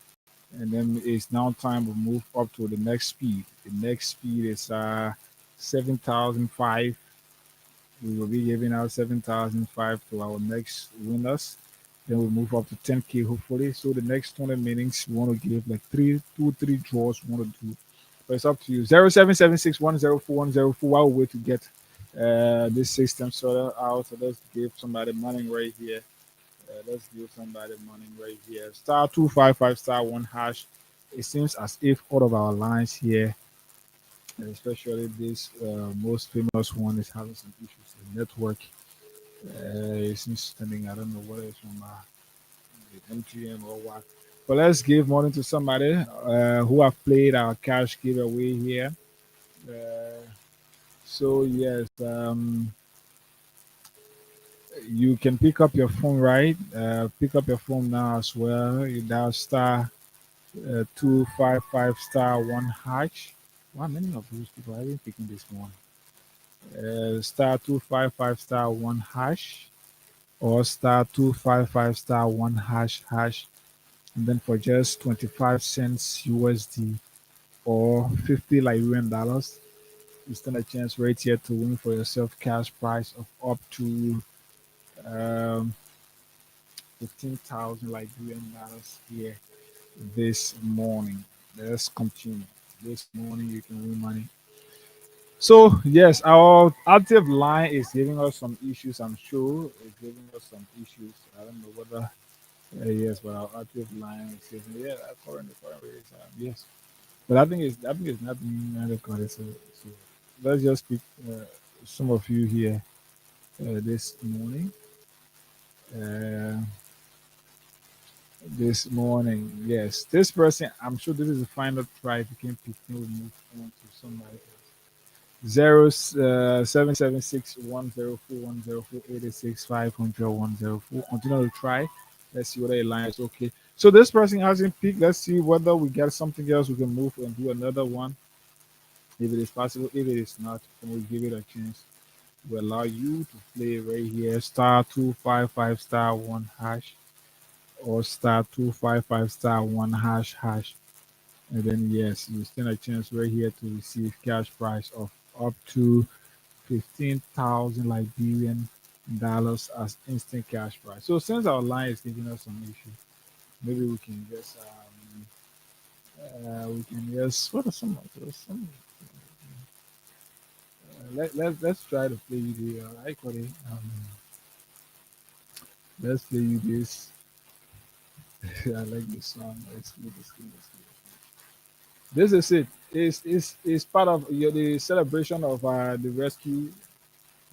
and then it's now time to move up to the next speed. The next speed is 7,005. We will be giving out 7,005 to our next winners. Then we'll move up to 10K hopefully. So the next 20 meetings, we want to give like three draws. We want to do. But it's up to you. 0776 104 104. While we wait to get this system sorted out. So let's give somebody money right here. Star 255 star 1 hash. It seems as if all of our lines here, especially this most famous one, is having some issues with network. It seems standing. I don't know whether it's from the MTM or what. But let's give money to somebody who have played our cash giveaway here. So yes, you can pick up your phone, right? Pick up your phone now as well. You dial star 255 star 1 hash. Wow, many of those people have been picking this one. Star 255 star 1 hash, or star 255 star 1 hash. And then for just 25 cents USD, or $50. You stand a chance right here to win for yourself cash prize of up to um, 15,000 $. Here this morning. Let's continue. This morning you can win money. So yes, our active line is giving us some issues. I'm sure it's giving us some issues. I don't know whether yes, but our active line is giving current rate is yes. But I think it's not being recorded. So let's just pick some of you here this morning. Uh, this morning, yes, this person. I'm sure this is the final try. If you can pick, we'll move on to somebody else. 077610410410486500 Continue to try. Let's see whether a line is okay. So this person hasn't picked. Let's see whether we get something else. We can move and do another one if it is possible. If it is not, then we'll give it a chance. We allow you to play right here. *255*1# or *255*1##. And then yes, you stand a chance right here to receive cash prize of up to 15,000 $Liberian as instant cash prize. So since our line is giving us some issue, maybe we can just what are some of those? Let's try to play you the I call it let's play you this. I like this song. Let's play this. This is it. It's part of the celebration of the rescue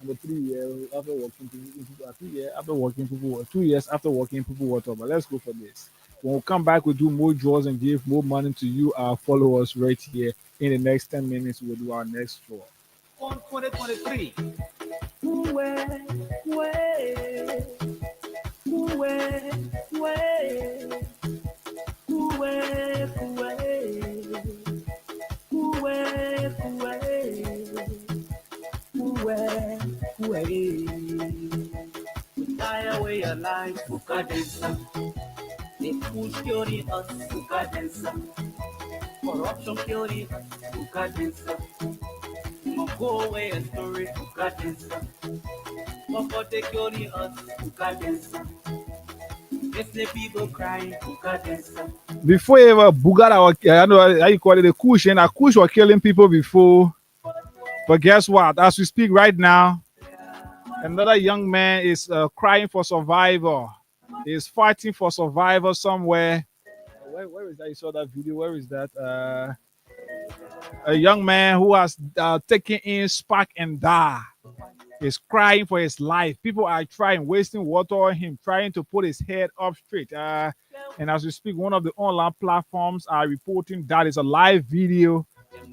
and the 3 year after working people 3 year after working people 2 years after working people whatever. Let's go for this. When we come back, we'll do more draws and give more money to you, our followers right here. In the next 10 minutes, we'll do our next draw. On 2023. Fly away your life, Bukadensa. They push theory us, Bukadensa. Corruption theory us, Bukadensa. Go away a story, Bukadensa. Comfort theory us, Bukadensa. Yes, the people crying, Bukadensa. Before ever Bugara, I know how you call it, the Kush, and a Kush were killing people before. But guess what? As we speak right now, another young man is crying for survival. He's fighting for survival somewhere. Where is that? You saw that video? Where is that? A young man who has taken in spark and die is crying for his life. People are trying, wasting water on him, trying to put his head up straight. And as we speak, one of the online platforms are reporting that is a live video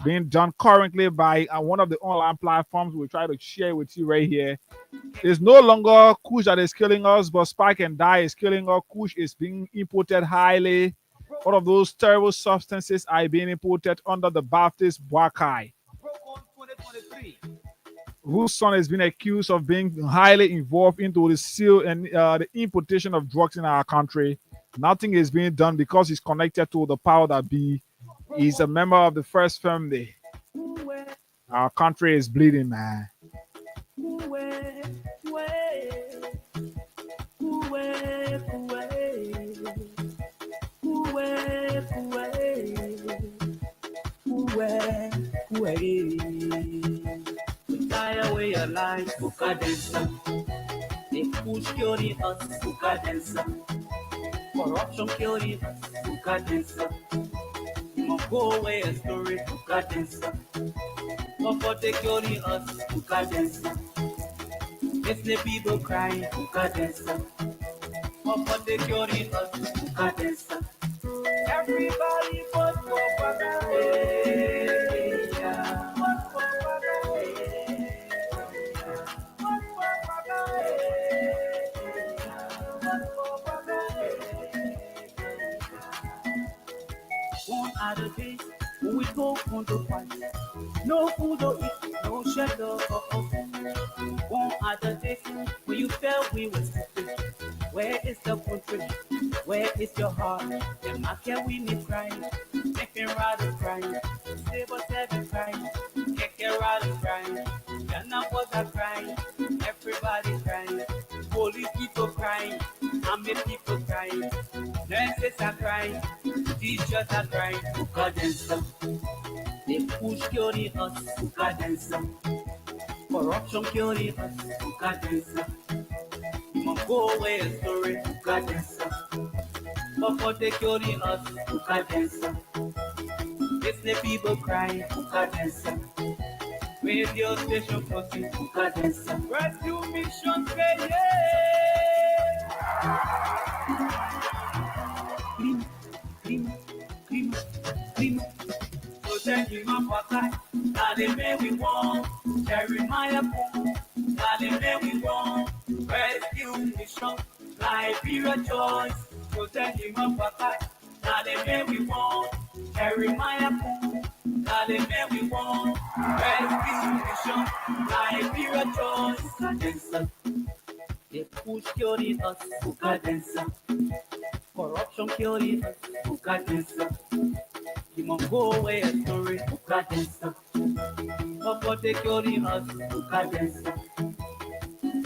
being done currently by one of the online platforms. We'll try to share with you right here. It's no longer Kush that is killing us, but Spark and Die is killing us. Kush is being imported highly. All of those terrible substances are being imported under the Baptist Wakai, whose son has been accused of being highly involved into the seal and the importation of drugs in our country. Nothing is being done because he's connected to the power that be. He's a member of the first family. Our country is bleeding, man. Fly away your life, Bukadensa. They push theory us, Bukadensa. Corruption theory us, Bukadensa. Go away a story, Bukadensa. Comfort theory us, Bukadensa. Yes, the people crying, Bukadensa. Comfort theory us, Bukadensa. Everybody but one other day, when we go on the fight, no food or eat, no shelter or one other day, when you felt we were stupid, where is the country? Where Where is your heart? The market we need crying, making rather crying, stable seven crying, get rather crying, Ghana was a crying, everybody crying, police people crying, army people crying, nurses are crying, teachers are crying, Ukadensa. They push curing us, Ukadensa. Corruption curing us, Ukadensa. You must go away, story, Ukadensa. But they curing us, Ukadensa. Listen people crying, Ukadensa. Radio station crossing, Ukadensa. Rescue mission say yeah. Clean, clean, clean, clean. So then you must walk now they may we want. Jeremiah Poon, now they may we want. Rescue mission, Liberia choice. So then you must walk now they may we want. Jeremiah Poon, now they may we want. Rescue mission, Liberia choice. Ukadensa. They push curing us, Ukadensa. Corruption curing us, Ukadensa. You must go away, story, Ukadensa. But they curing us, Ukadensa.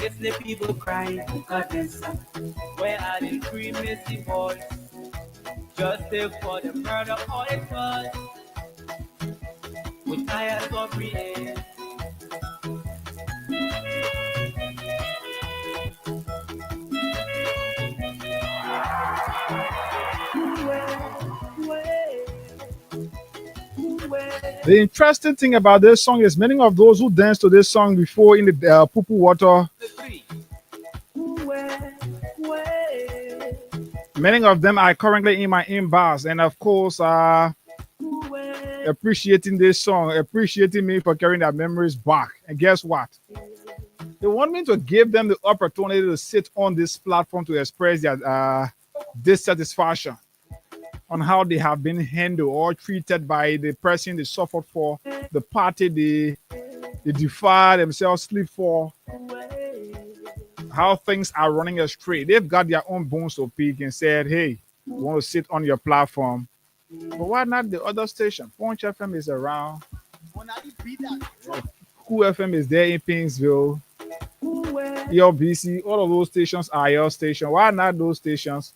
It's the people crying, Ukadensa. Where are the three missing boys? Justice for the murder of a cause. We tired of reading. The interesting thing about this song is many of those who danced to this song before in the poo water, many of them are currently in my inbox, and of course, appreciating this song, appreciating me for carrying their memories back. And guess what? They want me to give them the opportunity to sit on this platform to express their dissatisfaction on how they have been handled or treated by the person they suffered for, the party they defy themselves, sleep for, how things are running astray. They've got their own bones to pick and said, hey, we want to sit on your platform. But why not the other station? Punch FM is around. Cool FM is there in Pingsville. ELBC, all of those stations are your station. Why not those stations?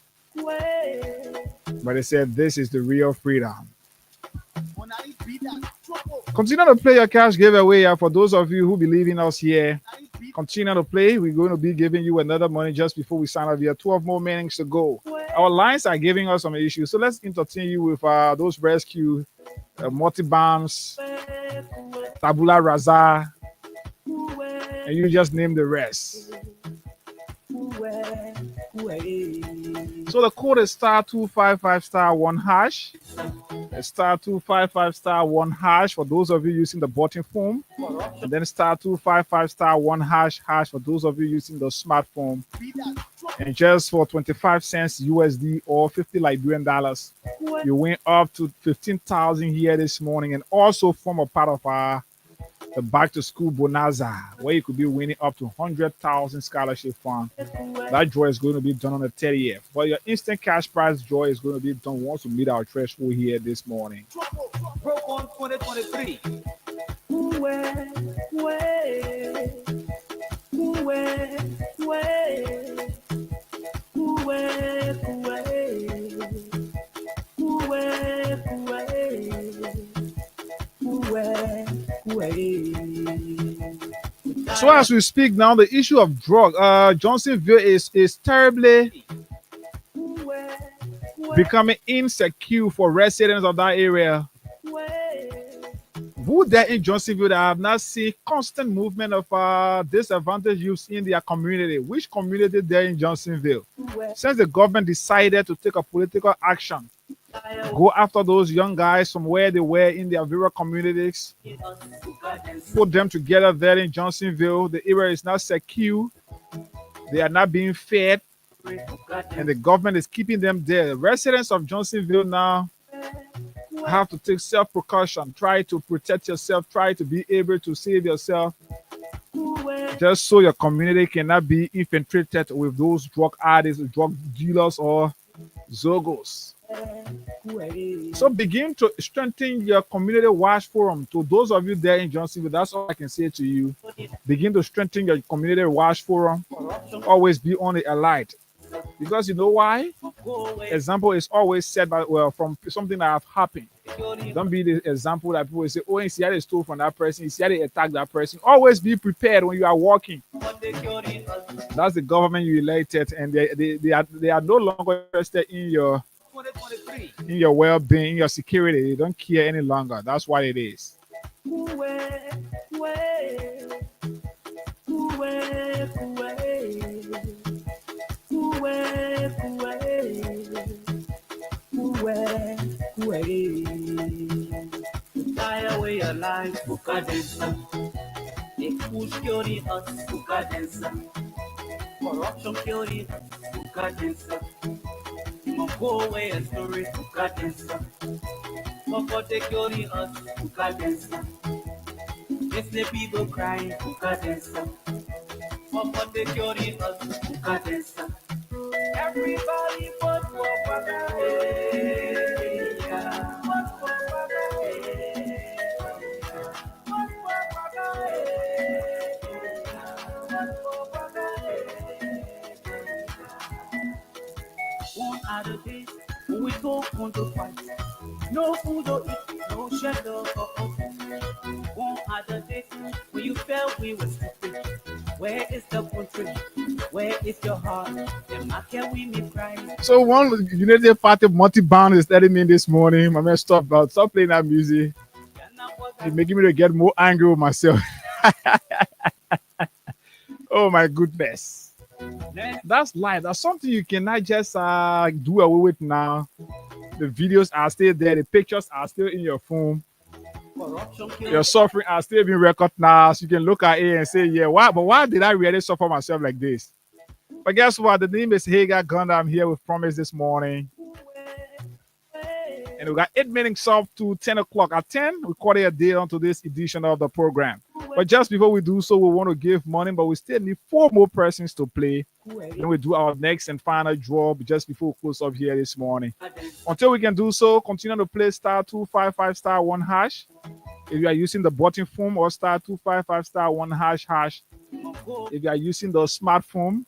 But they said this is the real freedom. Continue to play your cash giveaway for those of you who believe in us here. Continue to play. We're going to be giving you another money just before we sign off here. 12 more minutes to go. Our lines are giving us some issues. So let's entertain you with those rescue multi-bounce, tabula rasa, and you just name the rest. So the code is *255*1#. *255*1# for those of you using the button phone, and then *255*1# for those of you using the smartphone. And just for 25 cents USD or 50 Liberian dollars, you win up to 15,000 here this morning, and also form a part of the back to school bonanza, where you could be winning up to 100,000 scholarship fund. That draw is going to be done on the 30th. But your instant cash prize draw is going to be done once we meet our threshold here this morning. Broke on 2023. So as we speak now, the issue of drug, Johnsonville is terribly becoming insecure for residents of that area. Who there in Johnsonville that have not seen constant movement of disadvantaged youths in their community? Which community there in Johnsonville? Since the government decided to take a political action, go after those young guys from where they were in their various communities, put them together there in Johnsonville. The area is not secure. They are not being fed, and the government is keeping them there. Residents of Johnsonville now have to take self-precaution, try to protect yourself, try to be able to save yourself, just so your community cannot be infiltrated with those drug addicts, drug dealers, or Zogos. So begin to strengthen your community watch forum. To those of you there in Johnsonville, that's all I can say to you. Begin to strengthen your community watch forum. Always be on the alert. Because you know why? Example is always set by from something that have happened. Don't be the example that people say, oh, you see how they stole from that person, you see how they attack that person. Always be prepared when you are walking. That's the government you elected, and they are no longer interested in your well-being, in your security. They don't care any longer. That's what it is. Fly away your life, Bukadensa. They push theory us, Bukadensa. Corruption theory us, Bukadensa. You must go away and story, Bukadensa. But they theory us, Bukadensa. Yes, the people crying, Bukadensa. But they theory us, Bukadensa. Everybody but Wapaga. One other day, when we go on to fight, no food or eat, no shelter for us. One other day, when you felt we were stupid, where is the country? Where is your heart? Then how can we meet Christ? So one United Party multi-bound is telling me this morning, my man, stop playing that music. It's making me to get more angry with myself. Oh my goodness. That's life. That's something you cannot just do away with now. The videos are still there. The pictures are still in your phone. Your suffering are still being recognized. You can look at it and say, yeah, why? But why did I really suffer myself like this? But guess what? The name is Hagar Gunda. I'm here with Promise this morning. And we got 8 minutes up to 10 o'clock. At 10, we call it a day onto this edition of the program. But just before we do so, we want to give money, but we still need 4 more persons to play. Then we do our next and final draw just before we close up here this morning. Until we can do so, continue to play *255 *1#. If you are using the button phone, or *255 *1##. If you are using the smartphone,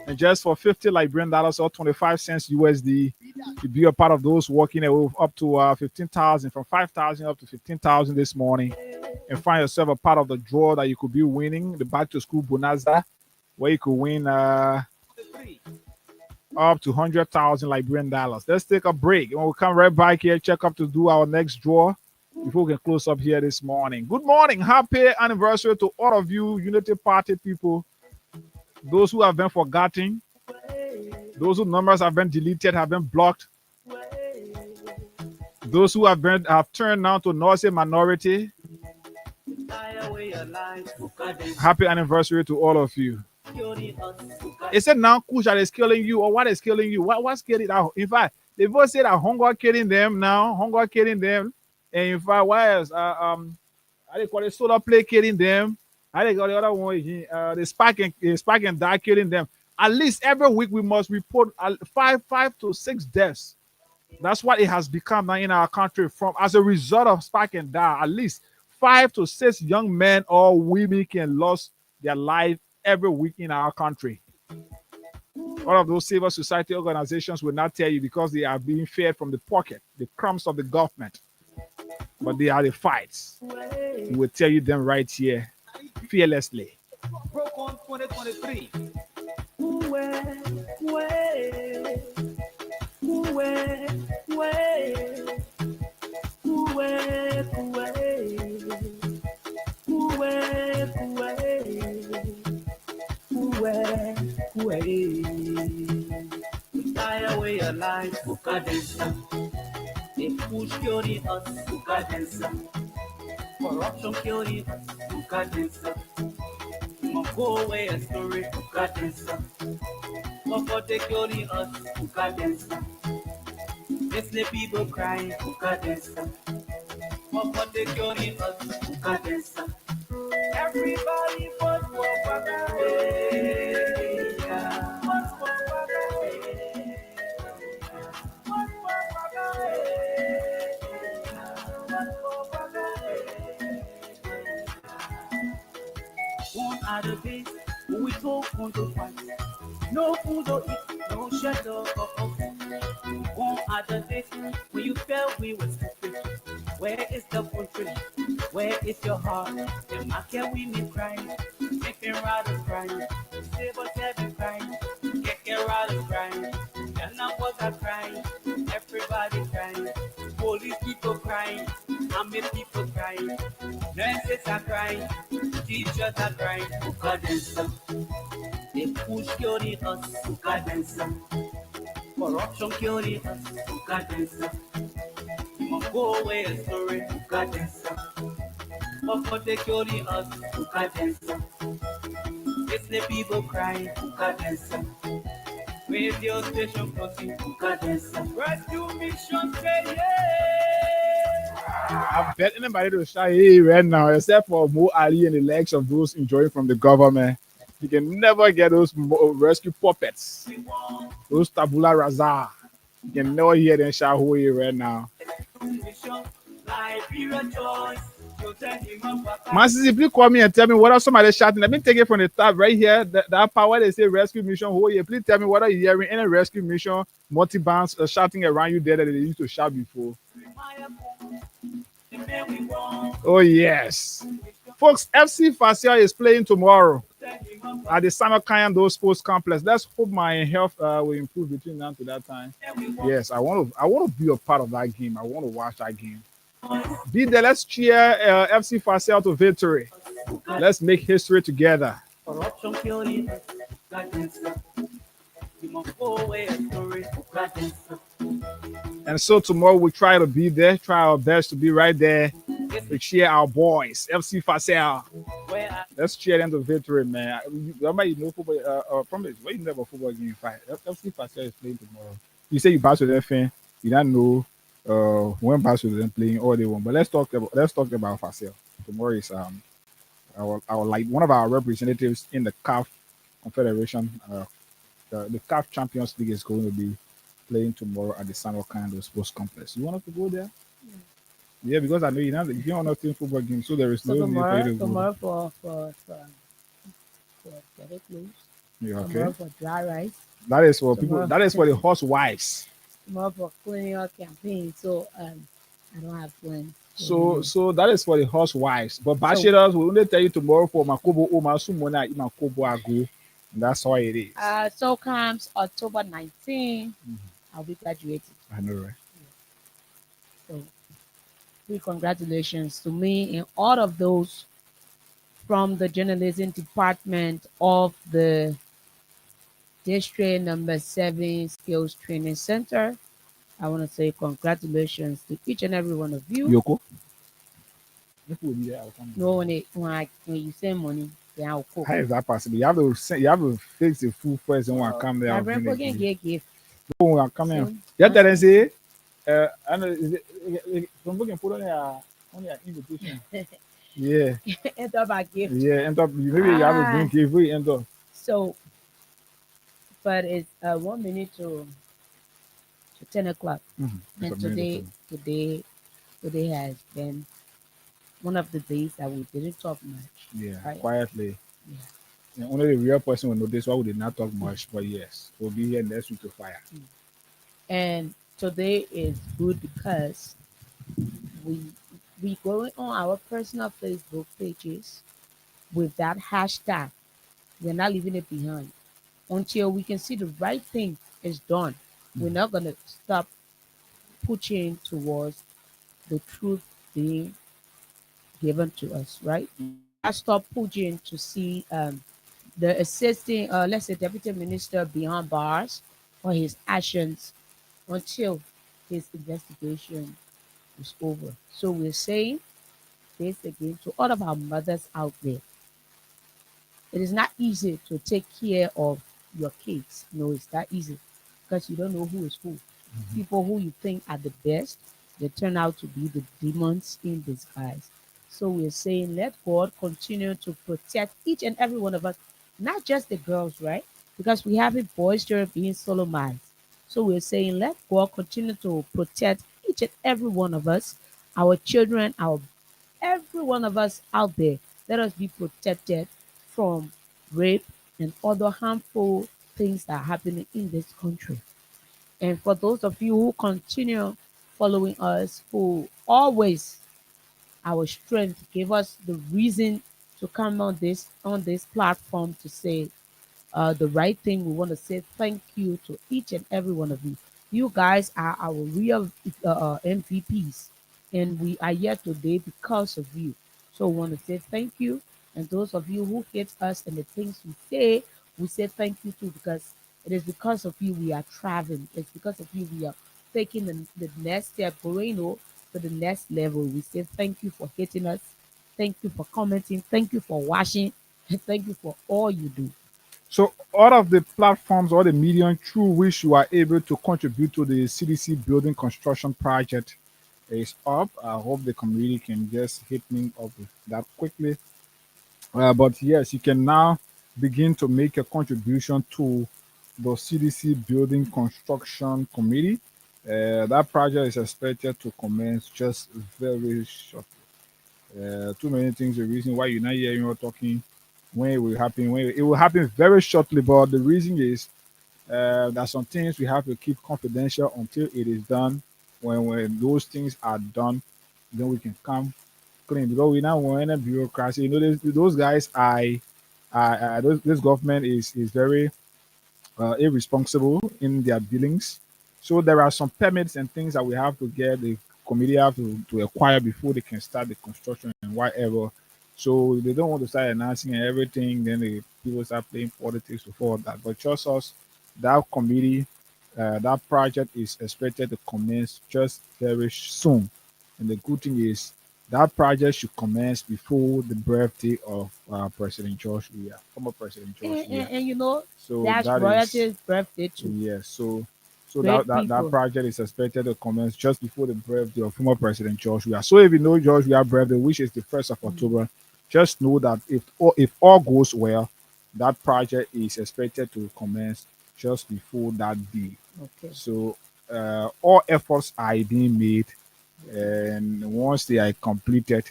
and just for $50 Liberian dollars or 25 cents USD, to be a part of those walking away up to 15,000, from 5,000 up to 15,000 this morning, and find yourself a part of the draw that you could be winning the back to school bonanza, where you could win up to 100,000 Liberian dollars. Let's take a break. When we come right back here, check up to do our next draw before we can close up here this morning. Good morning. Happy anniversary to all of you Unity Party people. Those who have been forgotten, those whose numbers have been deleted, have been blocked, those who have turned now to Northern minority. Happy anniversary to all of you. Is it now Kush that is killing you, or what is killing you? What's killing out? In fact, they both say that hunger killing them now, hunger killing them. And in fact, why else? How they call it, solar play killing them. I think the other one, the spark and die killing them. At least every week we must report 5 to 6 deaths. That's what it has become now in our country from as a result of spark and die. At least 5 to 6 young men or women can lose their life every week in our country. All of those civil society organizations will not tell you because they are being fed from the pocket, the crumbs of the government. But they are the fights. We will tell you them right here. Fearlessly. Broke on 2023. Fly away your life, Bukadensa. They push theory us, Bukadensa. Corruption theory us, Bukadensa. Go away and story, Bukadensa. But they theory us, Bukadensa. Yes, the people crying, Bukadensa. But they theory us, Bukadensa. Everybody but Wapaga. are the days when we go on to fight. No food to eat, no shelter or comfort. Gone are the days when you felt we were stupid. Where is the country? Where is your heart? The market women crying, making riders crying, disabled heavy crying, kicking riders crying, young boys are crying, everybody crying, police people crying, army people crying, nurses are crying, teachers are crying. Ukadensa, they push curing us. Ukadensa, corruption curing us. Ukadensa, we must go away. Sorry, Ukadensa. But they curing us. Ukadensa, it's the people crying. Ukadensa, radio station crossing. Ukadensa, rescue mission say yeah. I bet anybody to shout hey right now, except for Mo Ali and the legs of those enjoying from the government. You can never get those rescue puppets, those tabula rasa. You can never hear them shout hey right now. My sister, please call me and tell me what are somebody shouting. Let me take it from the top right here. That part where they say rescue mission. Oh yeah, please tell me what are you hearing? Any rescue mission, multi-bands shouting around you there that they used to shout before. Oh yes, folks. FC Facia is playing tomorrow at the Samarkand Sports Complex. Let's hope my health will improve between now to that time. Yes, I want to be a part of that game. I want to watch that game. Be there. Let's cheer FC Facia to victory. Let's make history together. And so tomorrow we try to be there, try our best to be right there to cheer our boys, FC Facia. Let's cheer them to victory, man. You know football, from where you never football game fight. FC Facia is playing tomorrow. You say you pass with them fan, you don't know when pass with them playing all they want. But let's talk about Facia. Tomorrow is our like one of our representatives in the CAF Confederation. The CAF Champions League is going to be playing tomorrow at the Samarkand Sports Complex. You want us to go there? Yeah, because I know you don't understand football games, so there is no need for you to go. Tomorrow for get it loose. Yeah, okay. Tomorrow for dry rice. That is for people. That is for the housewives. Tomorrow for cleaning up campaign. So I don't have plans. So that is for the housewives. But bachelors will only tell you tomorrow for Makobo Oma Sumona Makobo Ago. That's how it is. So comes October 19, I'll be graduating. I know, right? So big congratulations to me and all of those from the journalism department of the district number 7 skills training center. I want to say congratulations to each and every one of you. Yoko. No, when you send money, then I'll cook. How is that possible? You have to fix the food first and want to come there. I bring get gift. No, I come here. Yeah, that is it. I know from looking for only an invitation. Yeah. End up a gift. Yeah, end up maybe you have to bring gift. We end up. So, but it's 1 minute to 10 o'clock, and today has been one of the days that we didn't talk much. Yeah, right? Quietly. Yeah. And only the real person will know this why we did not talk much, but yes, we'll be here next week to fire. And today is good because we going on our personal Facebook pages with that hashtag. We're not leaving it behind until we can see the right thing is done. We're not gonna stop pushing towards the truth being given to us, right? I stop pushing to see the assisting, let's say, deputy minister behind bars for his actions until his investigation is over. So we're saying this again to all of our mothers out there. It is not easy to take care of your kids. No, it's not easy because you don't know who is who. People who you think are the best, they turn out to be the demons in disguise. So we're saying let God continue to protect each and every one of us, not just the girls, right? Because we have boys that are being sodomized. So we're saying let God continue to protect each and every one of us, our children, every one of us out there. Let us be protected from rape and other harmful things that are happening in this country. And for those of you who continue following us, who always our strength, give us the reason to come on this platform to say the right thing. We want to say thank you to each and every one of you. You guys are our real MVPs, and we are here today because of you. So we want to say thank you. And those of you who hate us and the things we say thank you too, because it is because of you we are traveling. It's because of you we are taking the next step, going to the next level. We say thank you for hating us. Thank you for commenting. Thank you for watching. And thank you for all you do. So all of the platforms or the medium through which you are able to contribute to the CDC building construction project is up. I hope the community can just hit me up with that quickly. But yes, you can now begin to make a contribution to the CDC building construction committee. That project is expected to commence just very shortly. Too many things. The reason why you're not hearing or talking when it will happen, when it will happen very shortly. But the reason is that some things we have to keep confidential until it is done. When those things are done, then we can come clean because we now want any bureaucracy. You know, those guys, this government is very irresponsible in their dealings. So there are some permits and things that we have to get the committee have to acquire before they can start the construction and whatever. So they don't want to start announcing everything. Then the people start playing politics before that. But trust us, that committee, that project is expected to commence just very soon. And the good thing is that project should commence before the birthday of President George Weah, former President George Weah. And you know, So that's that is royalty's birthday too. yes. So Great that people. project is expected to commence just before the birthday of former President George Weah. So if you know George Weah birthday, which is the 1st of October, just know that if all goes well, that project is expected to commence just before that day. Okay. So all efforts are being made, and once they are completed,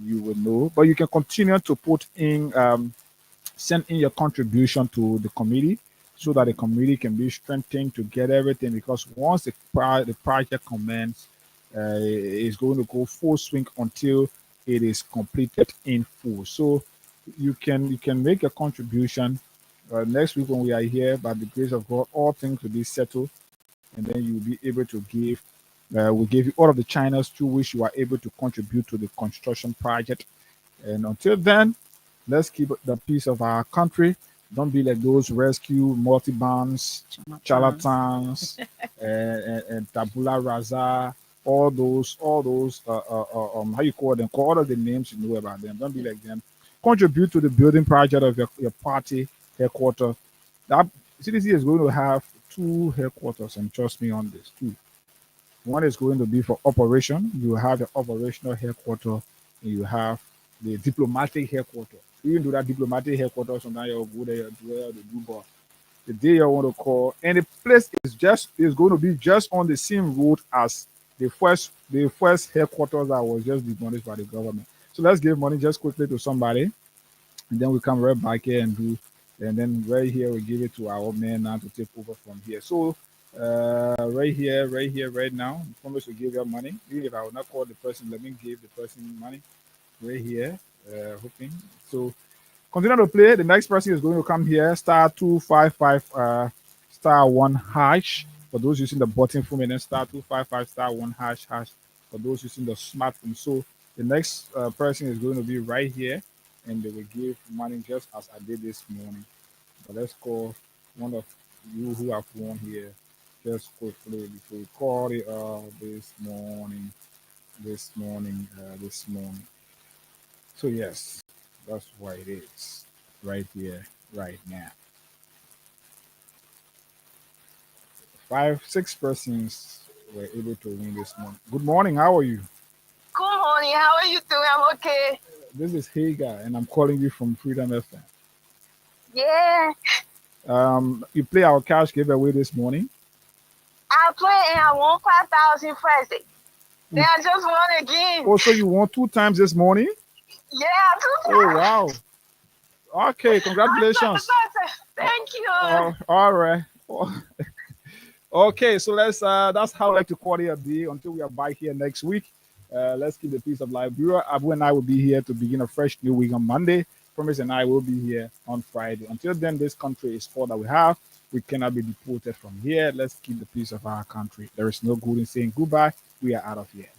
you will know. But you can continue to put in send in your contribution to the committee so that the committee can be strengthened to get everything because once the project commences, it's going to go full swing until it is completed in full. So you can make a contribution. Next week when we are here, by the grace of God, all things will be settled, and then you'll be able to give. We'll give you all of the channels through which you are able to contribute to the construction project. And until then, let's keep the peace of our country. Don't be like those rescue multi-bands, charlatans, and tabula rasa, all those, how you call them, call all of the names you know about them. Don't be like them. Contribute to the building project of your party headquarters. That CDC is going to have 2 headquarters, and trust me on this, 2. One is going to be for operation. You have the operational headquarters, and you have the diplomatic headquarters. Even though that diplomatic headquarters, sometimes you'll go there, you do, but the day you want to call, and the place is going to be just on the same road as the first headquarters that was just demolished by the government. So let's give money just quickly to somebody, and then we come right back here and do, and then right here we give it to our man now to take over from here. So right here, right now, I promise to give you money. Even if I will not call the person, let me give the person money right here. Hoping so. Continue to play. The next person is going to come here. Star 255 star 1 hash for those using the button phone, and then star 255 star 1 hash for those using the smartphone. So the next person is going to be right here, and they will give money just as I did this morning. But let's call one of you who have won here just quickly before we call it this morning. So yes, that's why it is right here, right now. 6 persons were able to win this morning. Good morning. How are you? Good morning. How are you doing? I'm okay. This is Hagar, and I'm calling you from Freedom FM. Yeah. You play our cash giveaway this morning. I played and I won 5,000 first. Then I just won again. Oh, so you won 2 times this morning? Yeah, 2 times. Oh, wow. Okay, congratulations. Thank you. All right. Okay, so that's how I like to call it a day until we are back here next week. Let's keep the peace of Liberia. Abu and I will be here to begin a fresh new week on Monday. Promise and I will be here on Friday. Until then, this country is all that we have. We cannot be deported from here. Let's keep the peace of our country. There is no good in saying goodbye. We are out of here.